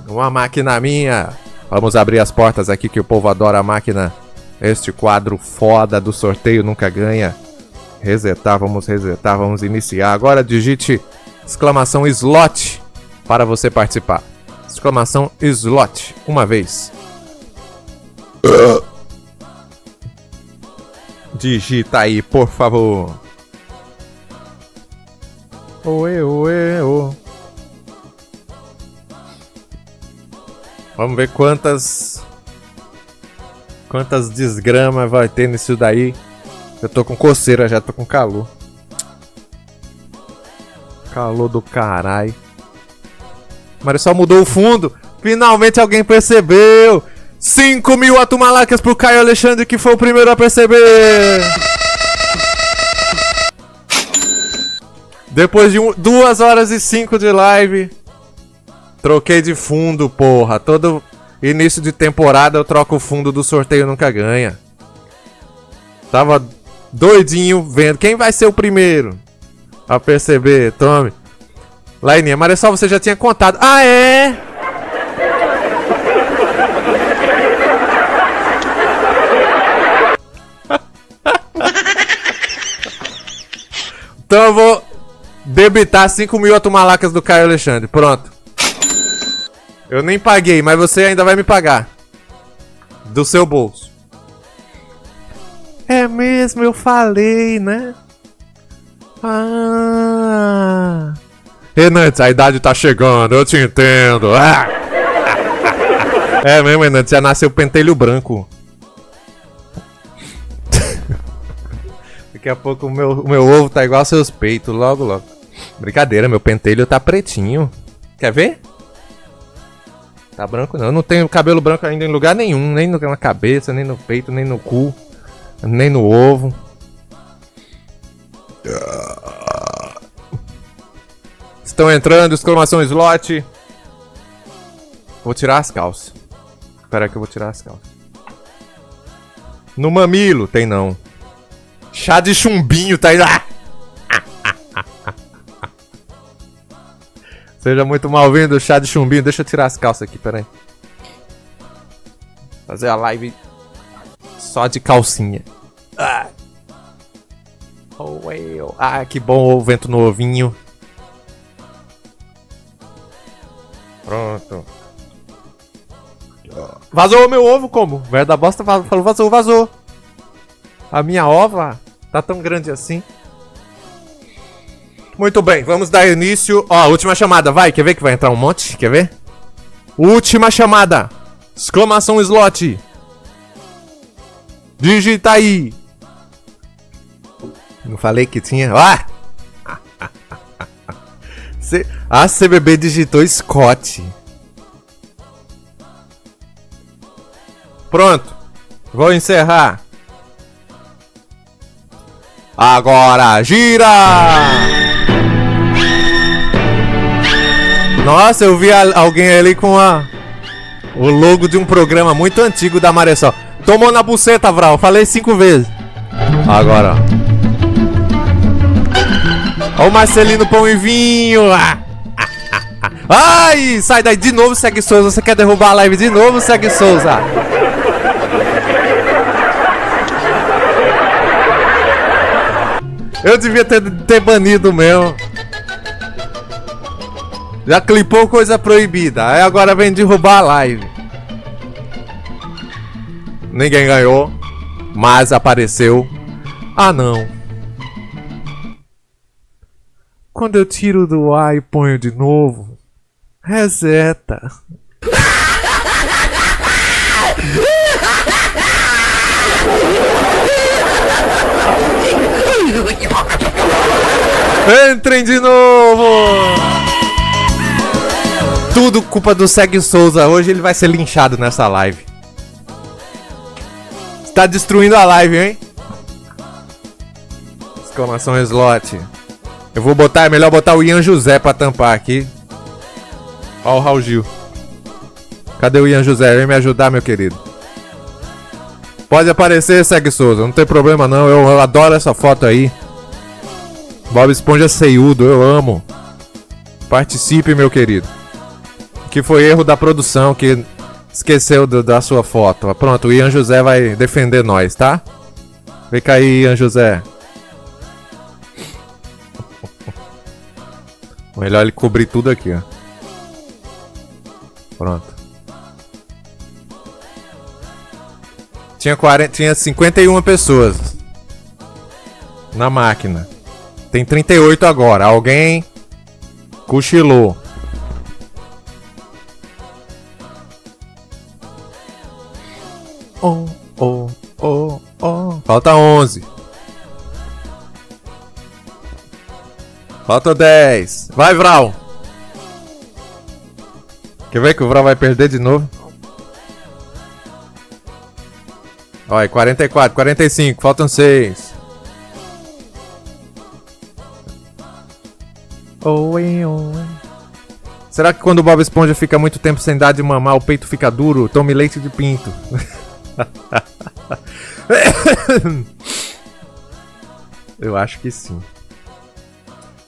Speaker 1: Uma máquina minha. Vamos abrir as portas aqui que o povo adora a máquina. Este quadro foda do sorteio nunca ganha. Resetar, vamos iniciar. Agora digite exclamação slot para você participar. Exclamação slot, uma vez. Digita aí, por favor. Oê, oê, ô. Vamos ver quantas desgramas vai ter nisso daí. Eu tô com coceira já, tô com calor. Calor do caralho. Marisol mudou o fundo. Finalmente alguém percebeu. 5.000 atumalacas pro Caio Alexandre, que foi o primeiro a perceber. Depois de 2 horas e 5 de live, troquei de fundo, porra. Todo início de temporada eu troco o fundo do sorteio, nunca ganha. Tava doidinho vendo quem vai ser o primeiro a perceber. Tome. Laininha, Marisol, você já tinha contado. Ah, é? Então eu vou debitar 5.000 atumalacas do Caio Alexandre. Pronto. Eu nem paguei, mas você ainda vai me pagar. Do seu bolso. É mesmo, eu falei, né? Ah. Renantes, a idade tá chegando, eu te entendo. Ah. É mesmo, Renantes, já nasceu pentelho branco. Daqui a pouco o meu ovo tá igual aos seus peitos, logo, logo. Brincadeira, meu pentelho tá pretinho. Quer ver? Tá branco não, eu não tenho cabelo branco ainda em lugar nenhum. Nem na cabeça, nem no peito, nem no cu. Nem no ovo. Estão entrando, exclamação slot. Vou tirar as calças. Espera que eu vou tirar as calças. No mamilo, tem não. Chá de chumbinho, tá aí. Seja muito mal-vindo, chá de chumbinho. Deixa eu tirar as calças aqui, peraí. Fazer a live só de calcinha. Ah, que bom o vento no ovinho. Pronto. Vazou o meu ovo como? Velho da bosta falou vazou, vazou. A minha ova tá tão grande assim. Muito bem, vamos dar início. Ó, última chamada, vai. Quer ver que vai entrar um monte? Quer ver? Última chamada. Exclamação slot. Digita aí. Não falei que tinha? Ah! A CBB digitou Scott. Pronto. Vou encerrar. Agora gira! Nossa, eu vi alguém ali com o logo de um programa muito antigo da Marisol. Tomou na buceta, Vral. Falei 5 vezes. Agora. Ó o Marcelino Pão e Vinho. Ai, sai daí de novo, Segue Souza. Você quer derrubar a live de novo, Segue Souza? Eu devia ter banido mesmo. Já clipou coisa proibida. Aí agora vem derrubar a live. Ninguém ganhou. Mas apareceu. Ah, não. Quando eu tiro do ar e ponho de novo, reseta. Entrem de novo! Tudo culpa do Segue Souza. Hoje ele vai ser linchado nessa live. Está destruindo a live, hein? Exclamação slot. Eu vou botar, é melhor botar o Ian José pra tampar aqui. Ó o Raul Gil. Cadê o Ian José? Vem me ajudar, meu querido. Pode aparecer, Segue Souza. Não tem problema não, eu adoro essa foto aí. Bob Esponja Seiudo, eu amo. Participe, meu querido. Que foi erro da produção, que esqueceu da sua foto. Pronto, o Ian José vai defender nós, tá? Vem cá aí, Ian José. Melhor ele cobrir tudo aqui, ó. Pronto. Tinha 51 pessoas. na máquina. Tem 38 agora. Alguém cochilou. Falta 11. Falta 10. Vai, Vral. Quer ver que o Vral vai perder de novo? Olha, 44, 45. Faltam 6. Será que quando o Bob Esponja fica muito tempo sem dar de mamar, o peito fica duro? Tome leite de pinto. Eu acho que sim.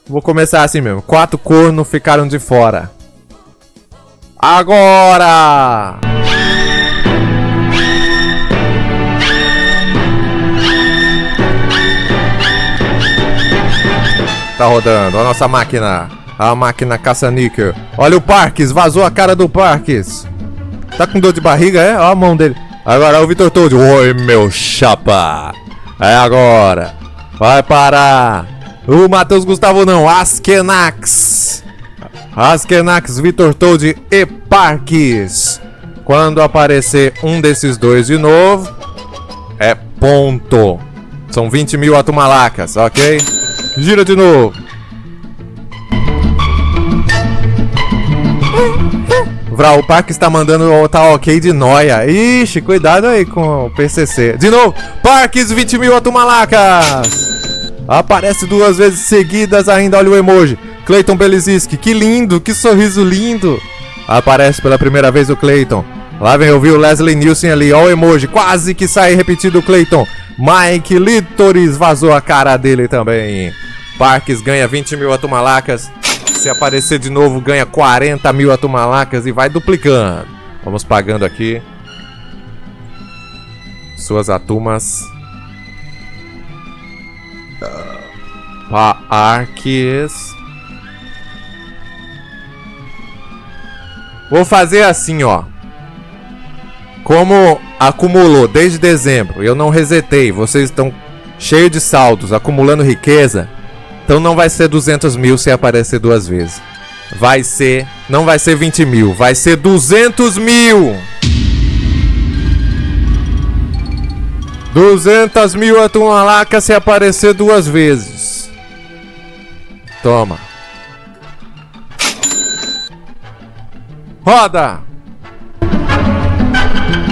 Speaker 1: Vou começar assim mesmo. 4 cornos ficaram de fora. Agora! Tá rodando, a nossa máquina. A máquina caça-níquel. Olha o Parques, vazou a cara do Parques. Tá com dor de barriga, é? Olha a mão dele. Agora é o Vitor Toad. Oi, meu chapa. É agora. Vai parar. O Matheus Gustavo não. Askenax. Askenax, Vitor Toad e Parques. Quando aparecer um desses dois de novo, é ponto. São 20 mil atumalacas, ok? Gira de novo. Vral, o Parques está mandando o tá ok de noia. Ixi, cuidado aí com o PCC. De novo, Parques, 20 mil atumalacas. Aparece 2 vezes seguidas ainda, olha o emoji. Cleiton Beliziski, que lindo, que sorriso lindo. Aparece pela primeira vez o Cleiton. Lá vem ouvir o Leslie Nielsen ali, olha o emoji. Quase que sai repetido o Cleiton. Mike Litoris vazou a cara dele também. Parques ganha 20 mil atumalacas. Se aparecer de novo, ganha 40 mil atumalacas e vai duplicando. Vamos pagando aqui suas atumas. Parques. Vou fazer assim, ó. Como acumulou desde dezembro, eu não resetei, vocês estão cheios de saldos, acumulando riqueza. Então não vai ser 200 mil se aparecer 2 vezes. Vai ser, não vai ser 20 mil, vai ser 200 mil. 200 mil atumalacas se aparecer 2 vezes. Toma. Roda.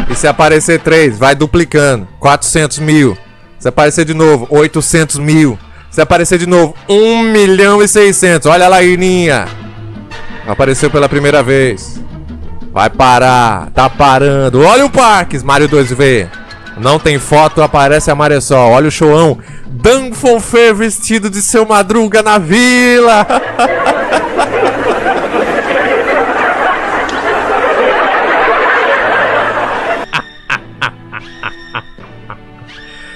Speaker 1: E se aparecer 3, vai duplicando. 400 mil. Se aparecer de novo, 800 mil. Se aparecer de novo, 1.600.000. Olha lá, Irninha. Apareceu pela primeira vez. Vai parar. Tá parando. Olha o Parques. Mario 2V. Não tem foto, aparece a Maresol. Olha o Showão. Dan Fonfer vestido de Seu Madruga na vila.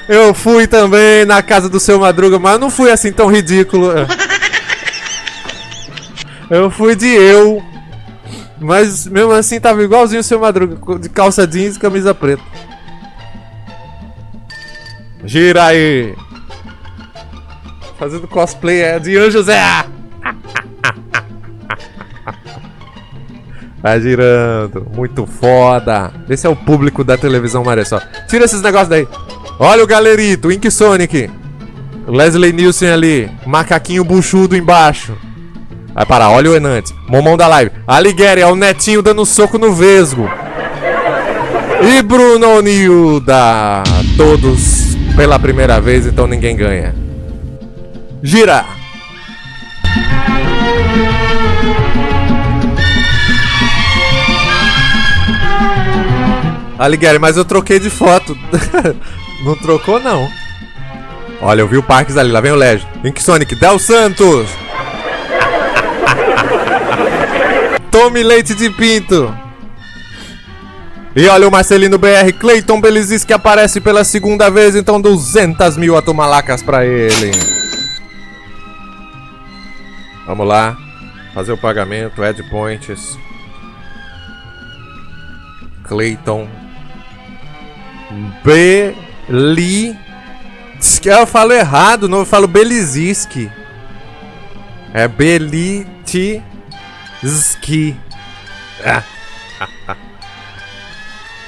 Speaker 1: Eu fui também na casa do Seu Madruga, mas não fui assim tão ridículo. Eu fui de eu. Mas mesmo assim tava igualzinho o Seu Madruga, de calça jeans e camisa preta. Gira aí. Fazendo cosplay de Anjo Zé. Vai girando. Muito foda. Esse é o público da televisão Maresol. Tira esses negócios daí. Olha o galerito, o Ink Sonic. Leslie Nielsen ali. Macaquinho buchudo embaixo. Vai parar, olha o Enantes. Momão da live. Alighieri, é o netinho dando soco no vesgo. E Bruno Nilda. Todos pela primeira vez, então ninguém ganha. Gira. Alighieri, mas eu troquei de foto. Não trocou, não. Olha, eu vi o Parques ali. Lá vem o Légio. Ink Sonic. Del Santos. Tome leite de pinto. E olha o Marcelino BR. Cleiton Belizis que aparece pela segunda vez. Então 200 mil atumalacas pra ele. Vamos lá. Fazer o pagamento. Add points. Cleiton Belizis. Beliziski. Eu falo errado, não, eu falo Beliziski. É Belitiski.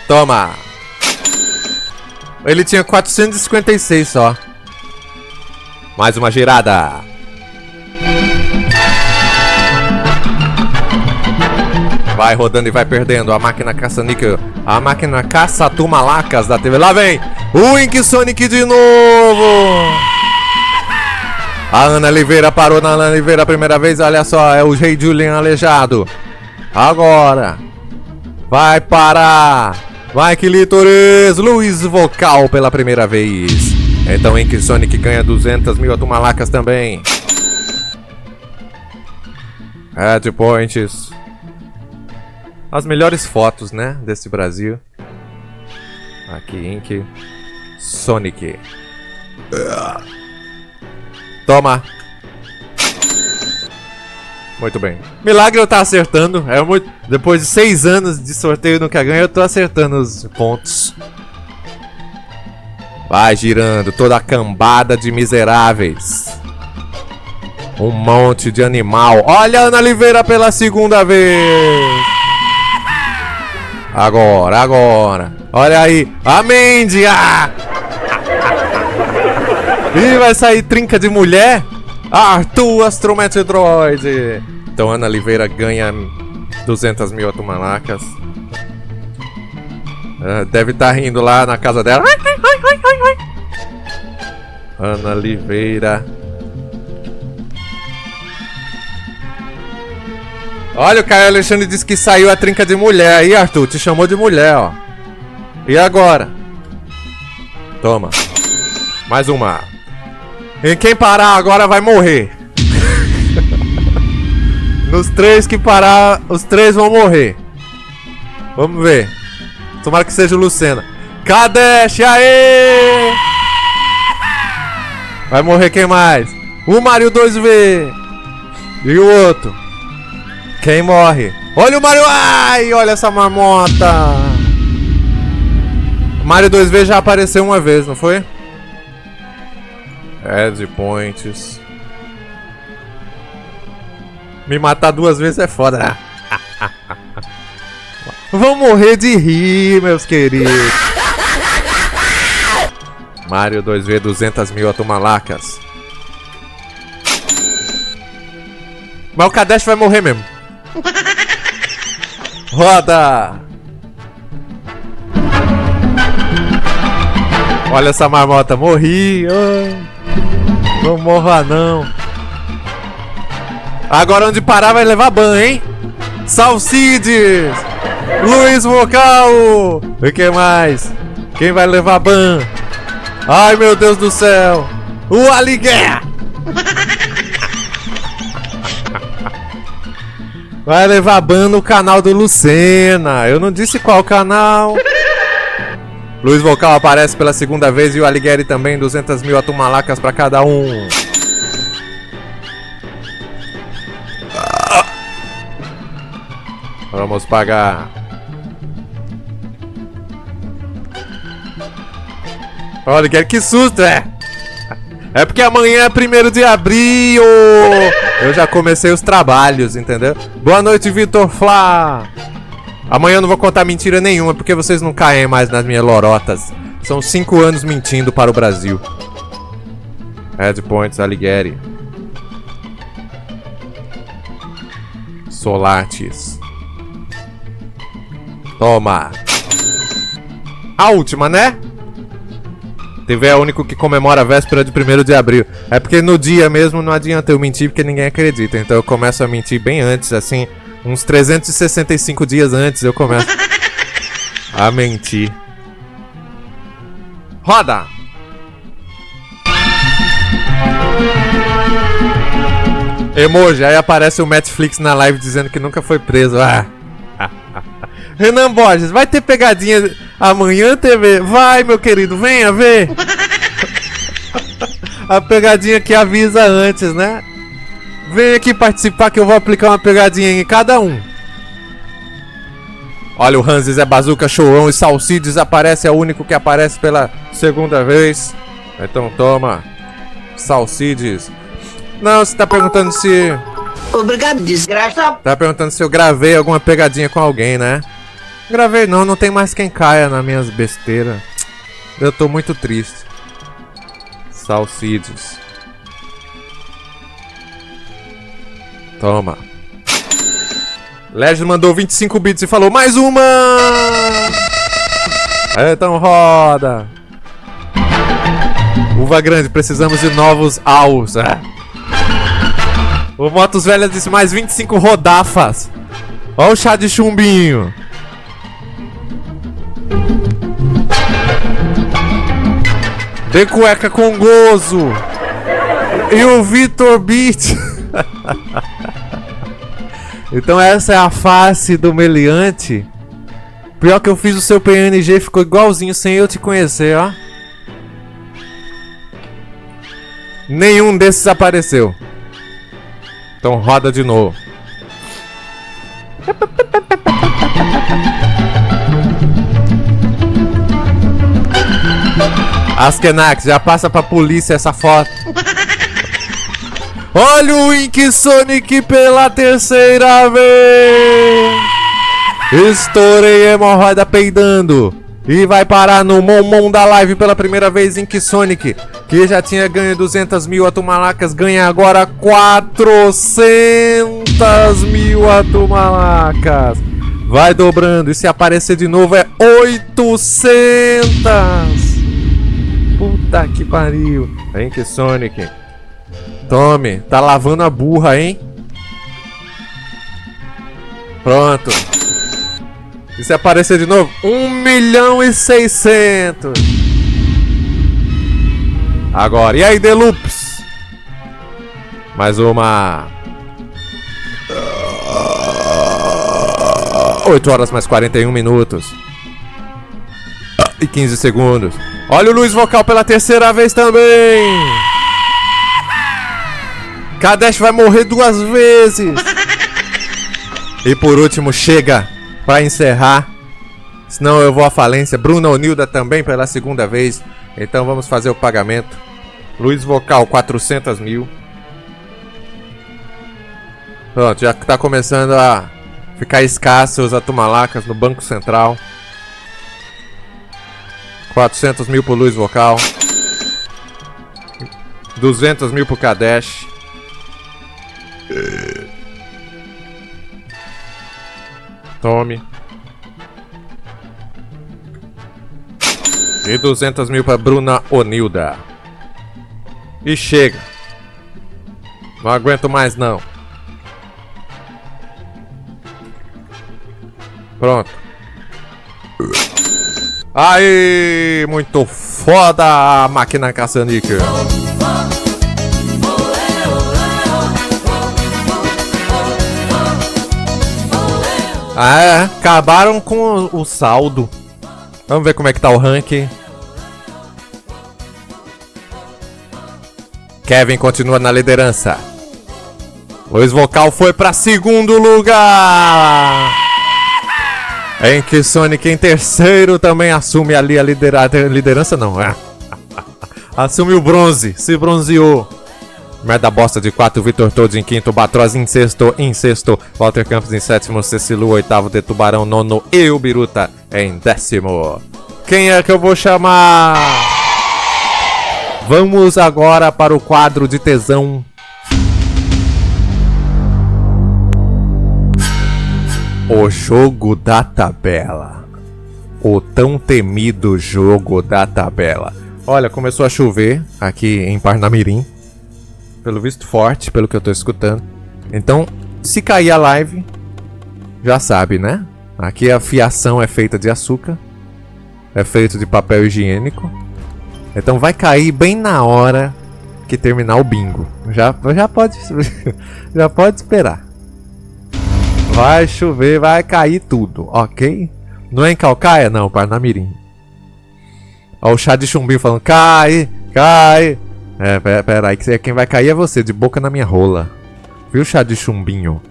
Speaker 1: Toma. Ele tinha 456 só. Mais uma girada. Vai rodando e vai perdendo. A máquina caça-níquel. A máquina caça-tumalacas da TV. Lá vem o Ink Sonic de novo. A Ana Oliveira parou na Ana Oliveira a primeira vez. Olha só, é o Rei Julian aleijado. Agora. Vai parar. Vai, Clitóris. Luiz Vocal pela primeira vez. Então Ink Sonic ganha 200 mil atumalacas também. Red Points. As melhores fotos, né? Desse Brasil. Aqui, Ink Sonic. Toma. Muito bem. Milagre eu tá acertando. Depois de 6 anos de sorteio nunca ganho, eu tô acertando os pontos. Vai girando toda a cambada de miseráveis. Um monte de animal. Olha a Ana Oliveira pela segunda vez. Agora. Olha aí. A Mandy. Ih, vai sair trinca de mulher? Arthur Astrometroid. Então Ana Oliveira ganha 200 mil atumalacas. Deve estar rindo lá na casa dela. Ana Oliveira. Olha, o Caio Alexandre disse que saiu a trinca de mulher. Aí, Arthur, te chamou de mulher, ó. E agora? Toma. Mais uma. E quem parar agora vai morrer. Nos 3 que parar, os 3 vão morrer. Vamos ver. Tomara que seja o Lucena. Kadesh, aê! Vai morrer quem mais? O Mario 2V. E o outro? Quem morre? Olha o Mario! Ai, olha essa marmota! O Mario 2V já apareceu uma vez, não foi? Red Points. Me matar 2 vezes é foda, né? Vão morrer de rir, meus queridos. Mario 2V, 200 mil atumalacas. Mas o Kadesh vai morrer mesmo. Roda! Olha essa marmota, morri. Oh, não morra não. Agora onde parar vai levar ban, hein? Salcides! Luiz Vocal! E quem mais? Quem vai levar ban? Ai, meu Deus do céu! O Aliguer! Vai levar ban no canal do Lucena. Eu não disse qual canal. Luiz Vocal aparece pela segunda vez e o Alighieri também. 200 mil atumalacas pra cada um. Vamos pagar. Olha, que susto, é? É porque amanhã é 1º de abril. Eu já comecei os trabalhos, entendeu? Boa noite, Vitor Flá. Amanhã eu não vou contar mentira nenhuma, porque vocês não caem mais nas minhas lorotas. São 5 anos mentindo para o Brasil. Red Points, Alighieri. Solates. Toma. A última, né? TV é o único que comemora a véspera de 1º de abril. É porque no dia mesmo não adianta eu mentir, porque ninguém acredita. Então eu começo a mentir bem antes, assim, uns 365 dias antes eu começo a mentir. Roda! Emoji, aí aparece o Netflix na live dizendo que nunca foi preso. Renan Borges, vai ter pegadinha amanhã, TV? Vai, meu querido, venha ver. A pegadinha que avisa antes, né? Vem aqui participar que eu vou aplicar uma pegadinha em cada um. Olha, o Hanses é Bazuca, Chouão e Salcides aparece, é o único que aparece pela segunda vez. Então toma. Salsides. Não, você tá perguntando se...
Speaker 13: Obrigado, desgraça.
Speaker 1: Tá perguntando se eu gravei alguma pegadinha com alguém, né? Gravei não tem mais quem caia nas minhas besteiras. Eu tô muito triste. Salsides. Toma. Legend mandou 25 bits e falou mais uma! Então roda. Uva grande, precisamos de novos AUs. O Motos Velhas disse mais 25 rodafas. Ó o chá de chumbinho. De cueca com gozo. E o Vitor Beat. Então essa é a face do meliante. Pior que eu fiz o seu PNG, ficou igualzinho sem eu te conhecer, ó. Nenhum desses apareceu. Então roda de novo. Askenax, já passa pra polícia essa foto. Olha o Ink Sonic pela terceira vez. Estourei hemorroida peidando. E vai parar no Momon da live pela primeira vez. Ink Sonic, que já tinha ganho 200 mil atumalacas, ganha agora 400 mil atumalacas. Vai dobrando. E se aparecer de novo é 800. Puta que pariu. Ink Sonic. Tome, tá lavando a burra, hein? Pronto. E se aparecer de novo? 1.600.000. Agora, e aí, Deloops? Mais uma. 8 horas mais 41 minutos. E 15 segundos. Olha o Luiz Vocal pela terceira vez também. Kadesh vai morrer 2 vezes. E por último, chega pra encerrar. Senão eu vou à falência. Bruna Onilda também pela segunda vez. Então vamos fazer o pagamento. Luiz Vocal, 400 mil. Pronto, já tá começando a ficar escasso os atumalacas no Banco Central. 400 mil pro Luiz Vocal. 200 mil pro Kadesh. Tome. E 200 mil pra Bruna Onilda. E chega. Não aguento mais não. Pronto. Aí, muito foda a máquina caça-níquel. Acabaram com o saldo. Vamos ver como é que tá o ranking. Kevin continua na liderança. Luiz Vocal foi pra segundo lugar. Ink Sonic em terceiro também assume ali a liderança não. Assume o bronze, se bronzeou. Merda bosta de 4, Vitor Todes em quinto, Batroz em sexto, Walter Campos em sétimo, Cecilu oitavo, de Tubarão nono e o Biruta em décimo. Quem é que eu vou chamar? Vamos agora para o quadro de tesão. O jogo da tabela. O tão temido jogo da tabela. Olha, começou a chover aqui em Parnamirim. Pelo visto forte, pelo que eu tô escutando. Então, se cair a live, já sabe, né? Aqui a fiação é feita de açúcar. É feito de papel higiênico. Então vai cair bem na hora que terminar o bingo. Já pode esperar. Vai chover, vai cair tudo, ok? Não é em Calcaia? Não, Parnamirim. Ó o chá de chumbinho falando, cai. Pera aí, que quem vai cair é você, de boca na minha rola. Viu, chá de chumbinho?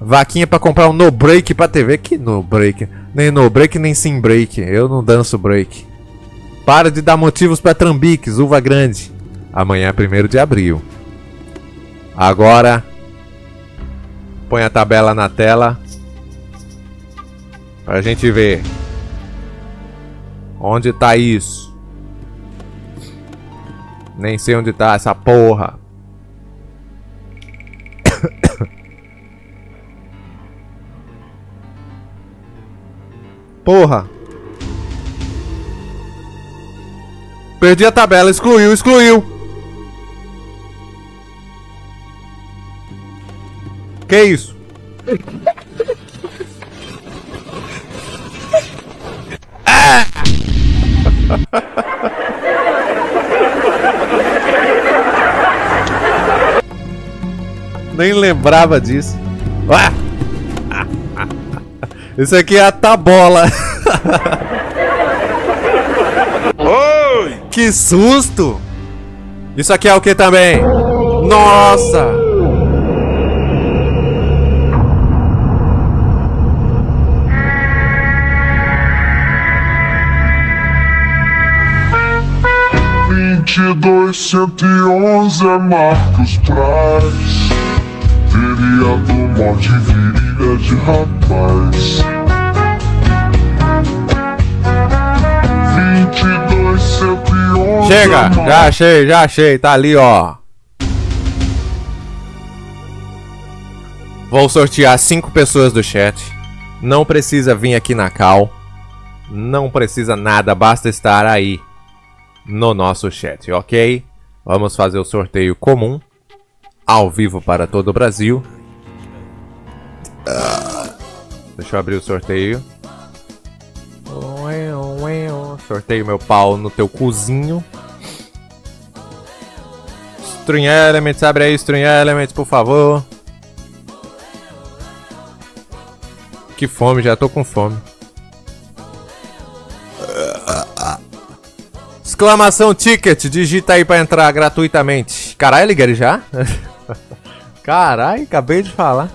Speaker 1: Vaquinha pra comprar um no break pra TV. Que no break? Nem no break, nem sim break. Eu não danço break. Para de dar motivos pra trambiques, uva grande. Amanhã é 1º de abril. Agora, põe a tabela na tela pra gente ver onde tá isso. Nem sei onde tá essa porra. Porra. Perdi a tabela, excluiu. Que isso? Ah! Nem lembrava disso. Ah! Isso aqui é a tabola.
Speaker 7: Oi!
Speaker 1: Que susto! Isso aqui é o que também? Nossa!
Speaker 15: é Marcos Braz, vereador mó de virilha de rapaz. 22.111
Speaker 1: Chega, já achei, tá ali, ó. Vou sortear 5 pessoas do chat. Não precisa vir aqui na cal. Não precisa nada, basta estar aí no nosso chat, ok? Vamos fazer o sorteio comum, ao vivo para todo o Brasil. Deixa eu abrir o sorteio. Sorteio meu pau no teu cozinho. Stream Elements, abre aí Stream Elements, por favor. Que fome, já tô com fome. Exclamação ticket, digita aí pra entrar gratuitamente. Caralho, liguei já? Caralho, acabei de falar.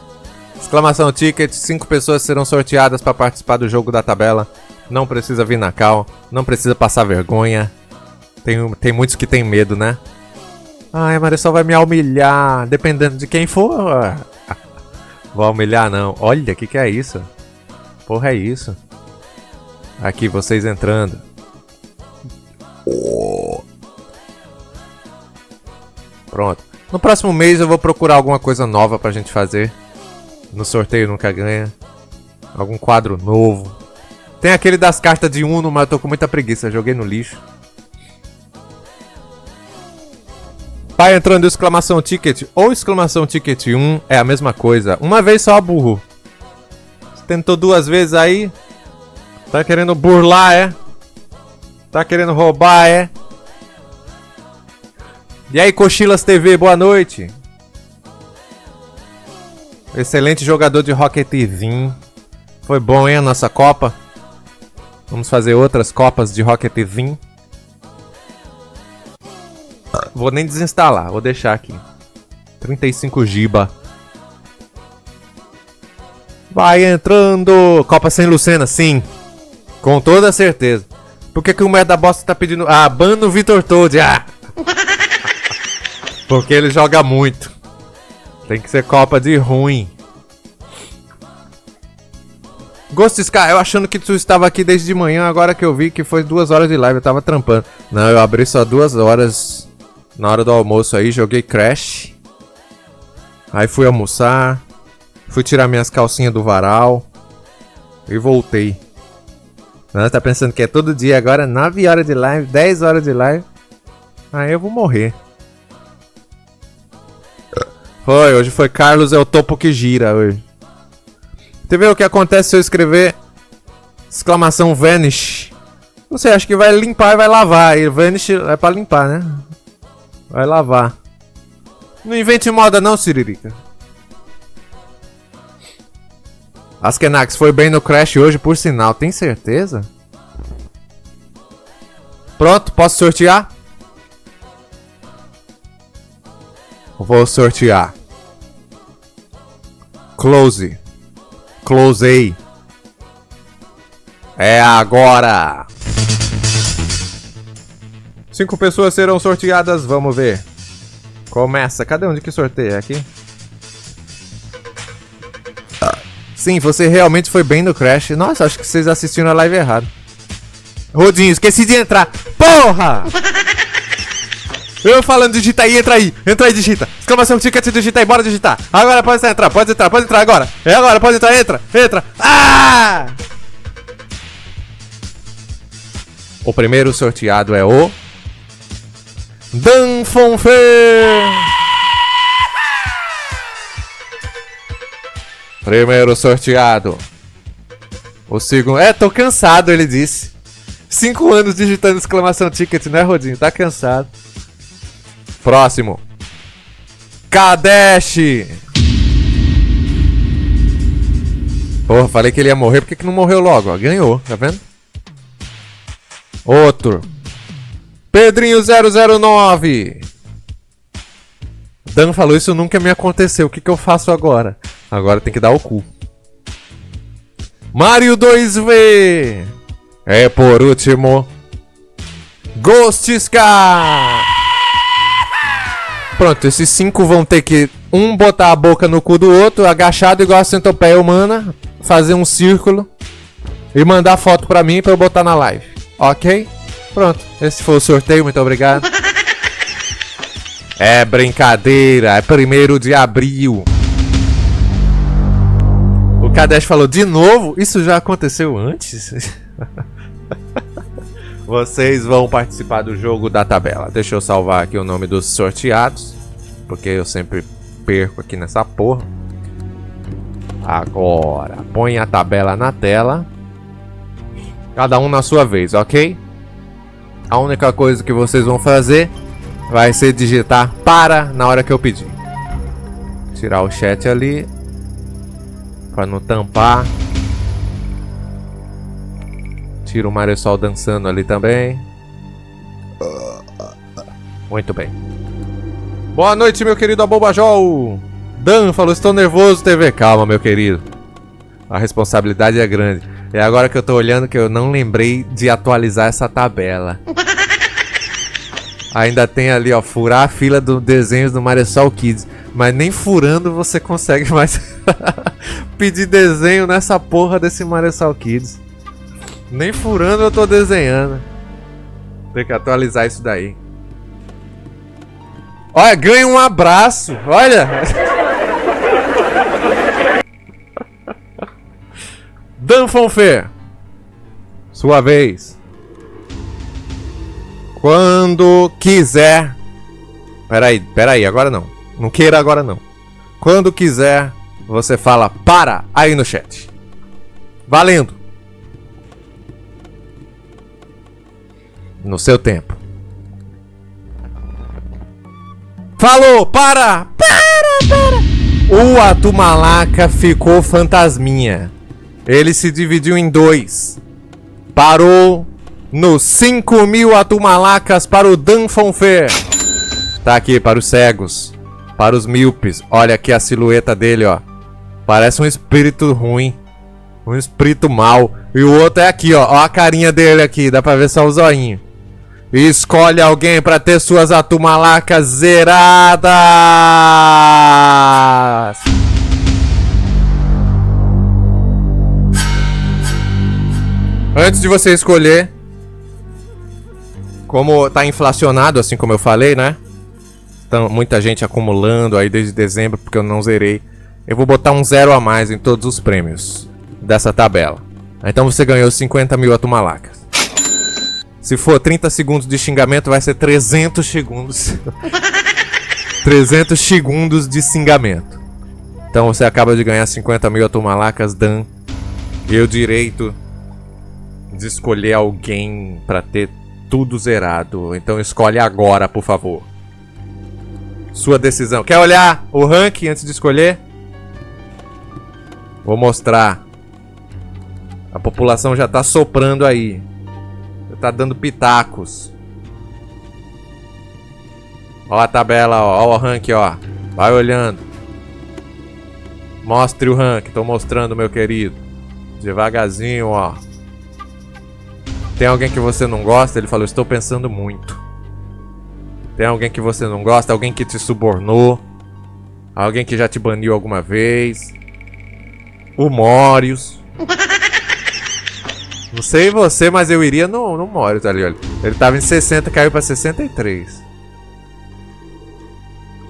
Speaker 1: Exclamação ticket, 5 pessoas serão sorteadas pra participar do jogo da tabela. Não precisa vir na cal, não precisa passar vergonha. Tem muitos que tem medo, né? Ai, a Marisol vai me humilhar, dependendo de quem for. Vou humilhar não. Olha, que é isso? Porra, é isso? Aqui, vocês entrando. Pronto. No próximo mês eu vou procurar alguma coisa nova pra gente fazer. No sorteio nunca ganha. Algum quadro novo. Tem aquele das cartas de Uno, mas eu tô com muita preguiça. Joguei no lixo. Pai entrando exclamação ticket ou exclamação ticket 1 é a mesma coisa. Uma vez só, burro. Você tentou 2 vezes aí. Tá querendo burlar, é? Tá querendo roubar, é? E aí, Cochilas TV, boa noite. Excelente jogador de Rocketzinho. Foi bom, hein, a nossa Copa. Vamos fazer outras Copas de Rocketzinho. Vou nem desinstalar, vou deixar aqui. 35 GB. Vai entrando. Copa sem Lucena, sim. Com toda certeza. Por que o Merda da Bosta tá pedindo... Ah, ban no Vitor Toad. Ah. Porque ele joga muito. Tem que ser Copa de ruim. Ghost Sky, eu achando que tu estava aqui desde de manhã, agora que eu vi que foi 2 horas de live, eu tava trampando. Não, eu abri só 2 horas na hora do almoço aí, joguei Crash. Aí fui almoçar, fui tirar minhas calcinhas do varal e voltei. Não, tá pensando que é todo dia agora, 9 horas de live, 10 horas de live. Aí eu vou morrer. Hoje foi Carlos, é o topo que gira hoje. Você vê o que acontece se eu escrever exclamação vanish? Não sei, acho que vai limpar e vai lavar. E vanish é pra limpar, né? Vai lavar. Não invente moda não, Siririca. Askenax foi bem no Crash hoje, por sinal. Tem certeza? Pronto, posso sortear? Vou sortear. Close. Closei. É agora. 5 pessoas serão sorteadas, vamos ver. Começa, cadê onde que sorteia? Aqui? Sim, você realmente foi bem no Crash. Nossa, acho que vocês assistiram a live errado. Rodinho, esqueci de entrar. Porra! Eu falando, digita aí, entra aí, digita. Exclamação ticket, digita aí, bora digitar. Agora pode entrar agora. É agora, pode entrar, entra. Ah! O primeiro sorteado é o Dan Fonfer. Primeiro sorteado. O segundo... tô cansado, ele disse. 5 anos digitando exclamação ticket, né, Rodinho? Tá cansado. Próximo. Kadesh. Porra, falei que ele ia morrer, por que não morreu logo? Ó, ganhou, tá vendo? Outro. Pedrinho 009. Dan falou, isso nunca me aconteceu, o que eu faço agora? Agora tem que dar o cu. Mario 2V. É por último. Ghost Scar. Pronto, esses 5 vão ter que botar a boca no cu do outro, agachado igual a centopeia humana, fazer um círculo e mandar foto pra mim pra eu botar na live. Ok? Pronto, esse foi o sorteio, muito obrigado. É brincadeira, é 1º de abril. O Kadesh falou, de novo? Isso já aconteceu antes? Vocês vão participar do jogo da tabela. Deixa eu salvar aqui o nome dos sorteados, porque eu sempre perco aqui nessa porra. Agora, põe a tabela na tela. Cada um na sua vez, ok? A única coisa que vocês vão fazer vai ser digitar para na hora que eu pedir. Tirar o chat ali, para não tampar. Tira o Marisol dançando ali também. Muito bem. Boa noite, meu querido Abobajol. Dan falou, estou nervoso, TV. Calma, meu querido. A responsabilidade é grande. É agora que eu tô olhando que eu não lembrei de atualizar essa tabela. Ainda tem ali, ó, furar a fila dos desenhos do Marisol Kids. Mas nem furando você consegue mais pedir desenho nessa porra desse Marisol Kids. Nem furando eu tô desenhando. Tem que atualizar isso daí. Olha, ganha um abraço. Olha. Dan Fonfer. Sua vez. Quando quiser. Peraí, agora não. Não queira agora não. Quando quiser, você fala para aí no chat. Valendo. No seu tempo. Falou, para! O Atumalaca ficou fantasminha. Ele se dividiu em 2. Parou nos 5.000 Atumalacas para o Dan Fonfer. Tá aqui para os cegos, para os míopes. Olha aqui a silhueta dele, ó. Parece um espírito ruim, um espírito mau. E o outro é aqui, ó. Ó a carinha dele aqui, dá pra ver só o zoinho. Escolhe alguém pra ter suas Atumalacas zeradas. Antes de você escolher, como tá inflacionado, assim como eu falei, né? Então, muita gente acumulando aí desde dezembro, porque eu não zerei. Eu vou botar um 0 a mais em todos os prêmios dessa tabela. Então você ganhou 50.000 Atumalacas. Se for 30 segundos de xingamento, vai ser 300 segundos. 300 segundos de xingamento. Então você acaba de ganhar 50.000 Atumalacas, Dan. E o direito de escolher alguém pra ter tudo zerado. Então escolhe agora, por favor. Sua decisão. Quer olhar o ranking antes de escolher? Vou mostrar. A população já tá soprando aí. Já tá dando pitacos. Ó a tabela, ó. Ó o ranking, ó. Vai olhando. Mostre o ranking. Tô mostrando, meu querido. Devagarzinho, ó. Tem alguém que você não gosta? Ele falou, estou pensando muito. Tem alguém que você não gosta? Alguém que te subornou? Alguém que já te baniu alguma vez? O Morius. Não sei você, mas eu iria no Morius ali, olha. Ele tava em 60, caiu pra 63.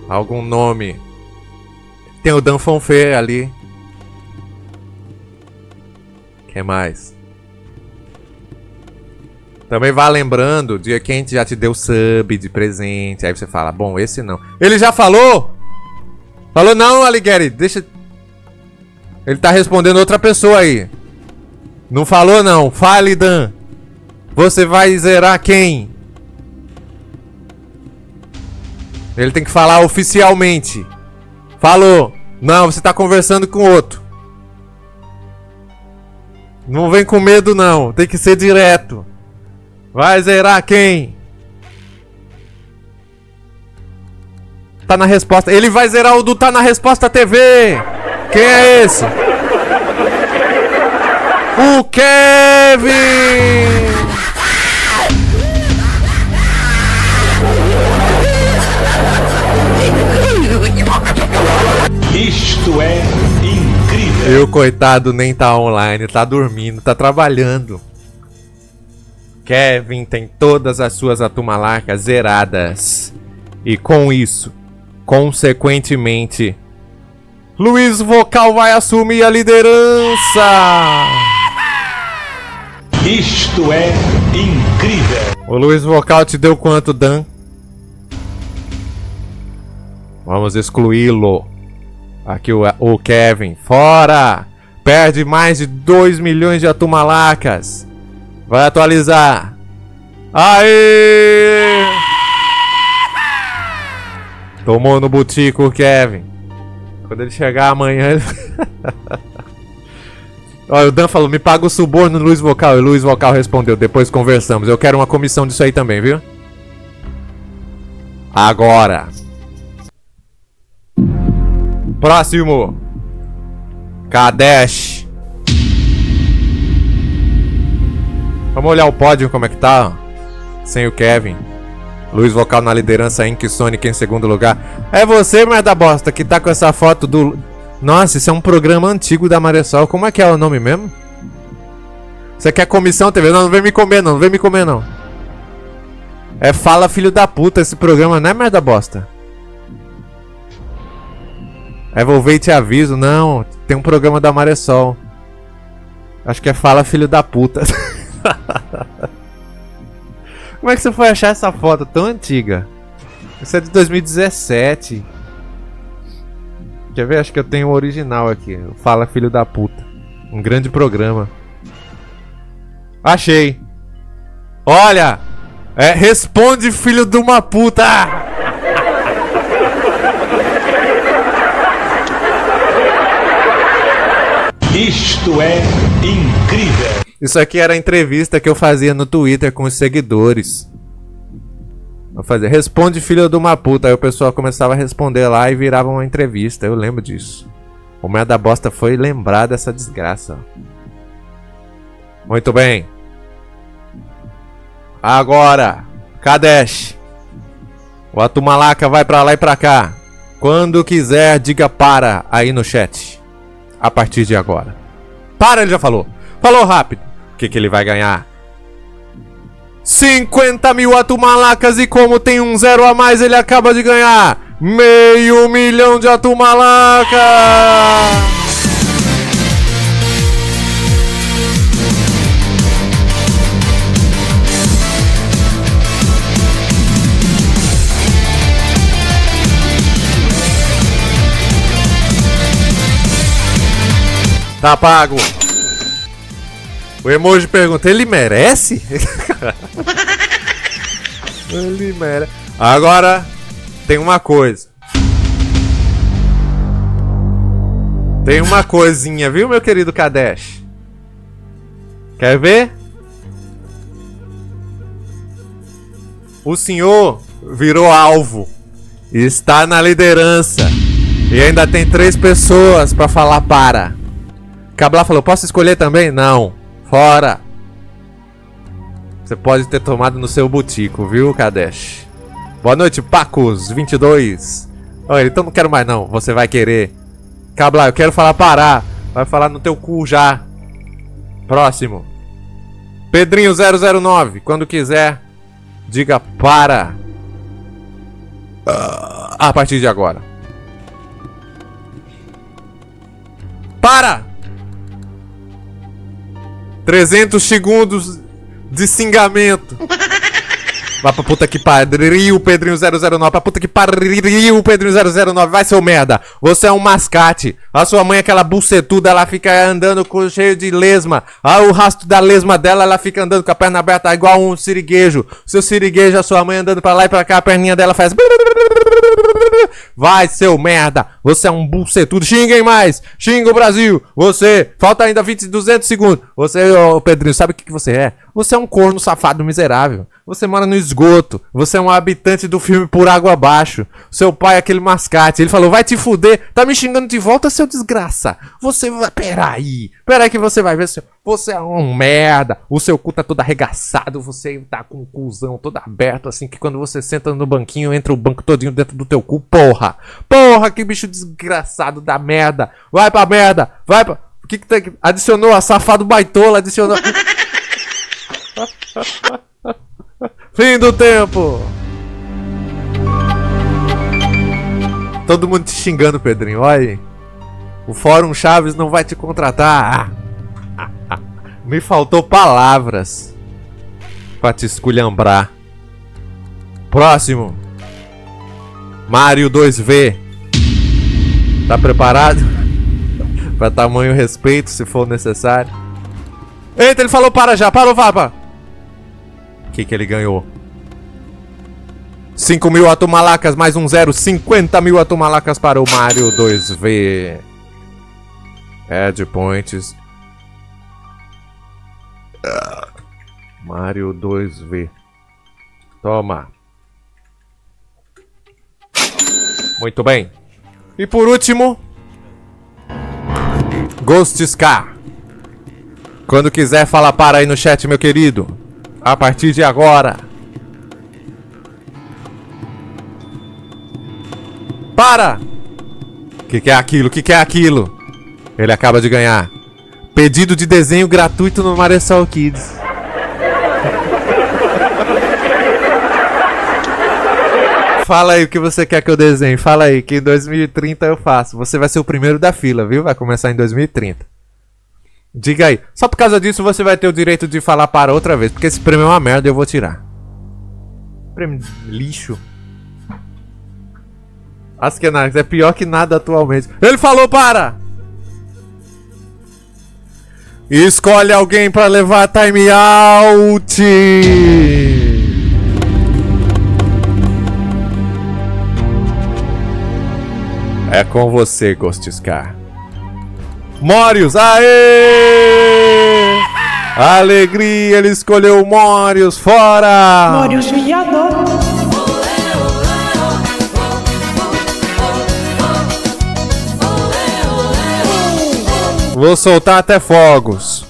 Speaker 1: Algum nome? Tem o Dan Fonfê ali. Quem mais? Também vá lembrando de quem já te deu sub de presente. Aí você fala, bom, esse não. Ele já falou? Falou não, Alighieri, deixa... Ele tá respondendo outra pessoa aí. Não falou não, fale, Dan. Você vai zerar quem? Ele tem que falar oficialmente. Falou. Não, você tá conversando com outro. Não vem com medo não, tem que ser direto. Vai zerar quem? Tá na resposta. Ele vai zerar o do Tá na Resposta TV. Quem é esse? O Kevin!
Speaker 15: Isto é incrível.
Speaker 1: E o coitado nem tá online, tá dormindo, tá trabalhando. Kevin tem todas as suas atumalacas zeradas. E com isso, consequentemente, Luiz Vocal vai assumir a liderança.
Speaker 15: Isto é incrível.
Speaker 1: O Luiz Vocal te deu quanto, Dan? Vamos excluí-lo. Aqui o Kevin. Fora! Perde mais de 2 milhões de atumalacas. Vai atualizar. Aê! Tomou no butico o Kevin. Quando ele chegar amanhã... Ele... Olha, o Dan falou, me paga o suborno no Luiz Vocal. E o Luiz Vocal respondeu, depois conversamos. Eu quero uma comissão disso aí também, viu? Agora. Próximo. Kadesh. Vamos olhar o pódio como é que tá. Sem o Kevin. Luiz Vocal na liderança, Ink Sonic em segundo lugar. É você, merda bosta, que tá com essa foto do... Nossa, isso é um programa antigo da Maressol. Como é que é o nome mesmo? Você quer comissão TV? Não, não vem me comer não, não vem me comer não. É Fala Filho da Puta esse programa, não é merda bosta? É Volvei e Te Aviso, não. Tem um programa da Maressol. Acho que é Fala Filho da Puta. Como é que você foi achar essa foto tão antiga? Isso é de 2017. Quer ver? Acho que eu tenho o original aqui. Fala Filho da Puta. Um grande programa. Achei. Olha! Responde, filho de uma puta!
Speaker 15: Isto é incrível.
Speaker 1: Isso aqui era a entrevista que eu fazia no Twitter com os seguidores. Eu fazia, responde, filho de uma puta. Aí o pessoal começava a responder lá e virava uma entrevista. Eu lembro disso. O merda bosta foi lembrar dessa desgraça. Muito bem. Agora, Kadesh. O Atumalaca vai pra lá e pra cá. Quando quiser, diga para aí no chat. A partir de agora. Para, ele já falou. Falou rápido. O que ele vai ganhar? 50 mil atumalacas e como tem um 0 a mais, ele acaba de ganhar 500 mil de atumalacas. Tá pago. O emoji pergunta, ele merece? Ele merece. Agora, tem uma coisa. Tem uma coisinha, viu, meu querido Kadesh? Quer ver? O senhor virou alvo. E está na liderança. E ainda tem 3 pessoas pra falar para. Cabla falou, posso escolher também? Não. Fora! Você pode ter tomado no seu butico, viu, Kadesh? Boa noite, Pacos22. Olha, então não quero mais não. Você vai querer. Cabla, eu quero falar parar. Vai falar no teu cu já. Próximo. Pedrinho 009. Quando quiser, diga para. A partir de agora. Para! 300 segundos de xingamento. Vai pra puta que pariu, Pedrinho 009. Pra puta que pariu, Pedrinho 009. Vai, seu merda. Você é um mascate. A sua mãe, aquela bucetuda, ela fica andando cheio de lesma. O rastro da lesma dela, ela fica andando com a perna aberta igual um siriguejo. Seu siriguejo, a sua mãe andando pra lá e pra cá, a perninha dela faz... Vai, seu merda. Você é um bucetudo. Xinguem mais. Xinga o Brasil. Você. Falta ainda 200 segundos. Você, Pedrinho, sabe o que você é? Você é um corno safado miserável. Você mora no esgoto. Você é um habitante do filme Por Água Abaixo. Seu pai é aquele mascate. Ele falou, vai te fuder. Tá me xingando de volta, seu desgraça. Você vai... Peraí que você vai ver. Você é um merda. O seu cu tá todo arregaçado. Você tá com o cuzão todo aberto, assim, que quando você senta no banquinho, entra o banco todinho dentro do teu cu. Porra. Porra, que bicho desgraçado da merda. Vai pra merda. Vai pra... O que tem? Adicionou a safado baitola. Adicionou... Fim do tempo. Todo mundo te xingando, Pedrinho. Olha aí. O Fórum Chaves não vai te contratar. Me faltou palavras pra te esculhambrar. Próximo. Mario 2V. Tá preparado? Pra tamanho respeito, se for necessário. Eita, ele falou para já. Parou, Vapa. O que ele ganhou? 5.000 atumalacas, mais um 0. 50.000 atumalacas para o Mario 2V. Add points. Mario 2V. Toma. Muito bem. E por último, Ghost Scar. Quando quiser, fala para aí no chat, meu querido. A partir de agora. Para! O que é aquilo? O que é aquilo? Ele acaba de ganhar. Pedido de desenho gratuito no Maressol Kids. Fala aí o que você quer que eu desenhe. Fala aí, que em 2030 eu faço. Você vai ser o primeiro da fila, viu? Vai começar em 2030. Diga aí. Só por causa disso você vai ter o direito de falar para outra vez. Porque esse prêmio é uma merda e eu vou tirar. Prêmio lixo. Askenax é pior que nada atualmente. Ele falou para! Escolhe alguém para levar time out! É com você, Ghost Scar. Morius, aê! Alegria, ele escolheu o Morius, fora!
Speaker 15: Morius viado.
Speaker 1: Vou soltar até fogos.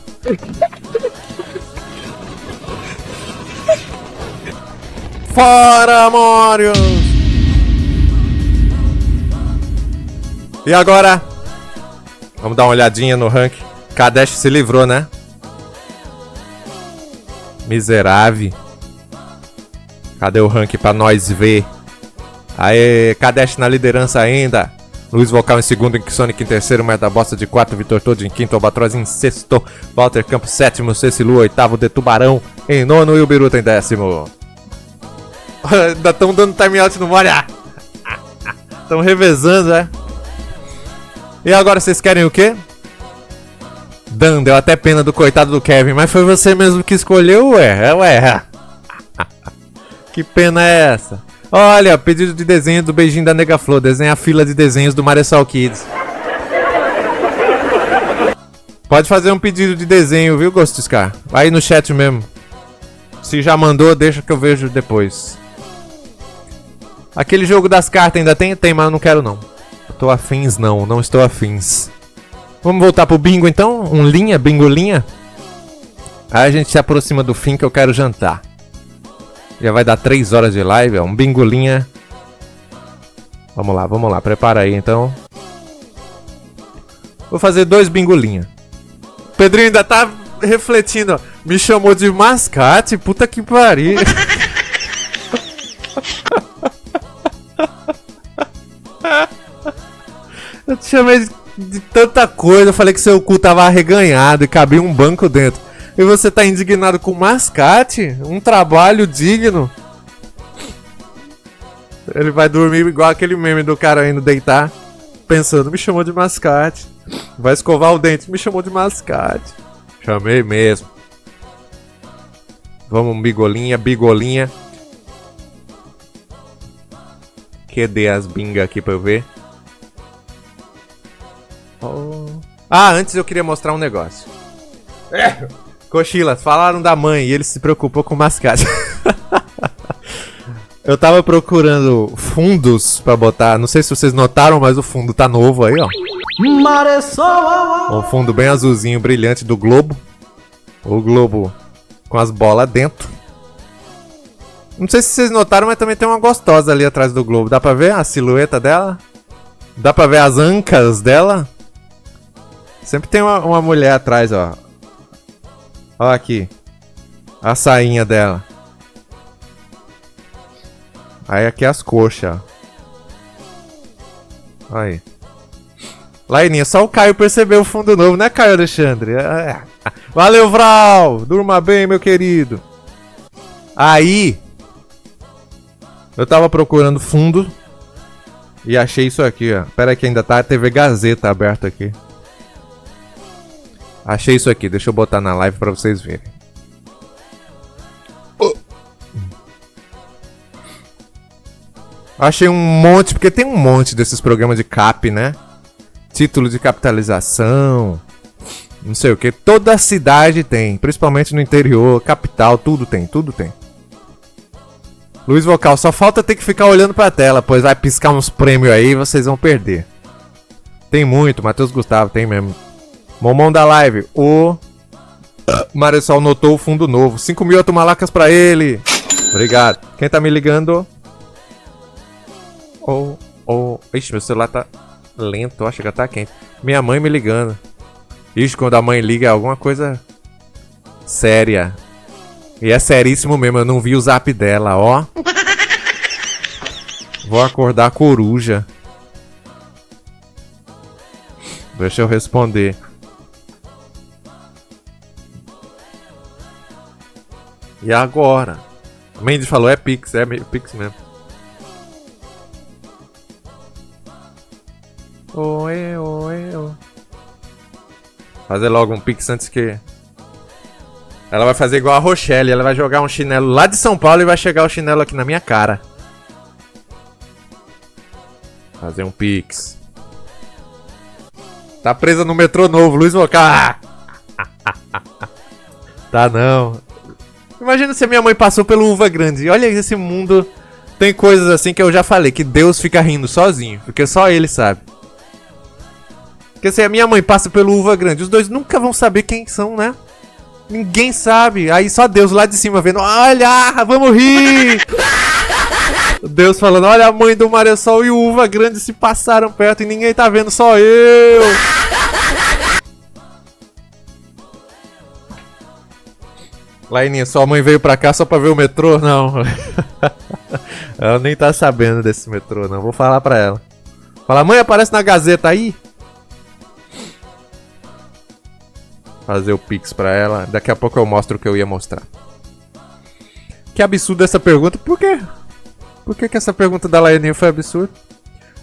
Speaker 1: Fora, Morius! E agora? Vamos dar uma olhadinha no rank. Kadesh se livrou, né? Miserável. Cadê o rank pra nós ver? Aê, Kadesh na liderança ainda. Luiz Vocal em segundo, Sonic em terceiro, Merda Bosta de quarto, Vitor Todo em quinto, Albatroz em sexto, Walter Campos sétimo, Cecilu oitavo, De Tubarão em nono e o Biruta em décimo. Ainda estão dando time out no Mario. Estão revezando, é? E agora vocês querem o quê? Dan, deu até pena do coitado do Kevin, mas foi você mesmo que escolheu, ué. Que pena é essa? Olha, pedido de desenho do beijinho da Nega Flor. Desenha a fila de desenhos do Maressol Kids. Pode fazer um pedido de desenho, viu, Ghost Scar? Aí no chat mesmo. Se já mandou, deixa que eu vejo depois. Aquele jogo das cartas ainda tem? Tem, mas eu não quero não. Eu tô afins não estou afins. Vamos voltar pro bingo então? Um linha, bingo linha? Aí a gente se aproxima do fim que eu quero jantar. Já vai dar 3 horas de live, ó. Um bingolinha. Vamos lá. Prepara aí, então. Vou fazer 2 bingolinha. O Pedrinho ainda tá refletindo, ó. Me chamou de mascate? Puta que pariu. Eu te chamei de tanta coisa. Eu falei que seu cu tava arreganhado e cabia um banco dentro. E você tá indignado com mascate? Um trabalho digno? Ele vai dormir igual aquele meme do cara indo deitar, pensando, me chamou de mascate. Vai escovar o dente, me chamou de mascate. Chamei mesmo. Vamos, bigolinha. Cadê as bingas aqui pra eu ver? Oh. Ah, antes eu queria mostrar um negócio. Cochilas, falaram da mãe e ele se preocupou com o mascate. Eu tava procurando fundos pra botar. Não sei se vocês notaram, mas o fundo tá novo aí, ó. Um fundo bem azulzinho, brilhante do Globo. O Globo com as bolas dentro. Não sei se vocês notaram, mas também tem uma gostosa ali atrás do Globo. Dá pra ver a silhueta dela? Dá pra ver as ancas dela? Sempre tem uma mulher atrás, ó. Ó aqui. A sainha dela. Aí aqui as coxas. Aí. Laininha, só o Caio percebeu o fundo novo, né, Caio Alexandre? Valeu, Vral! Durma bem, meu querido. Aí, eu tava procurando fundo e achei isso aqui, ó. Pera aí que ainda tá a TV Gazeta aberta aqui. Achei isso aqui, deixa eu botar na live pra vocês verem. Achei um monte, porque tem um monte desses programas de cap, né? Título de capitalização, não sei o que. Toda cidade tem, principalmente no interior, capital, tudo tem. Luiz Vocal, só falta ter que ficar olhando pra tela, pois vai piscar uns prêmios aí e vocês vão perder. Tem muito, Matheus Gustavo, tem mesmo. Momão da live, o Marisol notou o fundo novo. 5.000 atumalacas pra ele. Obrigado. Quem tá me ligando? Ixi, meu celular tá lento, acho que já tá quente. Minha mãe me ligando. Ixi, quando a mãe liga é alguma coisa séria. E é seríssimo mesmo, eu não vi o zap dela, ó. Vou acordar a coruja. Deixa eu responder. E agora? A Mandy falou, é Pix, é Pix mesmo. Oi. Fazer logo um Pix antes que... Ela vai fazer igual a Rochelle, ela vai jogar um chinelo lá de São Paulo e vai chegar o chinelo aqui na minha cara. Fazer um Pix. Tá presa no metrô novo, Luiz Vocal. Tá não. Imagina se a minha mãe passou pelo Uva Grande. Olha esse mundo. Tem coisas assim que eu já falei, que Deus fica rindo sozinho, porque só ele sabe. Porque se a minha mãe passa pelo Uva Grande, os dois nunca vão saber quem são, né? Ninguém sabe. Aí só Deus lá de cima vendo, olha, vamos rir. Deus falando, olha a mãe do Marisol e o Uva Grande se passaram perto e ninguém tá vendo, só eu. Laininha, sua mãe veio pra cá só pra ver o metrô? Não. Ela nem tá sabendo desse metrô, não. Vou falar pra ela. Fala, mãe, aparece na Gazeta aí. Fazer o Pix pra ela. Daqui a pouco eu mostro o que eu ia mostrar. Que absurdo essa pergunta. Por quê? Por que essa pergunta da Laininha foi absurda?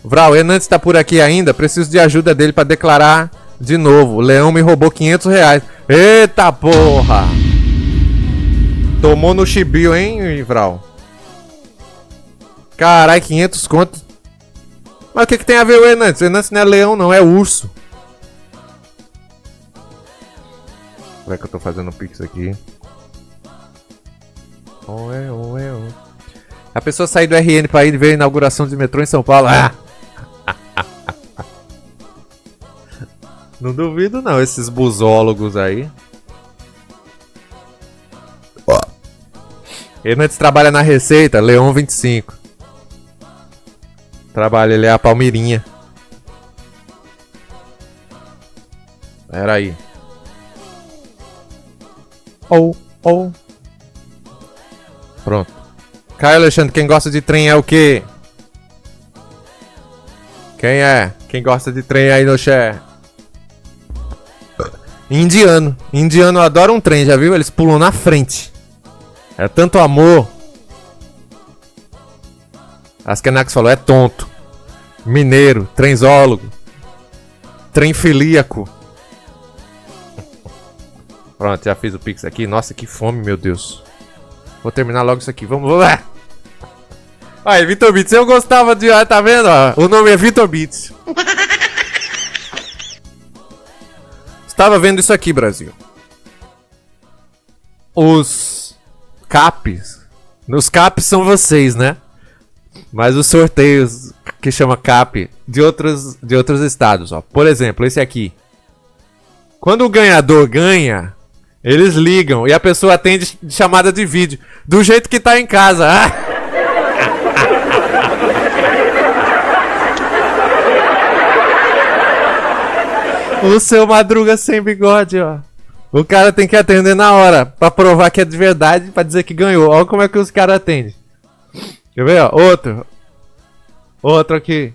Speaker 1: Vral, Enantes tá por aqui ainda. Preciso de ajuda dele pra declarar de novo. O leão me roubou R$500. Eita porra! Tomou no chibio, hein, Vral? Carai, 500 conto. Mas o que tem a ver o Enantes? O Enantes não é leão, não, é urso. Como é que eu tô fazendo o Pix aqui? A pessoa sair do RN pra ir ver a inauguração de metrô em São Paulo. Ah! Não duvido não, esses busólogos aí. Ele antes trabalha na Receita, Leon 25. Trabalha, ele é a Palmeirinha. Pera aí. Pronto. Caio Alexandre, quem gosta de trem é o quê? Quem é? Quem gosta de trem aí no chat? Indiano. Indiano adora um trem, já viu? Eles pulam na frente. É tanto amor. As Kenax falou, é tonto. Mineiro, trenzólogo. Trem-filíaco. Pronto, já fiz o pix aqui. Nossa, que fome, meu Deus. Vou terminar logo isso aqui. Vamos lá. Aí, Vitor Beats. Eu gostava de... Tá vendo? Ó, o nome é Vitor Beats. Estava vendo isso aqui, Brasil. Os CAPs. Os CAPs são vocês, né? Mas os sorteios que chama CAP de outros estados, ó. Por exemplo, esse aqui. Quando o ganhador ganha... Eles ligam e a pessoa atende chamada de vídeo. Do jeito que tá em casa. O seu Madruga sem bigode, ó. O cara tem que atender na hora. Pra provar que é de verdade. Pra dizer que ganhou. Olha como é que os caras atendem. Quer ver, ó? Outro. Outro aqui.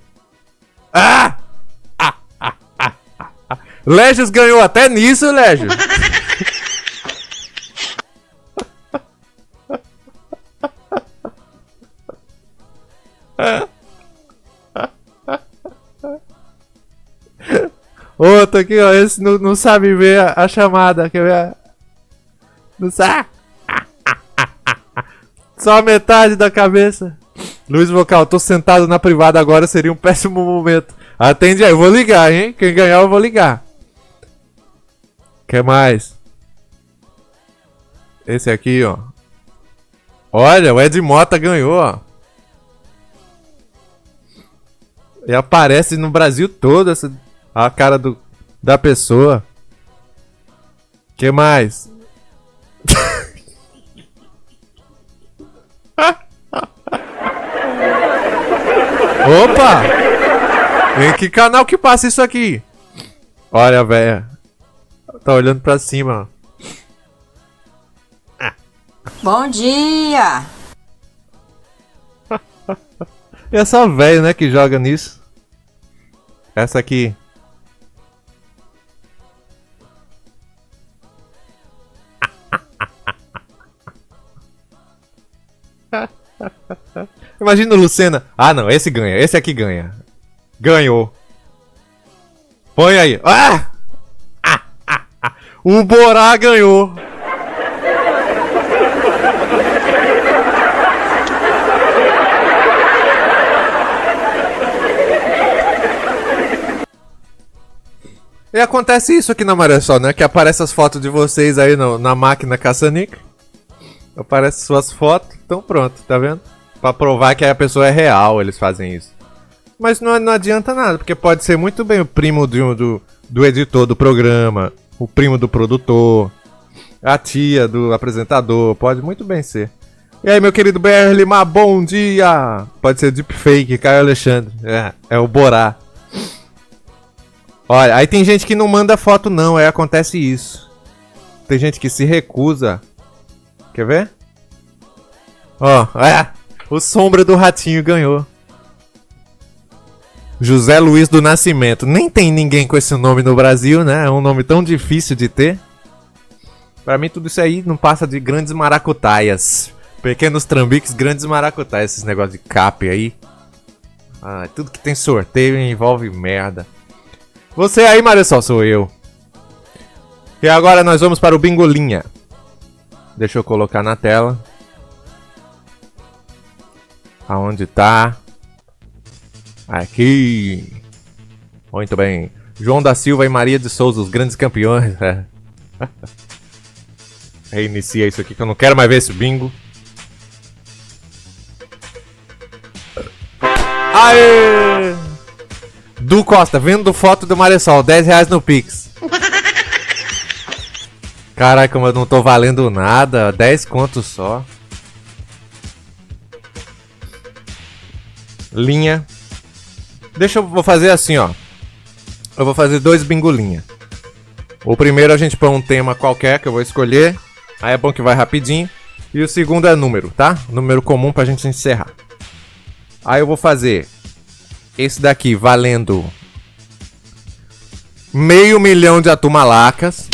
Speaker 1: Légios ganhou até nisso, Légio. Outro aqui, ó. Esse não sabe ver a chamada. Quer ver? Não sabe. Só metade da cabeça. Luiz Vocal, tô sentado na privada agora, seria um péssimo momento. Atende aí, eu vou ligar, hein? Quem ganhar eu vou ligar. Quer mais? Esse aqui, ó. Olha, o Ed Mota ganhou, ó. E aparece no Brasil todo a cara da pessoa. Que mais? Opa! Em que canal que passa isso aqui? Olha, velho. Tá olhando pra cima, ó.
Speaker 17: Bom dia!
Speaker 1: E essa velha, né, que joga nisso. Essa aqui. Imagina o Lucena. Ah, não, esse ganha. Esse aqui ganha. Ganhou. Põe aí. O Borá ganhou. E acontece isso aqui na Maré Sol, né? Que aparece as fotos de vocês aí na máquina caça-níquel. Aparece suas fotos. Então pronto, tá vendo? Pra provar que a pessoa é real, eles fazem isso. Mas não adianta nada, porque pode ser muito bem o primo do editor do programa, o primo do produtor, a tia do apresentador, pode muito bem ser. E aí, meu querido BR Lima, bom dia! Pode ser deepfake, Caio Alexandre. É o Borá. Olha, aí tem gente que não manda foto não, aí acontece isso. Tem gente que se recusa. Quer ver? Ó, o Sombra do Ratinho ganhou. José Luiz do Nascimento. Nem tem ninguém com esse nome no Brasil, né? É um nome tão difícil de ter. Pra mim tudo isso aí não passa de grandes maracutaias. Pequenos trambiques, grandes maracutaias. Esses negócios de cap aí. Tudo que tem sorteio envolve merda. Você aí, Marisol, sou eu. E agora nós vamos para o Bingolinha. Deixa eu colocar na tela. Aonde tá? Aqui. Muito bem. João da Silva e Maria de Souza, os grandes campeões. Reinicia isso aqui que eu não quero mais ver esse bingo. Aê! Du Costa, vendo foto do Maressol, R$10 no Pix. Caralho, como eu não tô valendo nada, 10 contos só. Linha. Vou fazer assim, ó. Eu vou fazer 2 bingolinha. O primeiro a gente põe um tema qualquer que eu vou escolher. Aí é bom que vai rapidinho. E o segundo é número, tá? Número comum pra gente encerrar. Aí eu vou fazer esse daqui valendo $500 mil de atumalacas.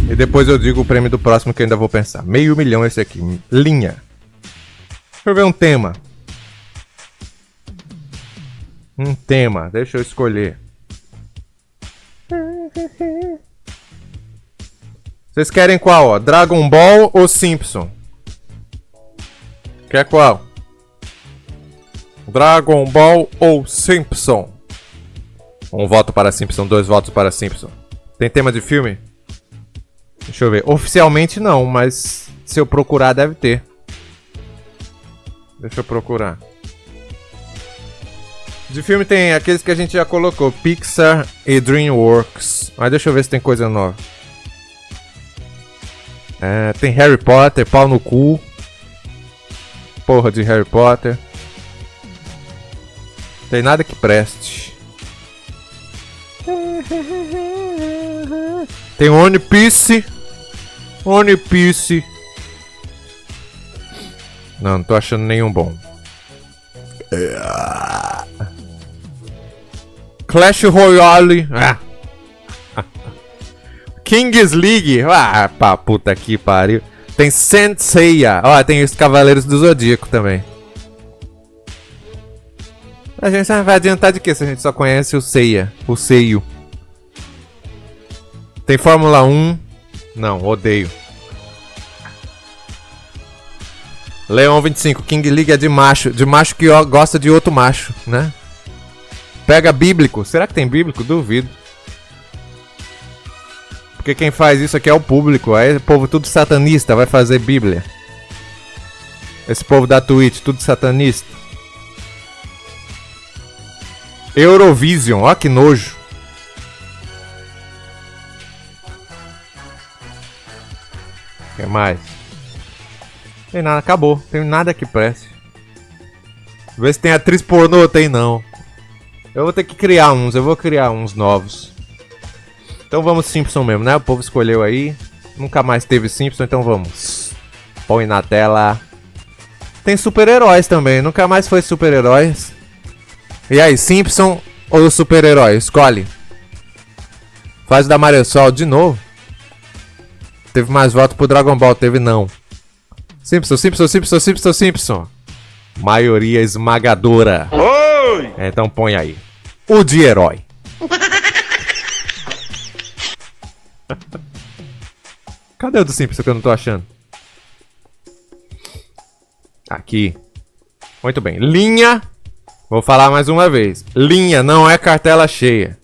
Speaker 1: E depois eu digo o prêmio do próximo que eu ainda vou pensar. $500 mil esse aqui. Linha. Deixa eu ver um tema. Um tema. Deixa eu escolher. Vocês querem qual, ó? Dragon Ball ou Simpson? Quer qual? Dragon Ball ou Simpson? Um voto para Simpson, 2 votos para Simpson. Tem tema de filme? Deixa eu ver. Oficialmente não, mas se eu procurar deve ter. Deixa eu procurar. De filme tem aqueles que a gente já colocou. Pixar e DreamWorks. Mas deixa eu ver se tem coisa nova. Tem Harry Potter, pau no cu. Porra de Harry Potter. Tem nada que preste. Tem One Piece. One Piece. Não tô achando nenhum bom. Clash Royale. Kings League. Pá, puta que pariu. Tem Saint Seiya. Ó, tem os Cavaleiros do Zodíaco também. A gente vai adiantar de quê se a gente só conhece o Seiya? O Seiyu. Tem Fórmula 1. Não, odeio. Leão 25. King League é de macho. De macho que gosta de outro macho, né? Pega bíblico. Será que tem bíblico? Duvido. Porque quem faz isso aqui é o público. Aí o povo tudo satanista vai fazer Bíblia. Esse povo da Twitch, tudo satanista. Eurovision, ó que nojo. O que mais? Tem nada, acabou. Tem nada que preste. Vê se tem atriz pornô, tem não. Eu vou ter que criar uns, eu vou criar uns novos. Então vamos Simpson mesmo, né? O povo escolheu aí. Nunca mais teve Simpson, então vamos. Põe na tela. Tem super-heróis também, nunca mais foi super-heróis. E aí, Simpson ou super-herói? Escolhe. Faz o da Marisol de novo. Teve mais voto pro Dragon Ball, teve não. Simpson, Simpson, Simpson, Simpson, Simpson. Maioria esmagadora.
Speaker 7: Oi!
Speaker 1: Então põe aí. O de herói. Cadê o do Simpson que eu não tô achando? Aqui. Muito bem. Linha. Vou falar mais uma vez. Linha não é cartela cheia.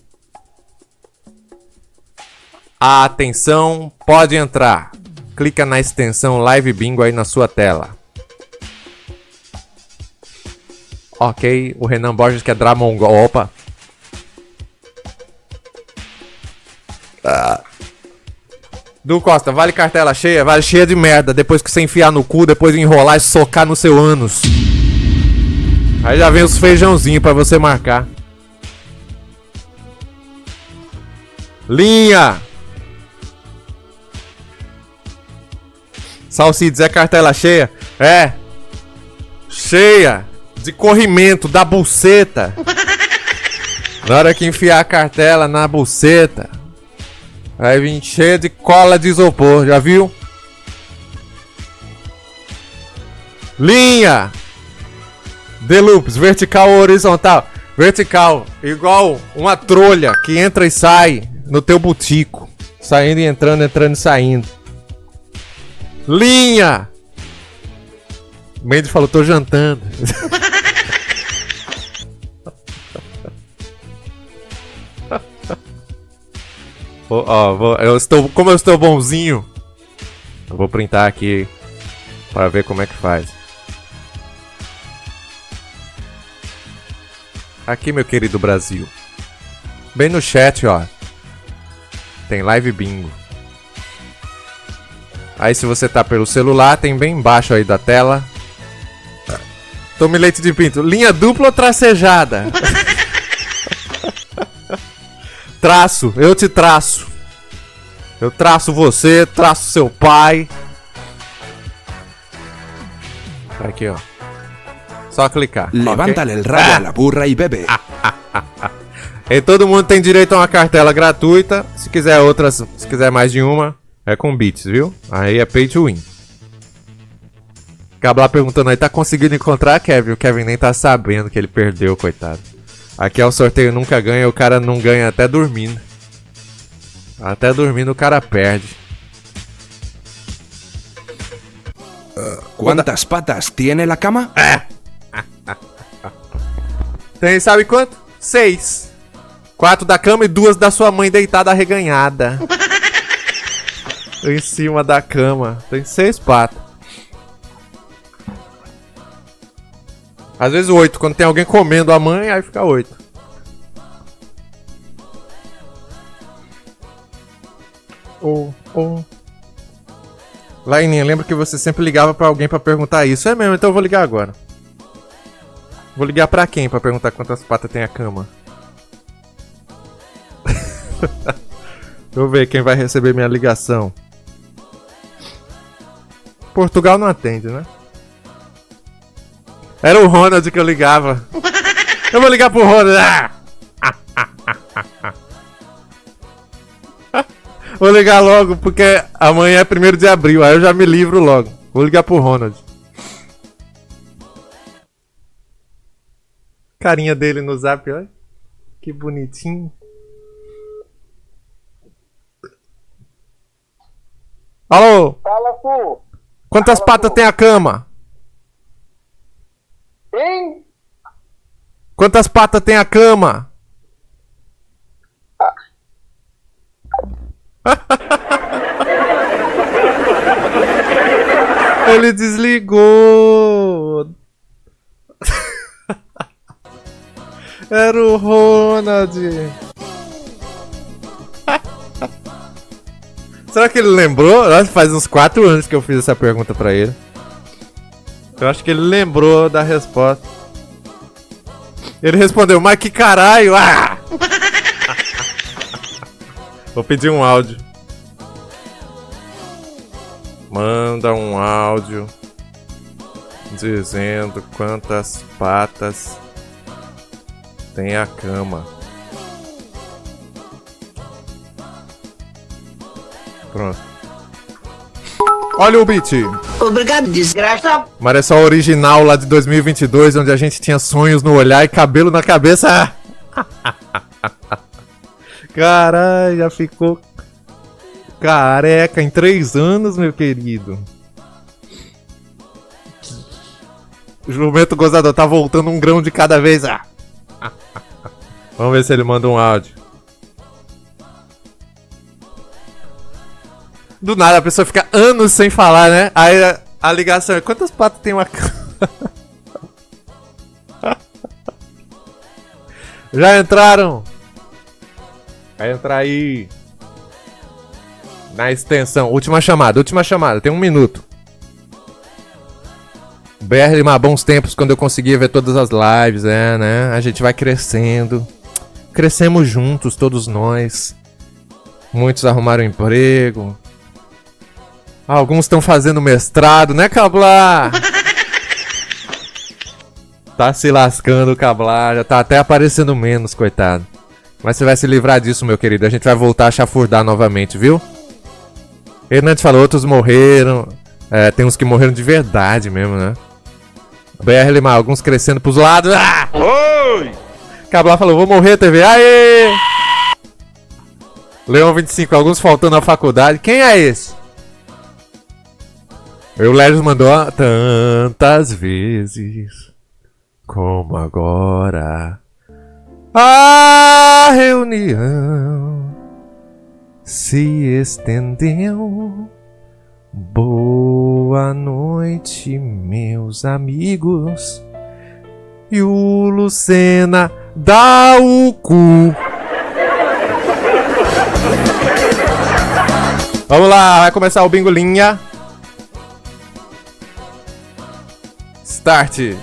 Speaker 1: Atenção, pode entrar. Clica na extensão Live Bingo aí na sua tela. Ok, o Renan Borges que é Dramongol. Opa. Du Costa, vale cartela cheia? Vale cheia de merda. Depois que você enfiar no cu, depois enrolar e socar no seu ânus. Aí já vem os feijãozinhos pra você marcar. Linha. Salcides, é cartela cheia? É. Cheia. De corrimento, da buceta. Na hora que enfiar a cartela na buceta, vai vir cheia de cola de isopor, já viu? Linha. Deloops, vertical ou horizontal? Vertical, igual uma trolha que entra e sai no teu butico. Saindo e entrando, entrando e saindo. Linha. Mendes falou, tô jantando. Como eu estou bonzinho, eu vou printar aqui para ver como é que faz. Aqui, meu querido Brasil. Bem no chat, ó. Tem Live Bingo. Aí se você tá pelo celular, tem bem embaixo aí da tela. Tome leite de pinto. Linha dupla ou tracejada? Traço, eu te traço. Eu traço você, traço seu pai. Tá aqui, ó. Só clicar.
Speaker 18: Levántale el rabo a la burra y bebe.
Speaker 1: E todo mundo tem direito a uma cartela gratuita. Se quiser outras, se quiser mais de uma, é com bits, viu? Aí é pay to win. Cablar perguntando aí, tá conseguindo encontrar Kevin? O Kevin nem tá sabendo que ele perdeu, coitado. Aqui é o sorteio nunca ganha, o cara não ganha até dormindo. Até dormindo o cara perde.
Speaker 18: ¿Cuántas patas tiene la cama?
Speaker 1: Tem, sabe quanto? 6. 4 da cama e 2 da sua mãe deitada arreganhada. Em cima da cama. Tem 6 patas. Às vezes 8. Quando tem alguém comendo a mãe, aí fica 8. Laininha, lembra que você sempre ligava pra alguém pra perguntar isso? É mesmo, então eu vou ligar agora. Vou ligar pra quem pra perguntar quantas patas tem a cama? Deixa eu ver quem vai receber minha ligação. Portugal não atende, né? Era o Ronald que eu ligava. Eu vou ligar pro Ronald. Vou ligar logo, porque amanhã é 1º de abril. Aí eu já me livro logo. Vou ligar pro Ronald. Carinha dele no zap, olha. Que bonitinho. Alô?
Speaker 19: Fala, Fu.
Speaker 1: Quantas patas tem a cama?
Speaker 19: Hein?
Speaker 1: Quantas patas tem a cama? Ele desligou. Era o Ronald. Será que ele lembrou? Acho que faz uns 4 anos que eu fiz essa pergunta pra ele. Eu acho que ele lembrou da resposta. Ele respondeu, mas que caralho! Ah! Vou pedir um áudio. Manda um áudio dizendo quantas patas tem a cama. Pronto. Olha o beat.
Speaker 13: Obrigado, desgraça.
Speaker 1: Maressol original lá de 2022, onde a gente tinha sonhos no olhar e cabelo na cabeça. Caralho, já ficou careca em 3 anos, meu querido. O jumento gozador tá voltando 1 grão de cada vez. Vamos ver se ele manda um áudio. Do nada a pessoa fica anos sem falar, né? Aí a ligação é: quantas patas tem uma cama? Já entraram? Vai entrar aí. Na extensão. Última chamada. Tem 1 minuto. BR Lima, bons tempos quando eu conseguia ver todas as lives, né? A gente vai crescendo. Crescemos juntos, todos nós. Muitos arrumaram emprego. Alguns estão fazendo mestrado, né, Cablar? Tá se lascando o Cablar, já tá até aparecendo menos, coitado. Mas você vai se livrar disso, meu querido. A gente vai voltar a chafurdar novamente, viu? Hernandes falou, outros morreram. Tem uns que morreram de verdade mesmo, né? BR Lima, alguns crescendo pros lados. Ah!
Speaker 7: Oi!
Speaker 1: Cablar falou, vou morrer, TV. Aê! Leão 25, alguns faltando na faculdade. Quem é esse? O Lérgio mandou tantas vezes como agora a reunião se estendeu. Boa noite, meus amigos. E o Lucena dá o cu. Vamos lá, vai começar o bingolinha. Start.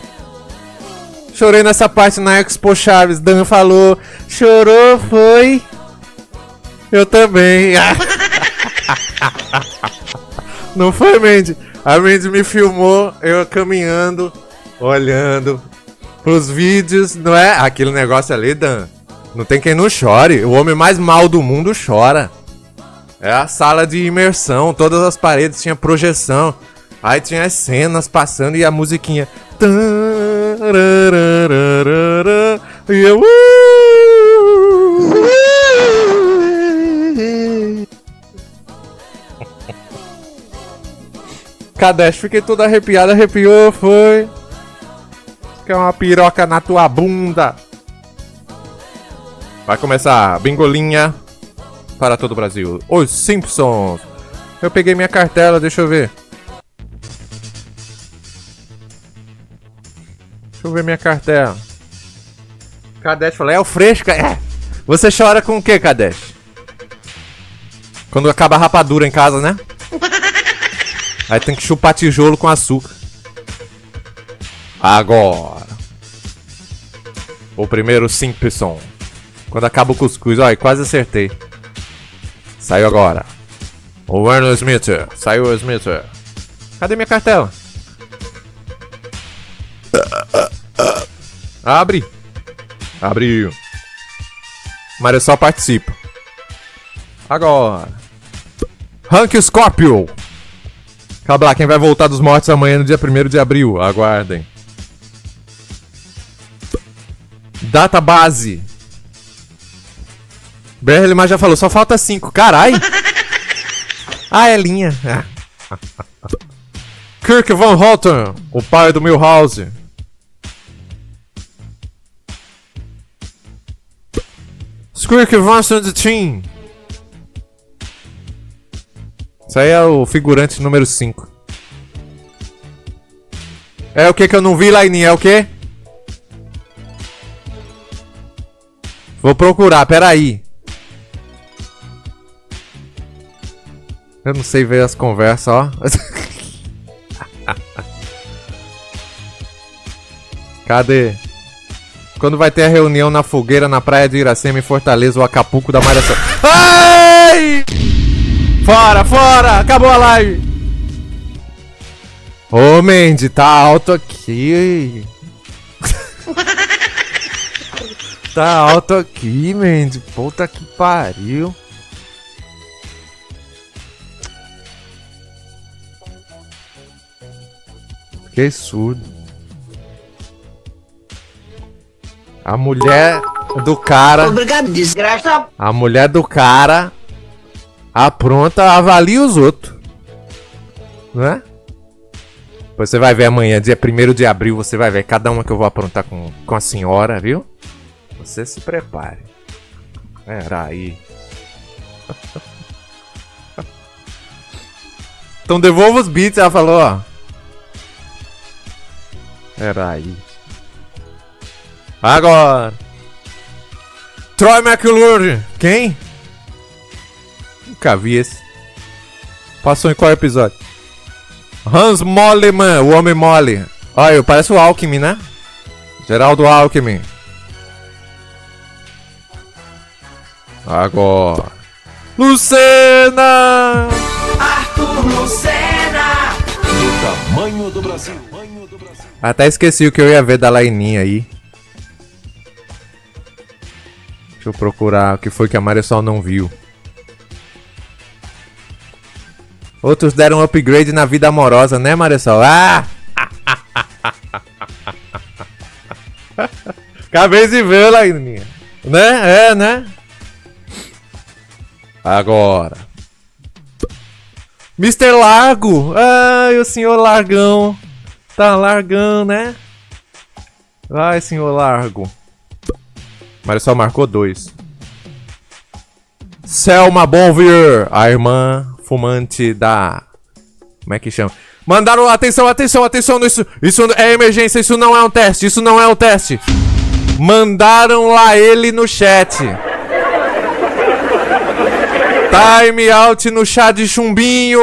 Speaker 1: Chorei nessa parte na Expo Chaves. Dan falou. Chorou, foi? Eu também. Não foi, Mandy? A Mandy me filmou, eu caminhando, olhando pros vídeos, não é? Aquele negócio ali, Dan. Não tem quem não chore. O homem mais mal do mundo chora. É a sala de imersão. Todas as paredes tinham projeção. Aí tinha as cenas passando e a musiquinha. E eu. Kadesh, fiquei todo arrepiado, arrepiou, foi. Quer uma piroca na tua bunda. Vai começar a bingolinha para todo o Brasil. Os Simpsons. Eu peguei minha cartela, deixa eu ver. Deixa eu ver minha cartela. Kadesh falou, é o Fresca. É. Você chora com o que, Kadesh? Quando acaba a rapadura em casa, né? Aí tem que chupar tijolo com açúcar. Agora. O primeiro Simpson. Quando acaba o cuscuz. Olha, quase acertei. Saiu agora. O Arnold Smith. Saiu o Smith. Cadê minha cartela? Abre. Abriu. Marisol participa. Agora. Hank Scorpio. Cabla, quem vai voltar dos mortos amanhã no dia 1º de abril? Aguardem. Data base. BR mas já falou, só falta 5. Carai! Ah, é linha. Kirk Van Houten, o pai do Milhouse. Kirk Van Houten. Isso aí é o figurante número 5. É o que eu não vi, Laininha? É o que? Vou procurar, peraí. Eu não sei ver as conversas, ó. Cadê? Quando vai ter a reunião na fogueira na praia de Iracema, em Fortaleza, o Acapulco da Malhação. Ai! Fora, fora! Acabou a live! Ô, Mandy, tá alto aqui. Tá alto aqui, Mandy. Puta que pariu. Fiquei surdo. A mulher do cara...
Speaker 13: Obrigado, desgraça.
Speaker 1: A mulher do cara... Apronta, avalia os outros. Não é? Depois você vai ver amanhã, dia 1º de abril, você vai ver cada uma que eu vou aprontar com a senhora, viu? Você se prepare. Era aí. Então devolva os beats, ela falou, ó. Era aí. Agora. Troy McClure. Quem? Nunca vi esse. Passou em qual episódio? Hans Moleman, o Homem Mole. Olha, parece o Alckmin, né? Geraldo Alckmin. Agora. Lucena!
Speaker 15: Arthur Lucena!
Speaker 18: Do tamanho do Brasil.
Speaker 1: Até esqueci o que eu ia ver da Laininha aí. Deixa eu procurar o que foi que a Marisol não viu. Outros deram upgrade na vida amorosa, né, Marisol? Ah! Acabei de ver, Laininha. Né? É, né? Agora. Mr. Largo. Ai, o senhor Largão. Tá largão, né? Vai, senhor Largo. Marisol marcou 2. Selma Bonvier, a irmã fumante da... Como é que chama? Mandaram... Atenção, atenção, atenção. Isso é emergência, isso não é um teste. Isso não é um teste. Mandaram lá ele no chat. Time out no chá de chumbinho.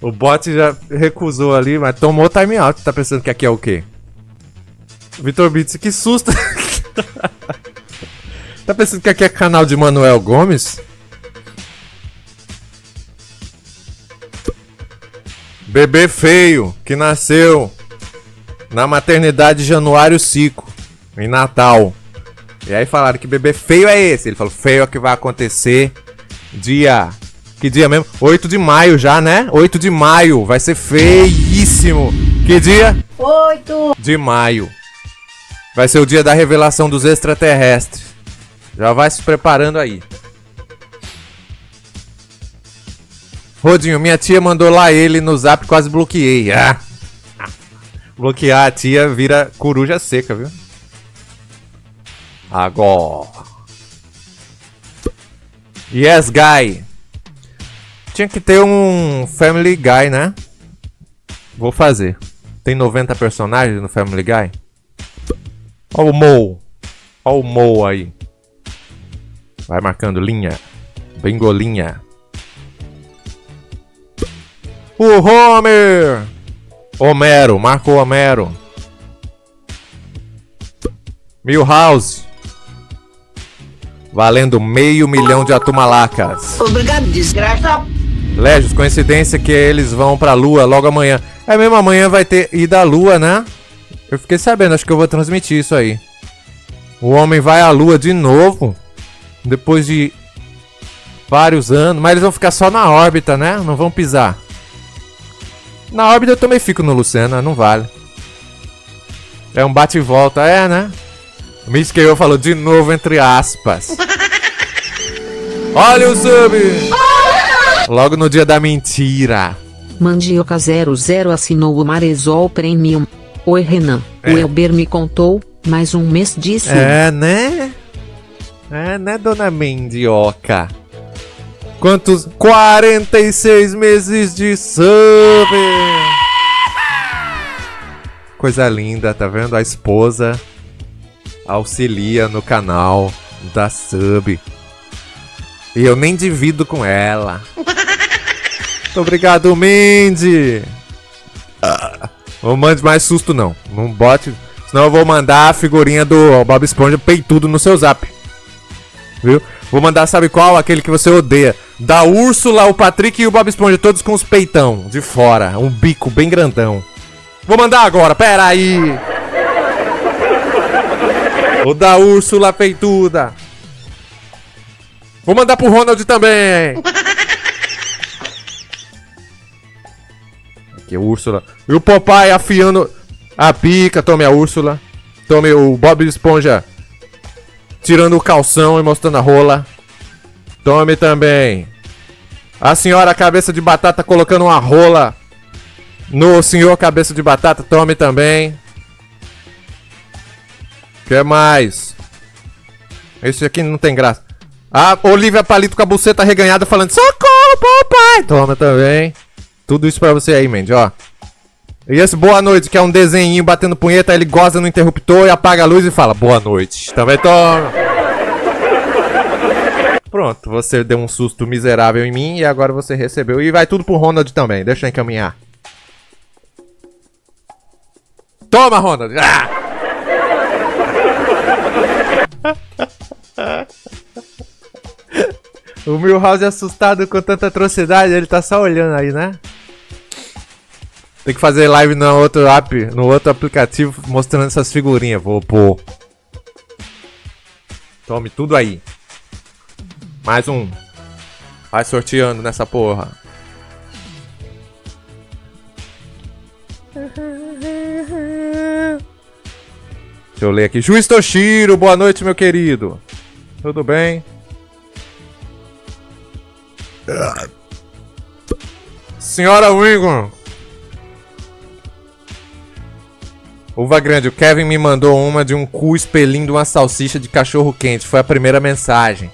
Speaker 1: O bot já recusou ali, mas tomou time out. Tá pensando que aqui é o quê? Vitor Bits, que susto. Tá pensando que aqui é canal de Manuel Gomes? Bebê feio que nasceu na maternidade Januário Cico, em Natal. E aí falaram que bebê feio é esse. Ele falou, feio é o que vai acontecer dia... Que dia mesmo? 8 de maio já, né? 8 de maio. Vai ser feíssimo. Que dia?
Speaker 5: 8
Speaker 1: de maio. Vai ser o dia da revelação dos extraterrestres. Já vai se preparando aí. Rodinho, minha tia mandou lá ele no zap, quase bloqueei. Ah. Bloquear a tia vira coruja seca, viu? Agora. Yes, guy. Tinha que ter um Family Guy, né? Vou fazer. Tem 90 personagens no Family Guy? Ó o Mo. Ó o Mo aí. Vai marcando linha. Bengolinha. O Homer. Homero. Marcou Homero. Milhouse. Valendo 500 mil de atumalacas.
Speaker 13: Obrigado, desgraça.
Speaker 1: Légios, coincidência que eles vão pra lua logo amanhã. É mesmo, amanhã vai ter ida à lua, né? Eu fiquei sabendo, acho que eu vou transmitir isso aí. O homem vai à lua de novo. Depois de vários anos. Mas eles vão ficar só na órbita, né? Não vão pisar. Na órbita eu também fico no Lucena, não vale. É um bate e volta, é, né? O Miss K.O. falou de novo entre aspas. Olha o sub! Logo no dia da mentira.
Speaker 3: Mandioca 00 assinou o Maresol Premium. Oi, Renan.
Speaker 1: É.
Speaker 3: O Elber me contou, mais um mês disso.
Speaker 1: É, né? É, né, dona Mendioca? Quantos? 46 meses de sub! Coisa linda, tá vendo? A esposa auxilia no canal da sub. E eu nem divido com ela. Muito obrigado, Mandy. Não mande mais susto, não. Não bote. Senão eu vou mandar a figurinha do Bob Esponja peitudo no seu zap. Viu? Vou mandar, sabe qual? Aquele que você odeia. Da Úrsula, o Patrick e o Bob Esponja, todos com os peitão de fora. Um bico bem grandão. Vou mandar agora, pera aí. O da Úrsula peituda. Vou mandar pro Ronald também. Aqui, Úrsula. E o Popeye afiando a pica. Tome a Úrsula. Tome o Bob Esponja tirando o calção e mostrando a rola. Tome também a senhora cabeça de batata colocando uma rola no senhor cabeça de batata. Tome também. O que mais? Esse aqui não tem graça. A Olivia Palito com a buceta reganhada falando socorro, papai. Toma também. Tudo isso pra você aí, Mandy, ó. E esse boa noite, que é um desenhinho batendo punheta. Ele goza no interruptor e apaga a luz e fala boa noite. Também toma. Pronto, você deu um susto miserável em mim e agora você recebeu. E vai tudo pro Ronald também, deixa eu encaminhar. Toma, Ronald. Ah! O Milhouse é assustado com tanta atrocidade, ele tá só olhando aí, né? Tem que fazer live no outro app, no outro aplicativo, mostrando essas figurinhas. Vou pôr. Tome tudo aí. Mais um. Vai sorteando nessa porra. Deixa eu ler aqui. Juiz Toshiro, boa noite, meu querido. Tudo bem? Senhora Wingon. Uva grande, o Kevin me mandou uma de um cu expelindo uma salsicha de cachorro quente. Foi a primeira mensagem.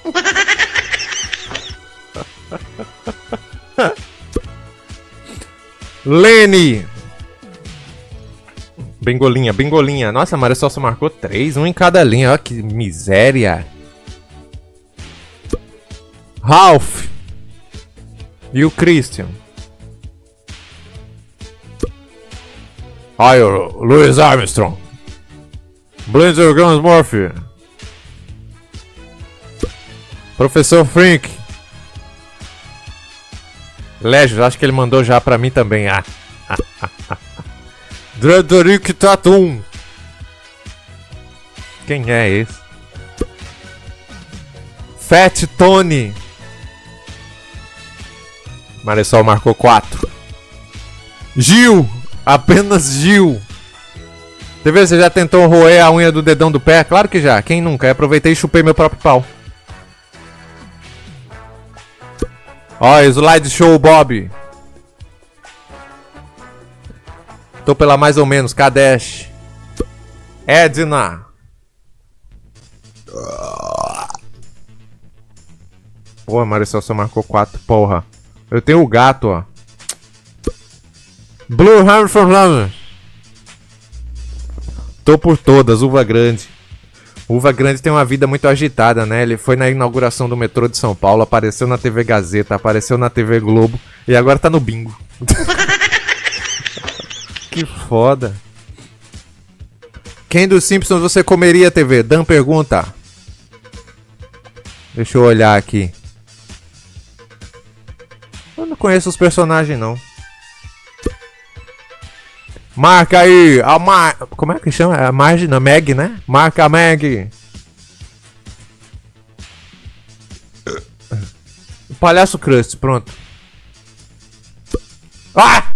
Speaker 1: Lene. Bengolinha, bengolinha. Nossa, a Marisol só marcou 3, um em cada linha. Olha que miséria. Ralph. E o Christian. Olha o Louis Armstrong. Blinder Gunsmurphy. Professor Frink. Légio, acho que ele mandou já pra mim também. Drederick Tatum. Quem é esse? Fat Tony. Marisol marcou 4. Gil. Apenas Gil. TV, você já tentou roer a unha do dedão do pé? Claro que já. Quem nunca? Eu aproveitei e chupei meu próprio pau. Ó, Slide Show Bob. Tô pela mais ou menos. Kadesh. Edna. Pô, Marisol só marcou 4, porra. Eu tenho o gato, ó. Blue Hammer from London. Tô por todas, Uva Grande. Uva Grande tem uma vida muito agitada, né? Ele foi na inauguração do metrô de São Paulo, apareceu na TV Gazeta, apareceu na TV Globo e agora tá no bingo. Que foda. Quem dos Simpsons você comeria, TV? Dan pergunta. Deixa eu olhar aqui. Eu não conheço os personagens, não. Marca aí! Como é que chama? A Marge, não, Meg, né? Marca a Meg! O Palhaço Crust, pronto. Ah!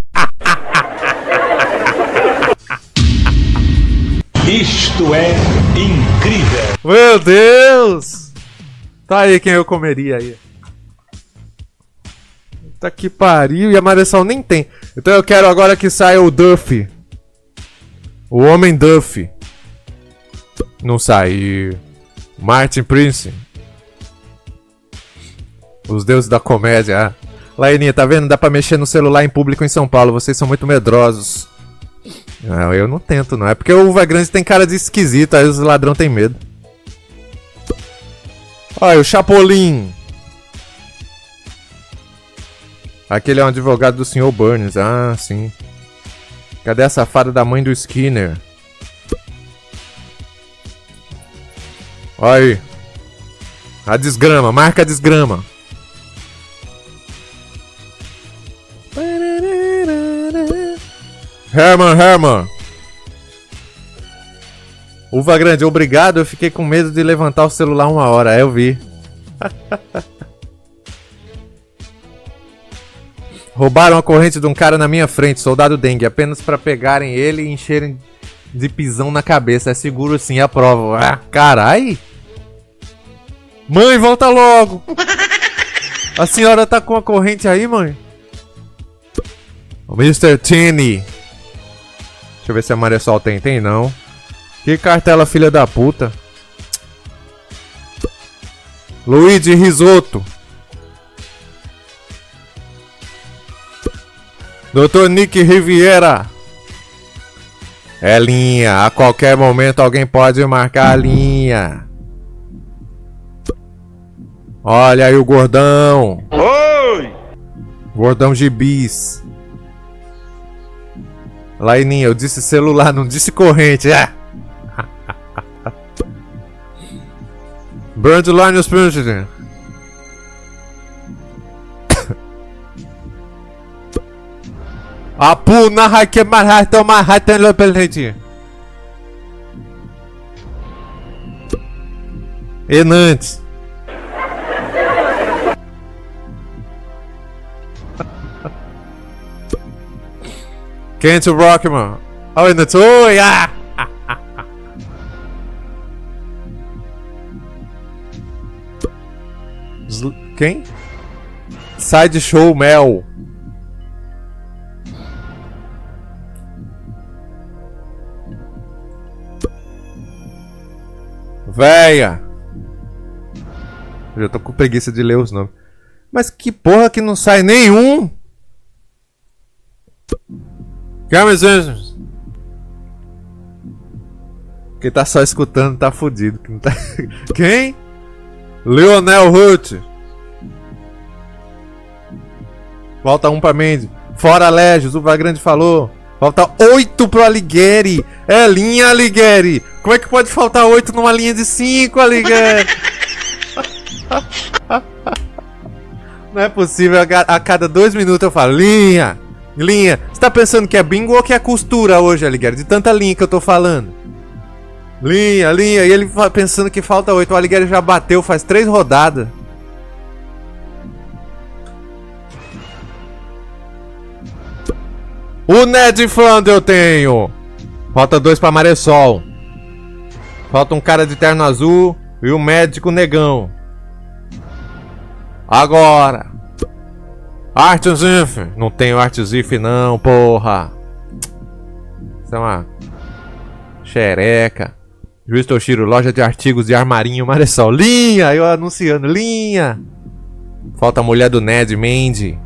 Speaker 18: Isto é incrível!
Speaker 1: Meu Deus! Tá aí quem eu comeria aí. Puta que pariu, e a Marisol nem tem. Então eu quero agora que saia o Duffy. O Homem Duffy. Não saiu. Martin Prince. Os deuses da comédia. Laininha, tá vendo? Dá pra mexer no celular em público em São Paulo. Vocês são muito medrosos. Não, eu não tento, não. É porque o Uva Grande tem cara de esquisito. Aí os ladrão tem medo. Olha, o Chapolin. Aquele é um advogado do Sr. Burns. Ah, sim. Cadê a safada da mãe do Skinner? Olha aí. A desgrama. Marca a desgrama. Herman. Uva Grande, obrigado. Eu fiquei com medo de levantar o celular 1 hora. Eu vi. Roubaram a corrente de um cara na minha frente, soldado dengue, apenas pra pegarem ele e encherem de pisão na cabeça. É seguro sim, a prova. Ah, carai! Mãe, volta logo! A senhora tá com a corrente aí, mãe? O Mr. Tini. Deixa eu ver se a Marisol tem. Tem não. Que cartela, filha da puta. Luigi Risotto. Dr. Nick Riviera. É linha. A qualquer momento alguém pode marcar a linha. Olha aí o gordão.
Speaker 7: Oi!
Speaker 1: Gordão Gibis. Laininha, eu disse celular, não disse corrente. É. Brandline President. Apu na haque marra toma ratan lo pelete. Enantes. Kent Rockman. Oh, Enantes. Oi, ah! Quem? Sideshow Mel. Véia! Eu já tô com preguiça de ler os nomes. Mas que porra que não sai nenhum! Quem tá só escutando tá fudido. Quem? Leonel Hurt. Volta um pra Mendes. Fora Légios, o Uva Grande falou. Falta 8 pro Alighieri. É linha, Alighieri. Como é que pode faltar 8 numa linha de 5, Alighieri? Não é possível. A cada 2 minutos eu falo, linha, linha. Você tá pensando que é bingo ou que é costura hoje, Alighieri? De tanta linha que eu tô falando. Linha, linha. E ele pensando que falta 8. O Alighieri já bateu faz 3 rodadas. O Ned Flandre eu tenho. Falta 2 pra Maressol. Falta um cara de terno azul e o médico negão. Agora. Artzif. Não tenho Artzif não, porra. Isso é uma xereca. Juiz Toshiro, loja de artigos de armarinho Maressol. Linha, eu anunciando, linha. Falta a mulher do Ned, Mandy.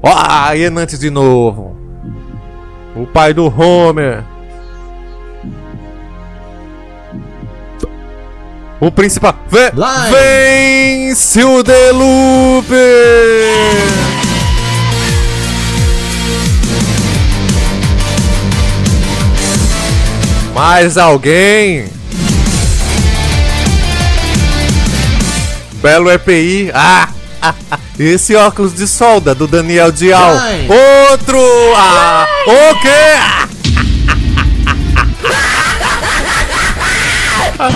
Speaker 1: Ah, Enantes de novo. O pai do Homer. O principal. Vence o Delupe! Mais alguém? Belo EPI. Esse óculos de solda do Daniel Dial. Outro! O quê?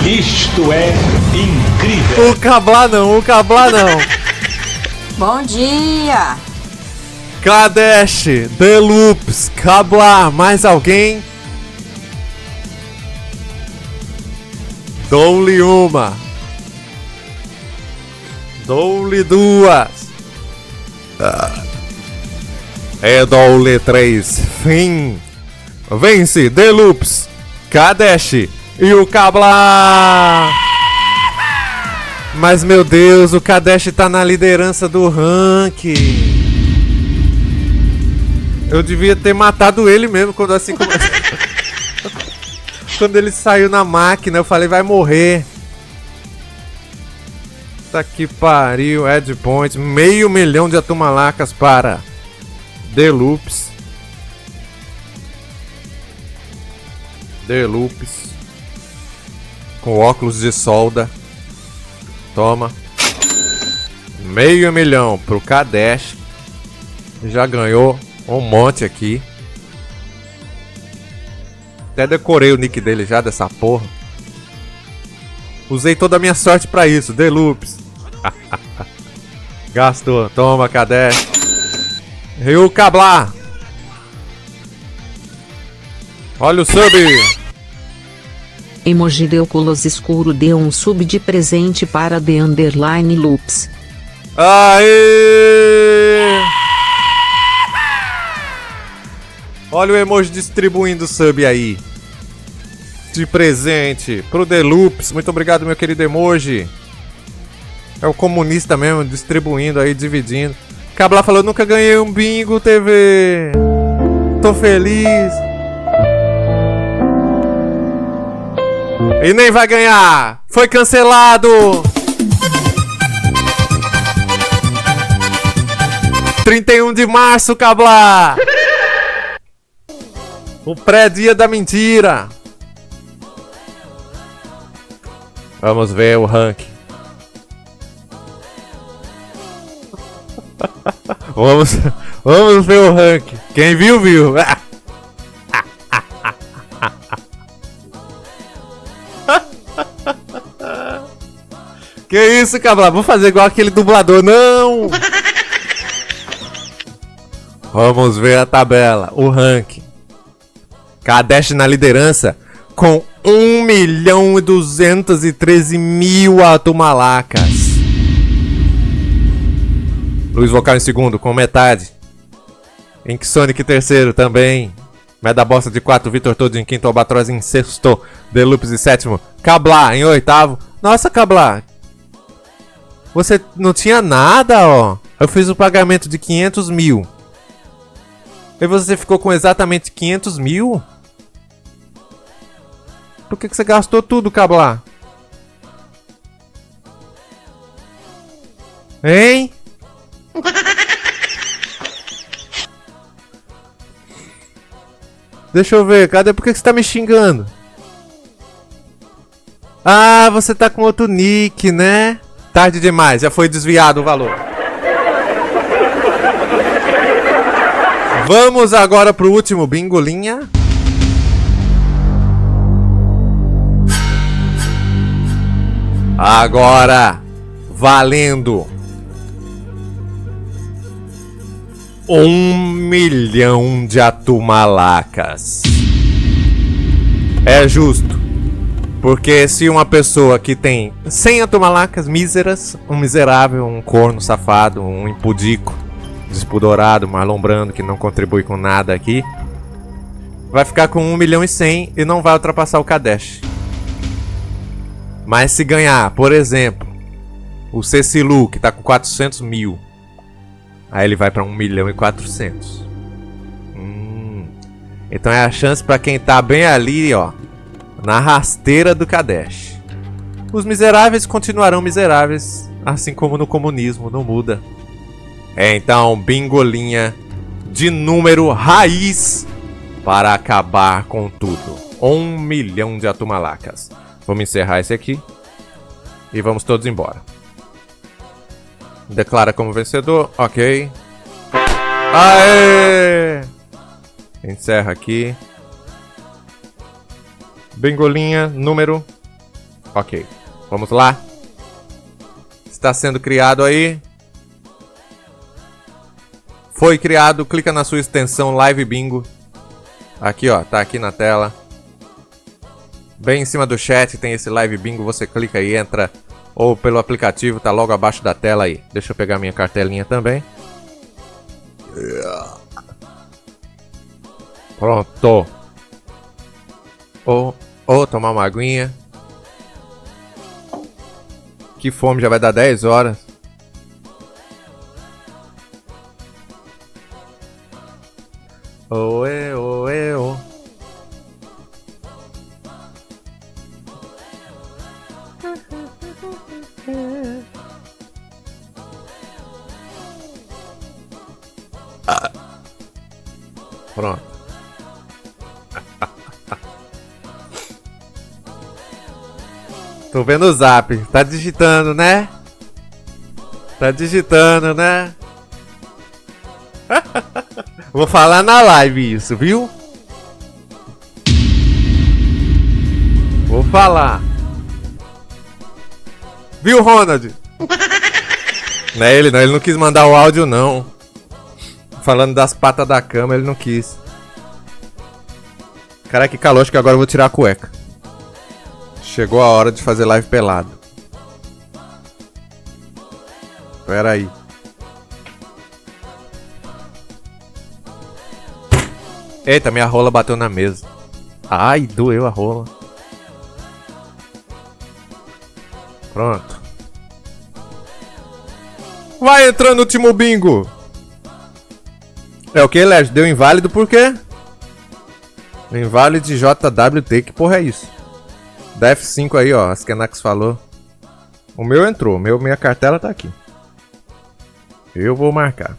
Speaker 18: Isto é incrível.
Speaker 1: O Cabla não.
Speaker 17: Bom dia.
Speaker 1: Kadesh, Deloops, Cabla, mais alguém? Dou-lhe uma. Dou-lhe 2. Dou-lhe 3. Fim. Vence Deloops, Kadesh e o Cabla. Mas meu Deus, o Kadesh tá na liderança do ranking. Eu devia ter matado ele mesmo quando assim quando ele saiu na máquina, eu falei, vai morrer. Tá que pariu, Ed Point, 500 mil de atumalacas para Deloops. Com óculos de solda. Toma. 500 mil pro Kadesh. Já ganhou um monte aqui. Até decorei o nick dele já dessa porra. Usei toda a minha sorte pra isso, Deloops. Gastou. Toma, Kadesh. Ryu Cabla. Olha o sub.
Speaker 3: Emoji de óculos escuro deu um sub de presente para The Underline Loops.
Speaker 1: Aê! Olha o emoji distribuindo sub aí. De presente pro Deloops. Muito obrigado, meu querido emoji. É o comunista mesmo, distribuindo aí, dividindo. Cabla falou, nunca ganhei um bingo, TV. Tô feliz. E nem vai ganhar. Foi cancelado. 31 de março, Cabla. O pré-dia da mentira. Vamos ver o ranking. Vamos ver o ranking. Quem viu, viu. Que isso, Cabla? Vou fazer igual aquele dublador. Não! Vamos ver a tabela. O ranking. Kadesh na liderança com 1.213.000 atumalacas. Luiz Vocal em segundo, com metade. Ink Sonic em terceiro também. Meda Bosta de 4, Vitor Todo em quinto, Albatroz em sexto, Deloops em sétimo, Cabla em oitavo. Nossa, Cabla, você não tinha nada, ó. Eu fiz o pagamento de 500 mil. E você ficou com exatamente 500 mil? Por que você gastou tudo, Cabla? Hein? Deixa eu ver, cadê? Por que você tá me xingando? Ah, você tá com outro nick, né? Tarde demais, já foi desviado o valor. Vamos agora pro último bingolinha. Agora, valendo 1 milhão de atumalacas. É justo. Porque se uma pessoa que tem 100 atumalacas míseras, um miserável, um corno safado, um impudico, despudorado, Marlon Brando, que não contribui com nada aqui, vai ficar com 1 milhão e 100 e não vai ultrapassar o Kadesh. Mas se ganhar, por exemplo, o Cecilu, que tá com 400 mil, aí ele vai pra 1 milhão e 400. Então é a chance pra quem tá bem ali, ó, na rasteira do Kadesh. Os miseráveis continuarão miseráveis, assim como no comunismo, não muda. Então, bingolinha de número raiz para acabar com tudo. 1 milhão de atumalacas. Vamos encerrar esse aqui e vamos todos embora. Declara como vencedor, ok. Aê! Encerra aqui. Bingolinha, número. Ok, vamos lá. Está sendo criado aí. Foi criado, clica na sua extensão Live Bingo. Aqui ó, tá aqui na tela. Bem em cima do chat tem esse Live Bingo, você clica e entra. Ou pelo aplicativo, tá logo abaixo da tela aí. Deixa eu pegar minha cartelinha também. Pronto. Ou tomar uma aguinha. Que fome, já vai dar 10 horas. Oê, oê, ô. Pronto. Tô vendo o zap. Tá digitando, né? Tá digitando, né? Vou falar na live isso, viu? Vou falar. Viu, Ronald? Não é ele não, ele não quis mandar o áudio não. Falando das patas da cama, ele não quis. Cara, que calor, acho que agora eu vou tirar a cueca. Chegou a hora de fazer live pelado. Pera aí. Eita, minha rola bateu na mesa. Ai, doeu a rola. Pronto. Vai entrando no último bingo. É o que, Lérgio? Deu inválido por quê? Inválido de JWT, que porra é isso? Da F5 aí, ó, a Skenax falou. O meu entrou, minha cartela tá aqui. Eu vou marcar.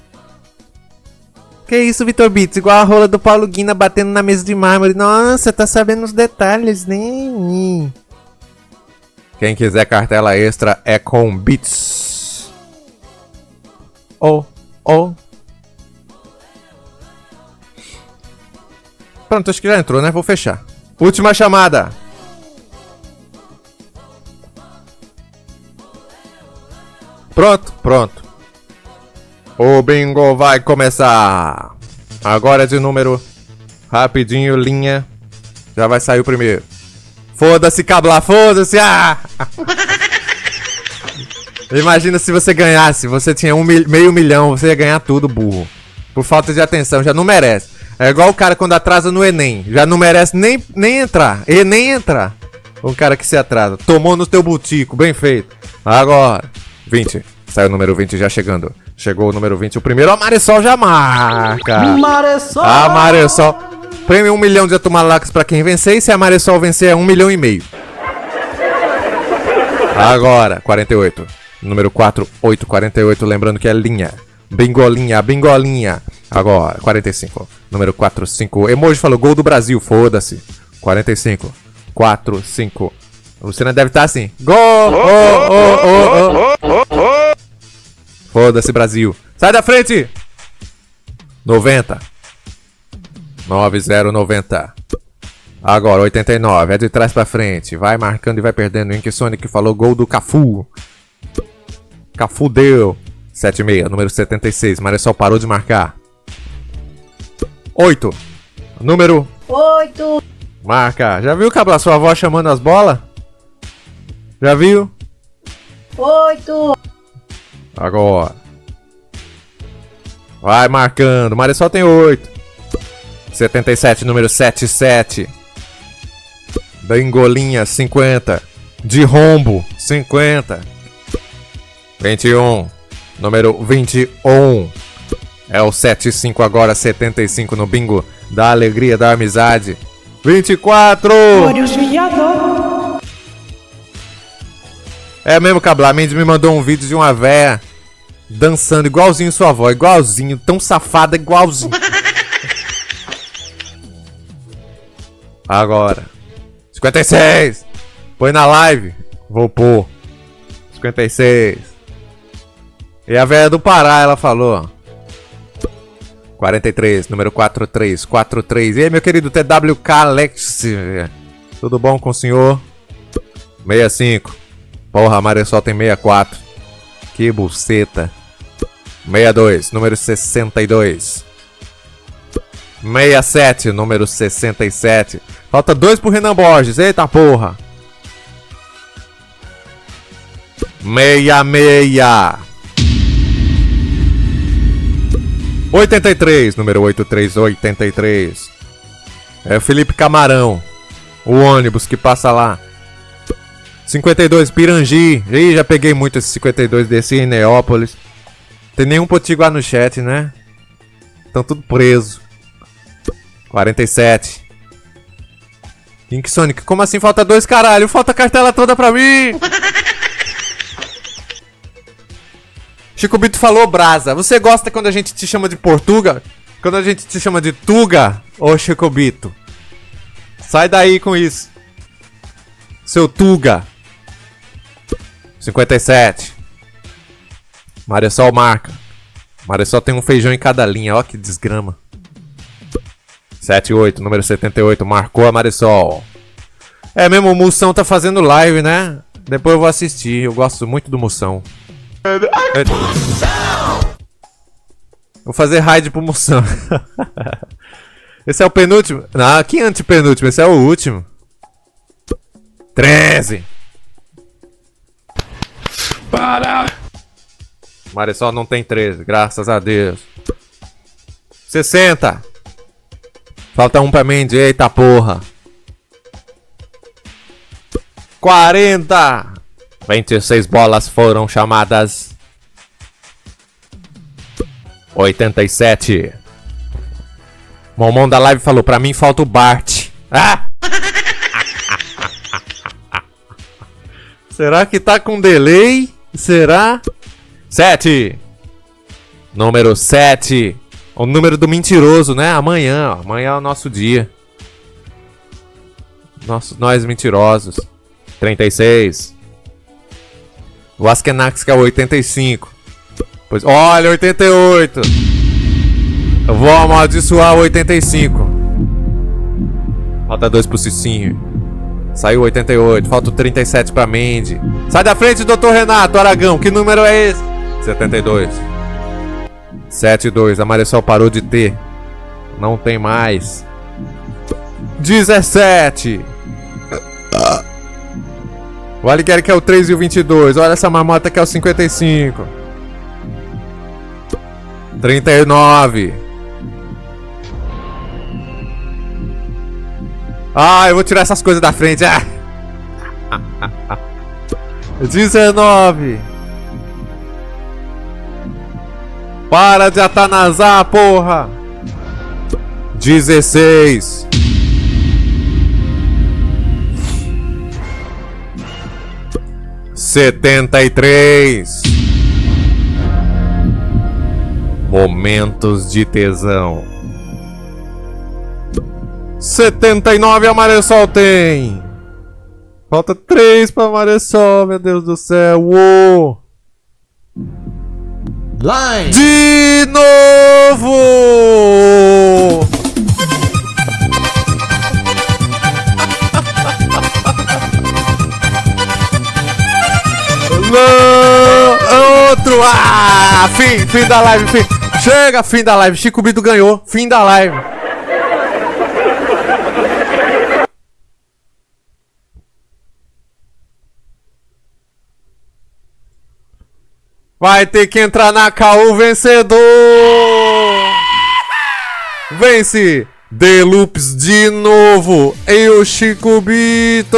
Speaker 1: Que isso, Vitor Bits? Igual a rola do Paulo Guina batendo na mesa de mármore. Nossa, tá sabendo os detalhes, né? Quem quiser cartela extra é com Bits. Pronto, acho que já entrou, né? Vou fechar. Última chamada. Pronto. O bingo vai começar. Agora é de número. Rapidinho, linha. Já vai sair o primeiro. Foda-se, cabla, foda-se. Ah! Imagina se você ganhasse. Você tinha meio milhão. Você ia ganhar tudo, burro. Por falta de atenção, já não merece. É igual o cara quando atrasa no Enem. Já não merece nem entrar. E nem entrar. O cara que se atrasa. Tomou no teu butico, bem feito. Agora. 20. Saiu o número 20 já chegando. Chegou o número 20. O primeiro, a Maresol já marca. A Maresol. Prêmio 1 milhão de atumalacas pra quem vencer. E se a Maresol vencer é 1,5 milhão. Agora, 48. Número 4, 8, 48. Lembrando que é linha. Bingolinha. Agora, 45. Número 45. Emoji falou gol do Brasil. Foda-se. 45. 45. Luciana deve estar assim. Gol! Foda-se, Brasil. Sai da frente! 90. 90. Agora, 89. É de trás pra frente. Vai marcando e vai perdendo. Ink Sonic falou gol do Cafu. Cafu deu. 76. Número 76. Marisol parou de marcar. 8. Número
Speaker 5: 8.
Speaker 1: Marca. Já viu, Cabla, sua avó chamando as bolas? Já viu?
Speaker 5: 8.
Speaker 1: Agora. Vai marcando. Marisol tem 8. 77, número 77. Bengolinha, 50. De rombo, 50. 21. Número 21. É o 75 agora, 75 no bingo da alegria, da amizade. 24! É mesmo, Cabla. A Mandy me mandou um vídeo de uma véia dançando igualzinho sua avó. Igualzinho, tão safada, igualzinho. Agora 56. Põe na live. Vou pôr 56. E a véia do Pará, ela falou 43, número 43, 43. E aí, meu querido TWK Alex, tudo bom com o senhor? 65. Porra, a Marisol tem 64. Que buceta. 62, número 62. 67, número 67. Falta 2 pro Renan Borges. Eita porra. 66. 83, número 83, 83. É o Felipe Camarão. O ônibus que passa lá. 52, Pirangi. Ih, já peguei muito esse 52 desse em Neópolis. Tem nenhum potiguar no chat, né? Estão tudo preso. 47. Ink Sonic, como assim falta 2, caralho? Falta a cartela toda pra mim! Chico Bito falou, Brasa. Você gosta quando a gente te chama de Portuga? Quando a gente te chama de Tuga? Ô Chico Bito, sai daí com isso, seu Tuga. 57. Marisol marca. Marisol tem um feijão em cada linha. Ó que desgrama. 78, número 78. Marcou a Marisol. É mesmo, o Moção tá fazendo live, né? Depois eu vou assistir. Eu gosto muito do Moção. Vou fazer raid pro Moção. Esse é o penúltimo? Não, que antepenúltimo? Esse é o último. 13.
Speaker 8: Para!
Speaker 1: Marisol não tem 13, graças a Deus. 60. Falta um pra Mandy, eita porra. 40. 26 bolas foram chamadas. 87. Momão da live falou, pra mim falta o Bart. Ah! Será que tá com delay? Será? 7. Número 7. O número do mentiroso, né? Amanhã, ó. Amanhã é o nosso dia. Nós mentirosos. 36. O Askenax que é o 85. Pois, olha, 88. Eu vou amaldiçoar o 85. Falta 2 pro Cicinho. Saiu 88. Falta o 37 pra Mandy. Sai da frente, Dr. Renato Aragão. Que número é esse? 72. 72. A Marisol parou de ter. Não tem mais. 17. O Alighieri que é o 3 e o 22. Olha essa marmota que é o 55. 39. Ah, eu vou tirar essas coisas da frente. Ah. 19. Para de atanasar, porra. 16. 73. Momentos de tesão. 79 a Maressol tem. Falta 3 pra Maressol, meu Deus do céu. Uou.
Speaker 15: Line.
Speaker 1: De novo! Não! Outro! Ah! Fim da live, fim! Chega, fim da live! Chico Bito ganhou! Fim da live! Vai ter que entrar na cal o vencedor! Vence! Deloops de novo! E o Chico Bito!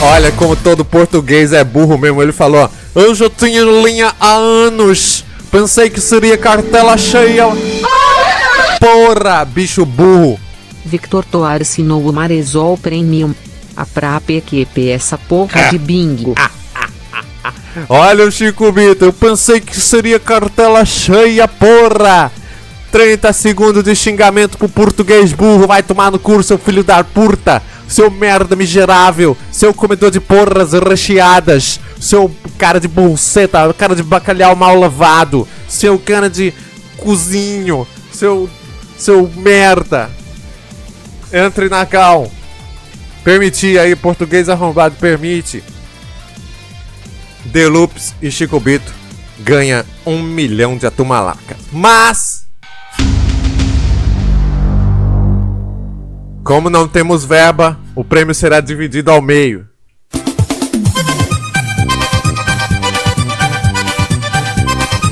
Speaker 1: Olha como todo português é burro mesmo. Ele falou, ó, eu já tinha linha há anos. Pensei que seria cartela cheia. Porra, bicho burro.
Speaker 3: Victor Toar assinou o Maressol Premium. A pra PQP essa porra de bingo.
Speaker 1: Olha o Chico Bito, eu pensei que seria cartela cheia, porra. 30 segundos de xingamento pro português burro. Vai tomar no cu, seu filho da puta. Seu merda miserável, seu comedor de porras recheadas, seu cara de bolseta, cara de bacalhau mal lavado, seu cara de cozinho, seu merda. Entre na cal. Permitir aí, português arrombado, permite. Deloops e Chico Bito ganha 1 milhão de atumalacas. Mas como não temos verba, o prêmio será dividido ao meio.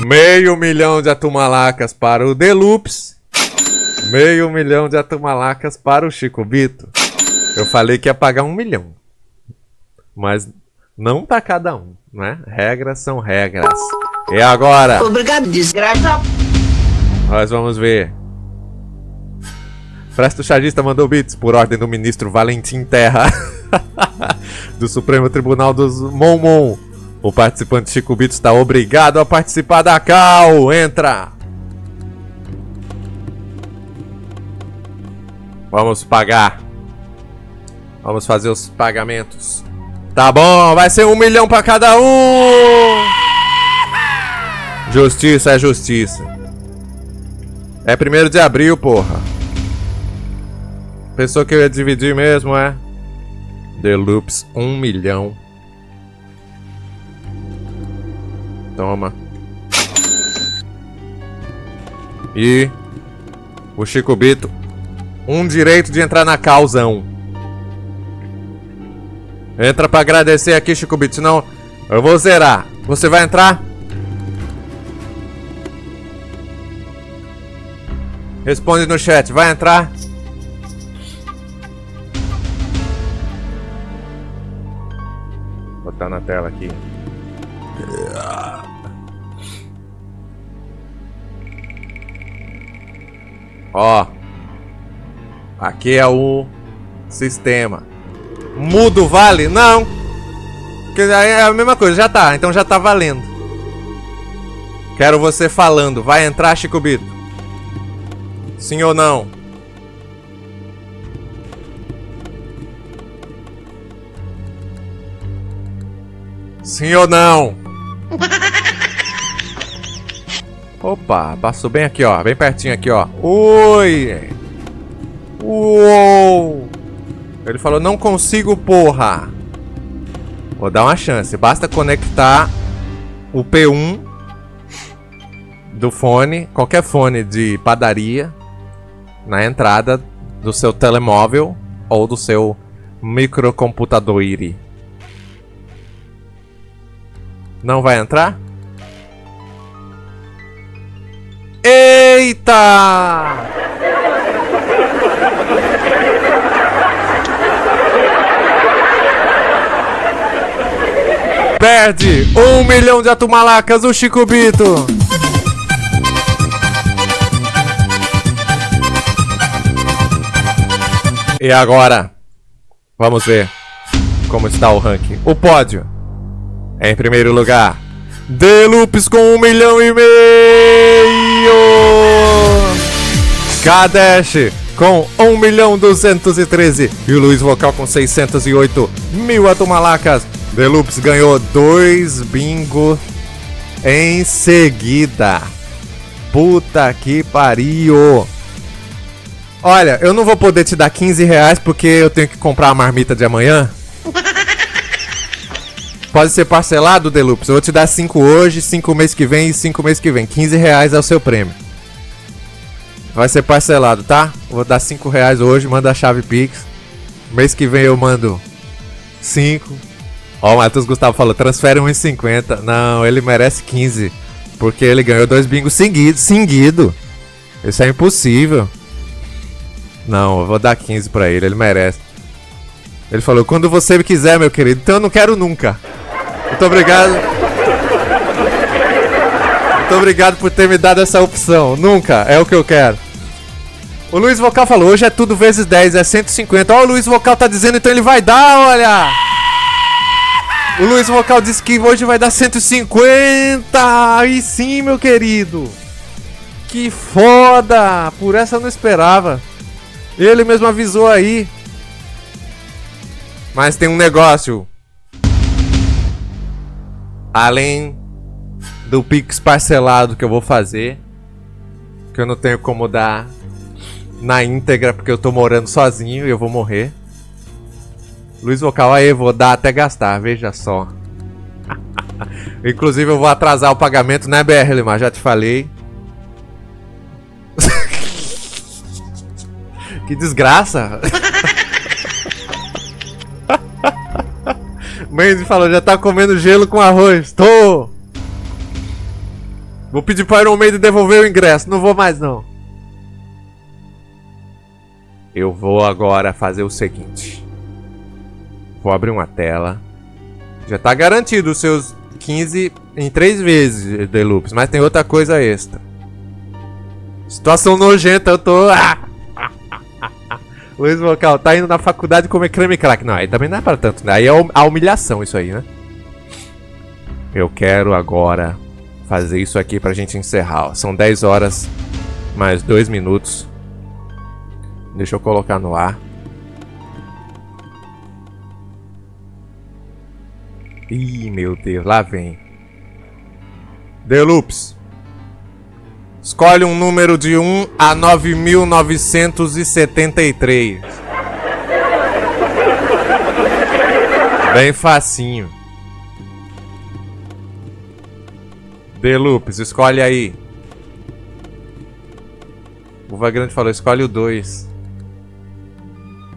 Speaker 1: Meio milhão de atumalacas para o Deloops. Meio milhão de atumalacas para o Chico Bito. Eu falei que ia pagar 1 milhão. Mas não para cada um, né? Regras são regras. E agora?
Speaker 13: Obrigado, desgraça.
Speaker 1: Nós vamos ver. Presto Chadista mandou bits por ordem do ministro Valentim Terra do Supremo Tribunal dos Monmon. O participante Chico Bito está obrigado a participar da cal. Entra! Vamos pagar. Vamos fazer os pagamentos. Tá bom, vai ser 1 milhão pra cada um. Justiça é justiça. É 1º de abril, porra. Pensou que eu ia dividir mesmo, é? Deloops, 1 milhão. Toma. E o Chico Bito, um direito de entrar na causão. Entra pra agradecer aqui, Chico Bito, senão eu vou zerar. Você vai entrar? Responde no chat, vai entrar? Vou botar na tela aqui. Ó. Aqui é o sistema. Mudo vale? Não. Porque é a mesma coisa, já tá. Então já tá valendo. Quero você falando. Vai entrar, Chico Bito? Sim ou não? Sim ou não? Opa, passou bem aqui, ó. Bem pertinho aqui, ó. Oi! Uou! Ele falou, não consigo, porra. Vou dar uma chance. Basta conectar o P1 do fone, qualquer fone de padaria, na entrada do seu telemóvel ou do seu microcomputador. Não vai entrar? Eita! Perde 1 milhão de atumalacas o Chico Bito. E agora, vamos ver como está o ranking. O pódio Em primeiro lugar, Delups com 1,5 milhão. Kadesh com 1.213.000 e o Luiz Vocal com 608.000 atumalacas. Delups ganhou 2 bingo em seguida. Puta que pariu. Olha, eu não vou poder te dar 15 reais porque eu tenho que comprar a marmita de amanhã. Pode ser parcelado, Delups. Eu vou te dar 5 hoje, 5 mês que vem e 5 mês que vem. 15 reais é o seu prêmio. Vai ser parcelado, tá? Vou dar 5 reais hoje, manda a chave Pix. Mês que vem eu mando 5. Ó, o Matheus Gustavo falou, transfere 1,50. Não, ele merece 15. Porque ele ganhou 2 bingos seguido. Isso é impossível. Não, eu vou dar 15 pra ele merece. Ele falou, quando você quiser, meu querido. Então eu não quero nunca. Muito obrigado. Muito obrigado por ter me dado essa opção. Nunca, é o que eu quero. O Luiz Vocal falou, hoje é tudo vezes 10, é 150. Ó, o Luiz Vocal tá dizendo, então ele vai dar, olha. O Luiz Vocal disse que hoje vai dar 150. Aí sim, meu querido. Que foda. Por essa eu não esperava. Ele mesmo avisou aí. Mas tem um negócio. Além do Pix parcelado que eu vou fazer, que eu não tenho como dar na íntegra porque eu tô morando sozinho e eu vou morrer. Luiz Vocal, aí vou dar até gastar, veja só. Inclusive eu vou atrasar o pagamento, né, BR Limar? Já te falei. Que desgraça. Mendes falou, já tá comendo gelo com arroz. Tô. Vou pedir para o Iron Maiden devolver o ingresso. Não vou mais, não. Eu vou agora fazer o seguinte. Vou abrir uma tela. Já tá garantido os seus 15 em 3 vezes, Delups. Mas tem outra coisa extra. Situação nojenta, eu tô... Luiz Vocal, tá indo na faculdade comer creme crack. Não, aí também não é pra tanto, né? Aí é a humilhação isso aí, né? Eu quero agora fazer isso aqui pra gente encerrar, ó. São 10 horas mais 2 minutos. Deixa eu colocar no ar. Ih, meu Deus, lá vem. Delups. Escolhe um número de 1 a 9.973. Bem facinho. Delups, escolhe aí. O Vagrante falou, escolhe o 2.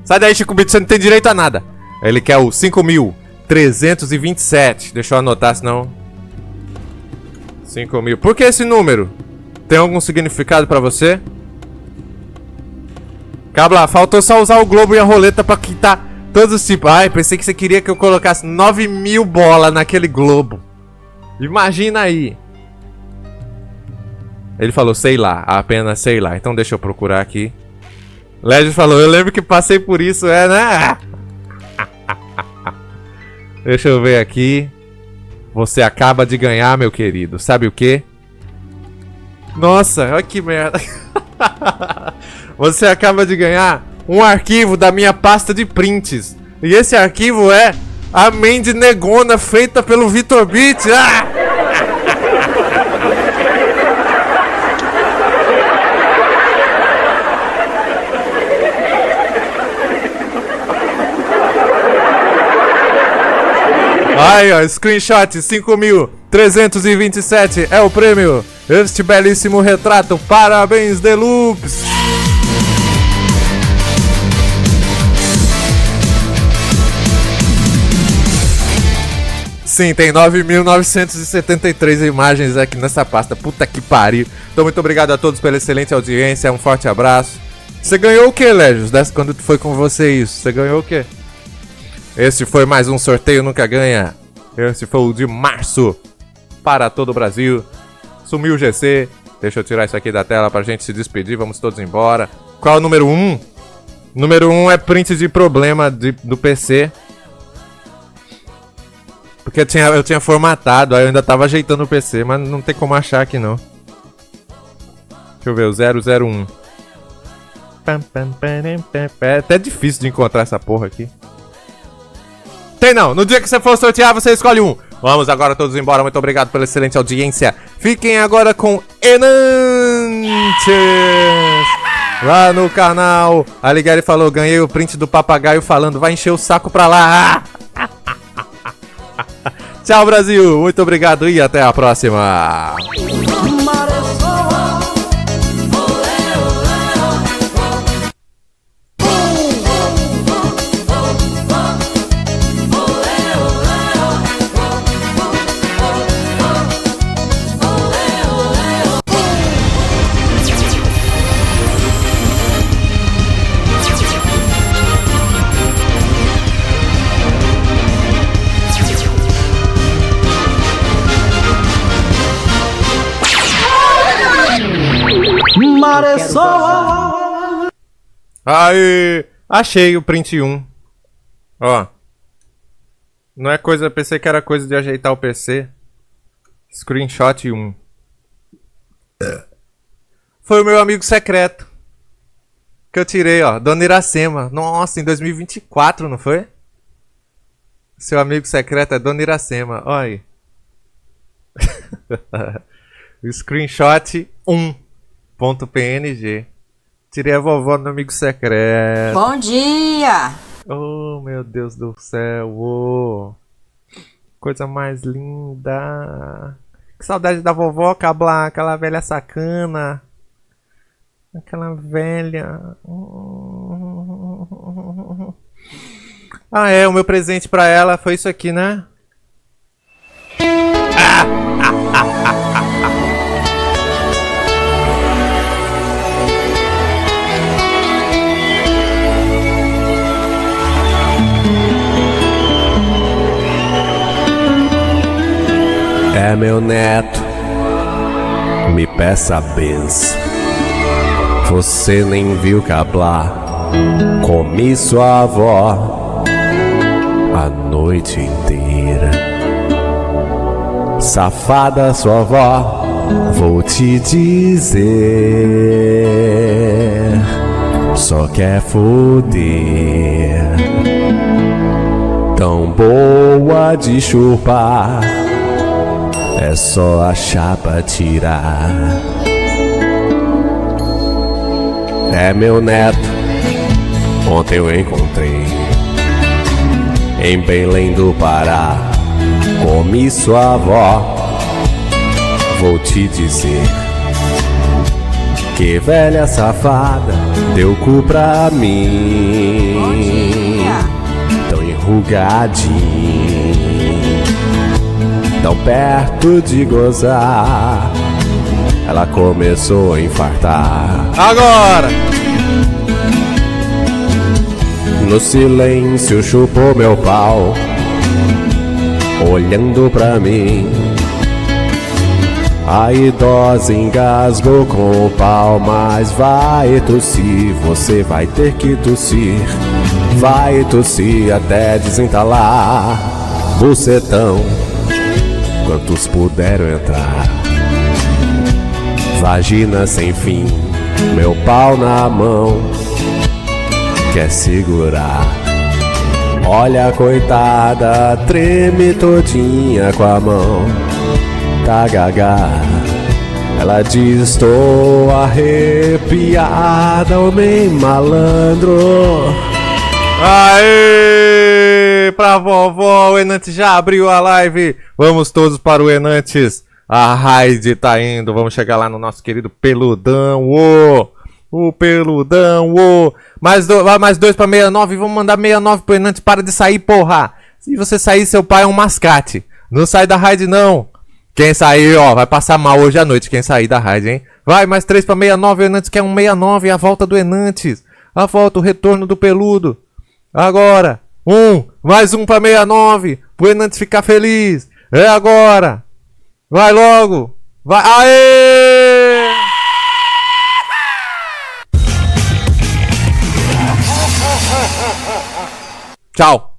Speaker 1: Sai daí, Chico Bito, você não tem direito a nada. Ele quer o 5.327. Deixa eu anotar, senão... 5.000. Por que esse número? Tem algum significado pra você? Cabla, faltou só usar o globo e a roleta pra quitar todos os tipos. Ai, pensei que você queria que eu colocasse 9.000 bolas naquele globo. Imagina aí. Ele falou, sei lá, apenas sei lá. Então deixa eu procurar aqui. Legend falou, eu lembro que passei por isso, é, né? Deixa eu ver aqui. Você acaba de ganhar, meu querido. Sabe o quê? Nossa, olha que merda. Você acaba de ganhar um arquivo da minha pasta de prints. E esse arquivo é a Mandy Negona feita pelo Vitor Beat. Aí, ó, screenshot 5.327 é o prêmio. Este belíssimo retrato. Parabéns, Delups. Sim, tem 9.973 imagens aqui nessa pasta. Puta que pariu. Então, muito obrigado a todos pela excelente audiência. Um forte abraço. Você ganhou o que, Légios? Quando foi com você isso? Você ganhou o que? Este foi mais um sorteio Nunca Ganha. Este foi o de março para todo o Brasil. Sumiu o GC. Deixa eu tirar isso aqui da tela pra gente se despedir. Vamos todos embora. Qual é o número 1? Número 1 é print de problema do PC. Porque eu tinha formatado, aí eu ainda tava ajeitando o PC, mas não tem como achar aqui não. Deixa eu ver, o 001. É até difícil de encontrar essa porra aqui. Tem não, no dia que você for sortear, você escolhe um. Vamos agora todos embora, muito obrigado pela excelente audiência. Fiquem agora com Enantes lá no canal. A Ligari falou, ganhei o print do papagaio falando, vai encher o saco pra lá. Tchau, Brasil, muito obrigado e até a próxima. Aí, achei o print 1. Ó. Não é coisa, pensei que era coisa de ajeitar o PC. Screenshot 1. Foi o meu amigo secreto que eu tirei, ó, Dona Iracema. Nossa, em 2024, não foi? Seu amigo secreto é Dona Iracema, olha aí. O screenshot 1.png. Tirei a vovó do meu amigo secreto.
Speaker 17: Bom dia!
Speaker 1: Oh, meu Deus do céu. Oh. Coisa mais linda. Que saudade da vovó, Cabla. Aquela velha sacana. Aquela velha. Ah, é. O meu presente pra ela foi isso aqui, né? É meu neto, me peça benção. Você nem viu Cabla, comi sua avó a noite inteira. Safada sua avó, vou te dizer, só quer foder. Tão boa de chupar, é só a chapa tirar. É meu neto, ontem eu encontrei em Belém do Pará. Comi sua avó, vou te dizer, que velha safada deu cu pra mim. Tão enrugadinho, tão perto de gozar, ela começou a infartar. Agora! No silêncio chupou meu pau, olhando pra mim. A idosa engasgou com o pau, mas vai tossir, você vai ter que tossir. Vai tossir até desentalar. Bucetão, quantos puderam entrar? Vagina sem fim, meu pau na mão, quer segurar. Olha a coitada, treme todinha com a mão. Tá gaga, ela diz, estou arrepiada, homem malandro. Aê! Pra vovó, o Enantes já abriu a live. Vamos todos para o Enantes. A raid tá indo, vamos chegar lá no nosso querido Peludão. O Peludão. Mais dois pra 69, vamos mandar 69 pro Enantes. Para de sair, porra. Se você sair, seu pai é um mascate. Não sai da raid, não. Quem sair, ó, vai passar mal hoje à noite. Quem sair da raid, hein? Vai, mais 3 pra 69. O Enantes quer um 69. A volta do Enantes. A volta, o retorno do Peludo. Agora. Mais um pra 69. Pro Enantes ficar feliz. É agora. Vai logo. Vai. Aê! Tchau.